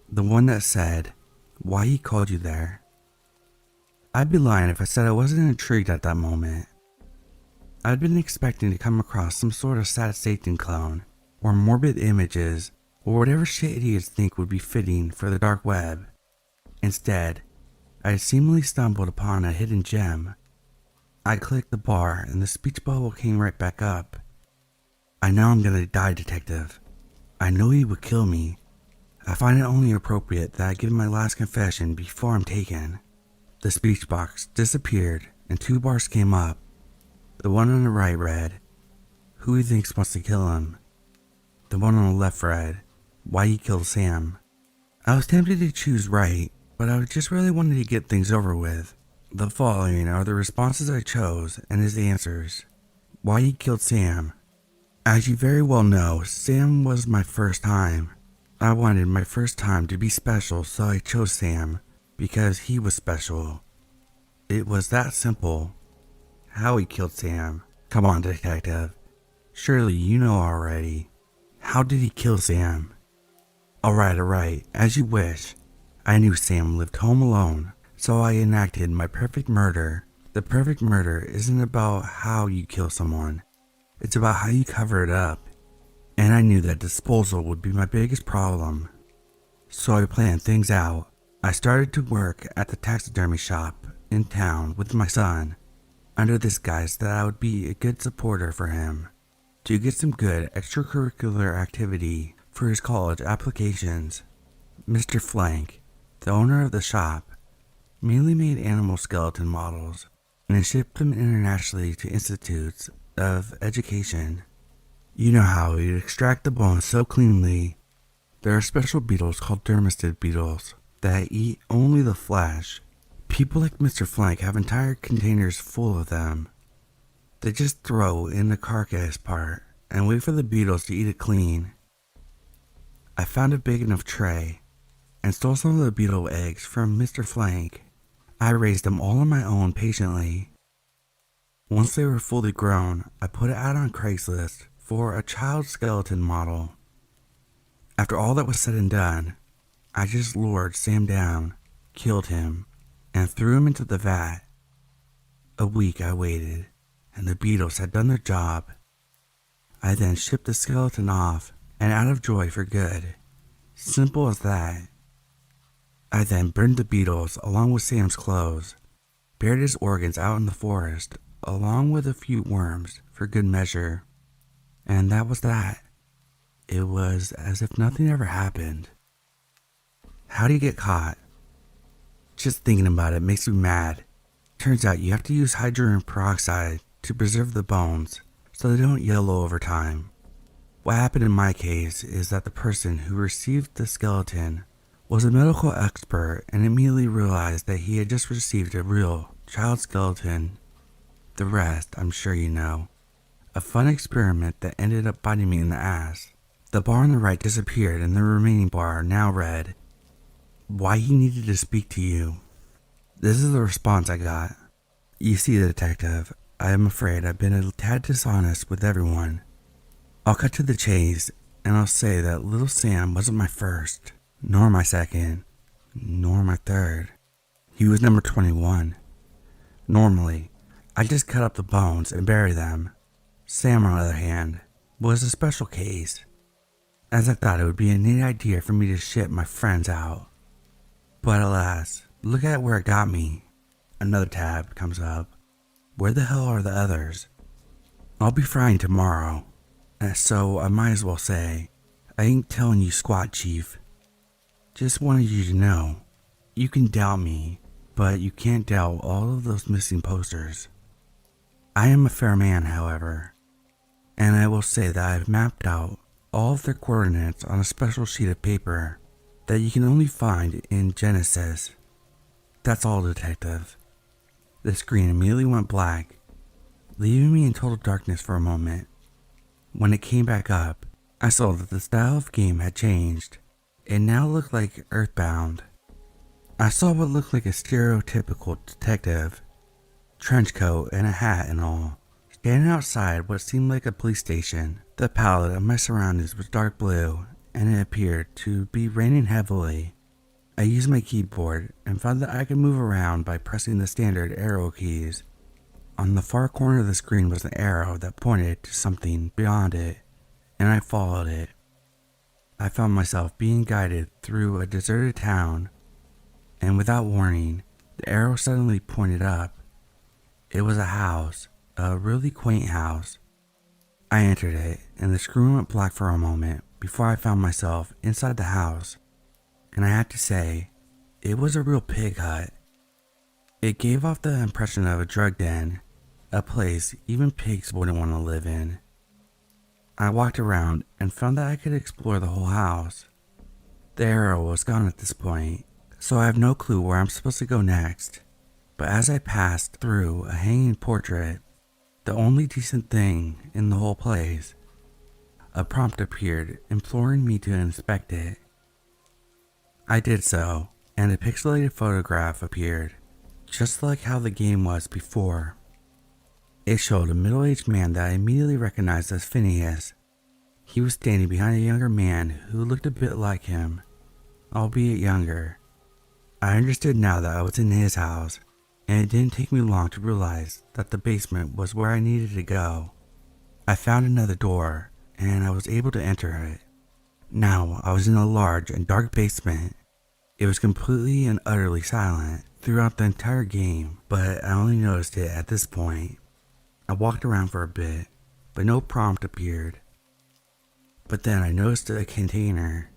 The one that said, why he called you there. I'd be lying if I said I wasn't intrigued at that moment. I'd been expecting to come across some sort of sad Satan clone, or morbid images, or whatever shit idiots think would be fitting for the dark web. Instead, I had seemingly stumbled upon a hidden gem. I clicked the bar and the speech bubble came right back up. I know I'm gonna die, detective. I know he would kill me. I find it only appropriate that I give my last confession before I'm taken. The speech box disappeared and 2 bars came up. The one on the right read, who he thinks wants to kill him. The one on the left read, why he killed Sam. I was tempted to choose right, but I just really wanted to get things over with. The following are the responses I chose and his answers. Why he killed Sam. As you very well know, Sam was my first time. I wanted my first time to be special, so I chose Sam, because he was special. It was that simple. How he killed Sam. Come on, detective. Surely you know already. How did he kill Sam? Alright, as you wish. I knew Sam lived home alone, so I enacted my perfect murder. The perfect murder isn't about how you kill someone. It's about how you cover it up. And I knew that disposal would be my biggest problem. So I planned things out. I started to work at the taxidermy shop in town with my son, under this guise that I would be a good supporter for him, to get some good extracurricular activity for his college applications. Mr. Flank, the owner of the shop, mainly made animal skeleton models and shipped them internationally to institutes of education. You know how you'd extract the bones so cleanly. There are special beetles called dermestid beetles that eat only the flesh. People like Mr. Flank have entire containers full of them. They just throw in the carcass part and wait for the beetles to eat it clean. I found a big enough tray and stole some of the beetle eggs from Mr. Flank. I raised them all on my own patiently. Once they were fully grown, I put it out on Craigslist for a child skeleton model. After all that was said and done, I just lured Sam down, killed him, and threw him into the vat. A week I waited, and the beetles had done their job. I then shipped the skeleton off and out of joy for good. Simple as that. I then burned the beetles along with Sam's clothes, buried his organs out in the forest along with a few worms for good measure, and that was that. It was as if nothing ever happened. How do you get caught? Just thinking about it makes me mad. Turns out you have to use hydrogen peroxide to preserve the bones so they don't yellow over time. What happened in my case is that the person who received the skeleton was a medical expert and immediately realized that he had just received a real child skeleton. The rest, I'm sure you know. A fun experiment that ended up biting me in the ass. The bar on the right disappeared and the remaining bar now read, "Why he needed to speak to you." This is the response I got. You see, detective, I am afraid I've been a tad dishonest with everyone. I'll cut to the chase, and I'll say that little Sam wasn't my first, nor my second, nor my third. He was number 21. Normally, I just cut up the bones and bury them. Sam, on the other hand, was a special case, as I thought it would be a neat idea for me to ship my friends out. But alas, look at where it got me. Another tab comes up. Where the hell are the others? I'll be frying tomorrow, so I might as well say, I ain't telling you squat, Chief. Just wanted you to know, you can doubt me, but you can't doubt all of those missing posters. I am a fair man, however, and I will say that I've mapped out all of their coordinates on a special sheet of paper that you can only find in Genesis. That's all, detective. The screen immediately went black, leaving me in total darkness for a moment. When it came back up, I saw that the style of game had changed. It now looked like Earthbound. I saw what looked like a stereotypical detective, trench coat and a hat and all, standing outside what seemed like a police station. The palette of my surroundings was dark blue, and it appeared to be raining heavily. I used my keyboard and found that I could move around by pressing the standard arrow keys. On the far corner of the screen was an arrow that pointed to something beyond it, and I followed it. I found myself being guided through a deserted town, and without warning, the arrow suddenly pointed up. It was a house, a really quaint house. I entered it, and the screen went black for a moment before I found myself inside the house. And I had to say, it was a real pig hut. It gave off the impression of a drug den, a place even pigs wouldn't want to live in. I walked around and found that I could explore the whole house. The arrow was gone at this point, so I have no clue where I'm supposed to go next. But as I passed through a hanging portrait, the only decent thing in the whole place, a prompt appeared imploring me to inspect it. I did so, and a pixelated photograph appeared, just like how the game was before. It showed a middle-aged man that I immediately recognized as Phineas. He was standing behind a younger man who looked a bit like him, albeit younger. I understood now that I was in his house, and it didn't take me long to realize that the basement was where I needed to go. I found another door, and I was able to enter it. Now I was in a large and dark basement. It was completely and utterly silent throughout the entire game, but I only noticed it at this point. I walked around for a bit, but no prompt appeared. But then I noticed a container,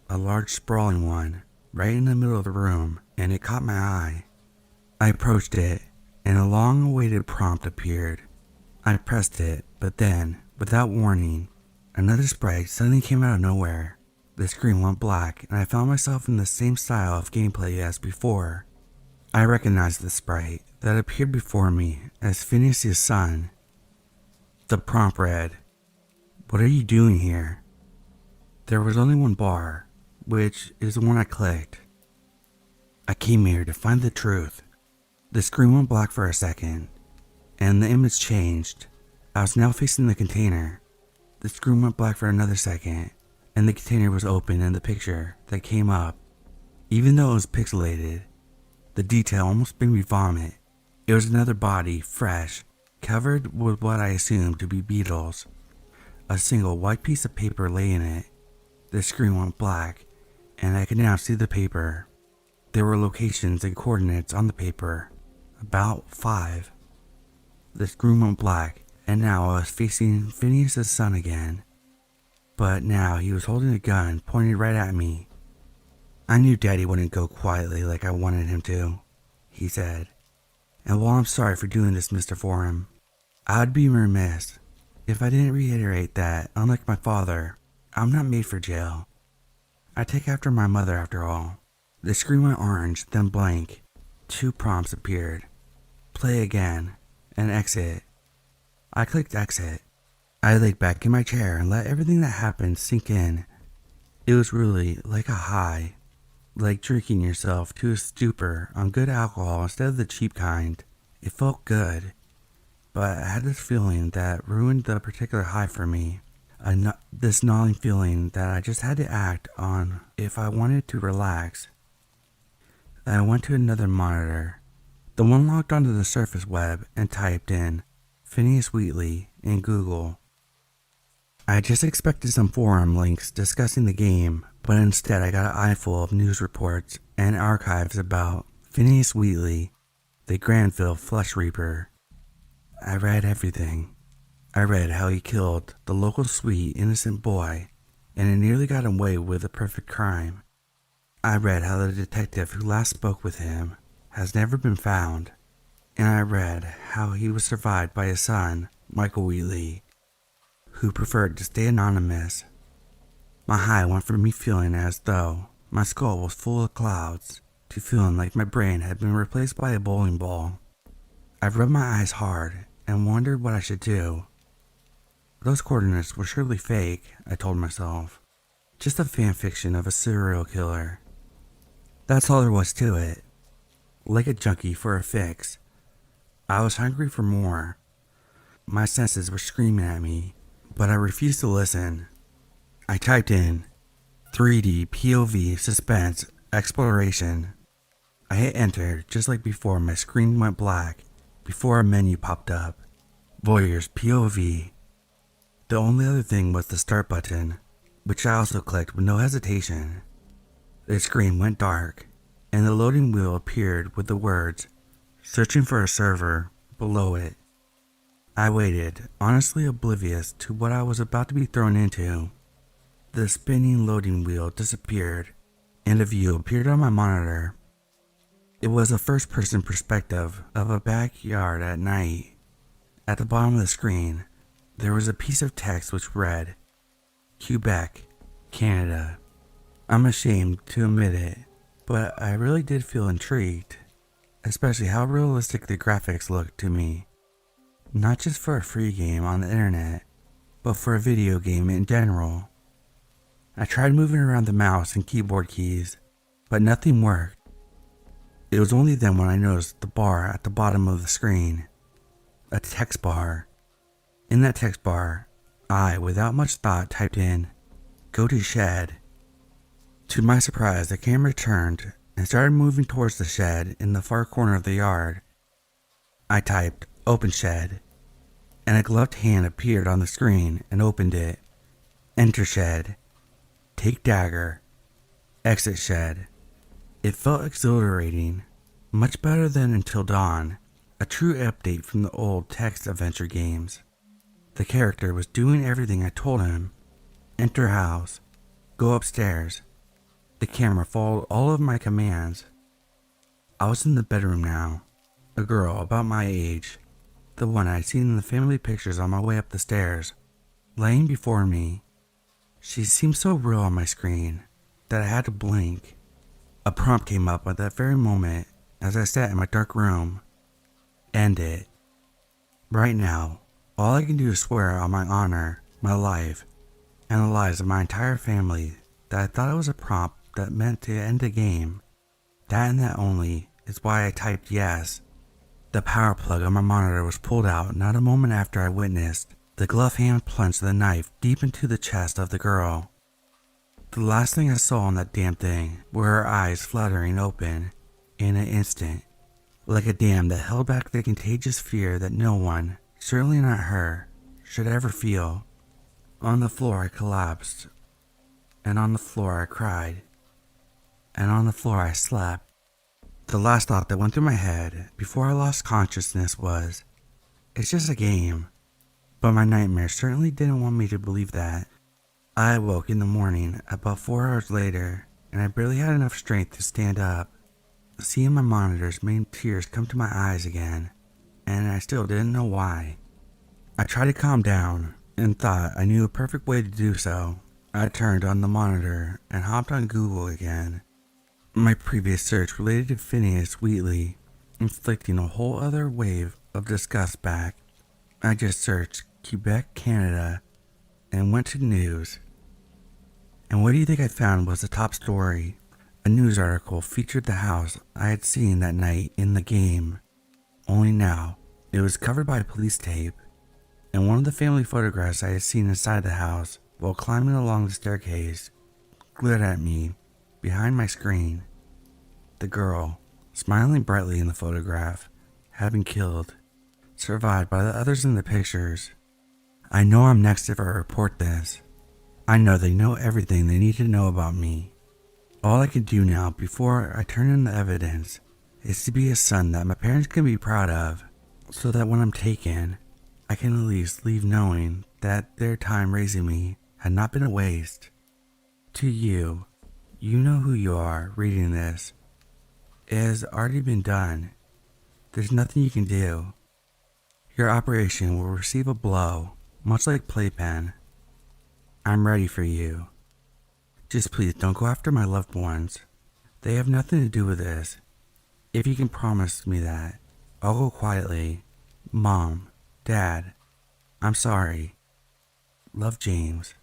a large sprawling one, right in the middle of the room, and it caught my eye. I approached it, and a long-awaited prompt appeared. I pressed it, but then, without warning, another sprite suddenly came out of nowhere. The screen went black, and I found myself in the same style of gameplay as before. I recognized the sprite that appeared before me as Phineas's son. The prompt read, "What are you doing here?" There was only one bar, which is the one I clicked. I came here to find the truth. The screen went black for a second, and the image changed. I was now facing the container. The screen went black for another second, and the container was open in the picture that came up. Even though it was pixelated, the detail almost made me vomit. It was another body, fresh, covered with what I assumed to be beetles. A single white piece of paper lay in it. The screen went black, and I could now see the paper. There were locations and coordinates on the paper, about 5. The screen went black, and now I was facing Phineas's son again. But now he was holding a gun pointed right at me. "I knew Daddy wouldn't go quietly like I wanted him to," he said. "And while I'm sorry for doing this, Mr. Forum, I would be remiss if I didn't reiterate that, unlike my father, I'm not made for jail. I take after my mother after all." The screen went orange, then blank. 2 prompts appeared. Play again, and exit. I clicked exit. I laid back in my chair and let everything that happened sink in. It was really like a high, like drinking yourself to a stupor on good alcohol instead of the cheap kind. It felt good, but I had this feeling that ruined the particular high for me. This gnawing feeling that I just had to act on if I wanted to relax. I went to another monitor, the one logged onto the surface web, and typed in Phineas Wheatley in Google. I just expected some forum links discussing the game, but instead I got an eyeful of news reports and archives about Phineas Wheatley, the Granville Flesh Reaper. I read everything. I read how he killed the local sweet innocent boy, and it nearly got away with a perfect crime. I read how the detective who last spoke with him has never been found, and I read how he was survived by his son, Michael Wheatley, who preferred to stay anonymous. My high went from me feeling as though my skull was full of clouds to feeling like my brain had been replaced by a bowling ball. I rubbed my eyes hard and wondered what I should do. Those coordinates were surely fake, I told myself. Just a fan fiction of a serial killer. That's all there was to it. Like a junkie for a fix, I was hungry for more. My senses were screaming at me, but I refused to listen. I typed in 3D POV suspense exploration. I hit enter just like before. My screen went black before a menu popped up. Voyeurs POV. The only other thing was the start button, which I also clicked with no hesitation. The screen went dark, and the loading wheel appeared with the words, "Searching for a server," below it. I waited, honestly oblivious to what I was about to be thrown into. The spinning loading wheel disappeared, and a view appeared on my monitor. It was a first-person perspective of a backyard at night. At the bottom of the screen, there was a piece of text which read, "Quebec, Canada." I'm ashamed to admit it, but I really did feel intrigued, especially how realistic the graphics looked to me. Not just for a free game on the internet, but for a video game in general. I tried moving around the mouse and keyboard keys, but nothing worked. It was only then when I noticed the bar at the bottom of the screen, a text bar. In that text bar, I, without much thought, typed in, "Go to shed." To my surprise, the camera turned and started moving towards the shed in the far corner of the yard. I typed, "Open shed," and a gloved hand appeared on the screen and opened it. Enter shed. Take dagger. Exit shed. It felt exhilarating, much better than Until Dawn, a true update from the old text adventure games. The character was doing everything I told him. Enter house. Go upstairs. The camera followed all of my commands. I was in the bedroom now, A girl about my age, the one I'd seen in the family pictures on my way up the stairs, laying before me. She seemed so real on my screen that I had to blink. A prompt came up at that very moment as I sat in my dark room. End it. Right now, all I can do is swear on my honor, my life, and the lives of my entire family that I thought it was a prompt that meant to end the game. That and that only is why I typed yes. The power plug on my monitor was pulled out not a moment after I witnessed the gloved hand plunge the knife deep into the chest of the girl. The last thing I saw on that damn thing were her eyes fluttering open in an instant, like a dam that held back the contagious fear that no one, certainly not her, should ever feel. On the floor I collapsed, and on the floor I cried, and on the floor I slept. The last thought that went through my head before I lost consciousness was, it's just a game. But my nightmare certainly didn't want me to believe that. I awoke in the morning about 4 hours later, and I barely had enough strength to stand up. Seeing my monitors made tears come to my eyes again, and I still didn't know why. I tried to calm down, and thought I knew a perfect way to do so. I turned on the monitor and hopped on Google again. My previous search related to Phineas Wheatley, inflicting a whole other wave of disgust back. I just searched Quebec, Canada, and went to news. And what do you think I found was the top story? A news article featured the house I had seen that night in the game. Only now, it was covered by police tape, and one of the family photographs I had seen inside the house while climbing along the staircase glared at me behind my screen. The girl, smiling brightly in the photograph, had been killed, survived by the others in the pictures. I know I'm next if I report this. I know they know everything they need to know about me. All I can do now before I turn in the evidence is to be a son that my parents can be proud of, so that when I'm taken, I can at least leave knowing that their time raising me had not been a waste. To you, you know who you are reading this. It has already been done. There's nothing you can do. Your operation will receive a blow, much like Playpen. I'm ready for you. Just please don't go after my loved ones. They have nothing to do with this. If you can promise me that, I'll go quietly. Mom, Dad, I'm sorry. Love, James.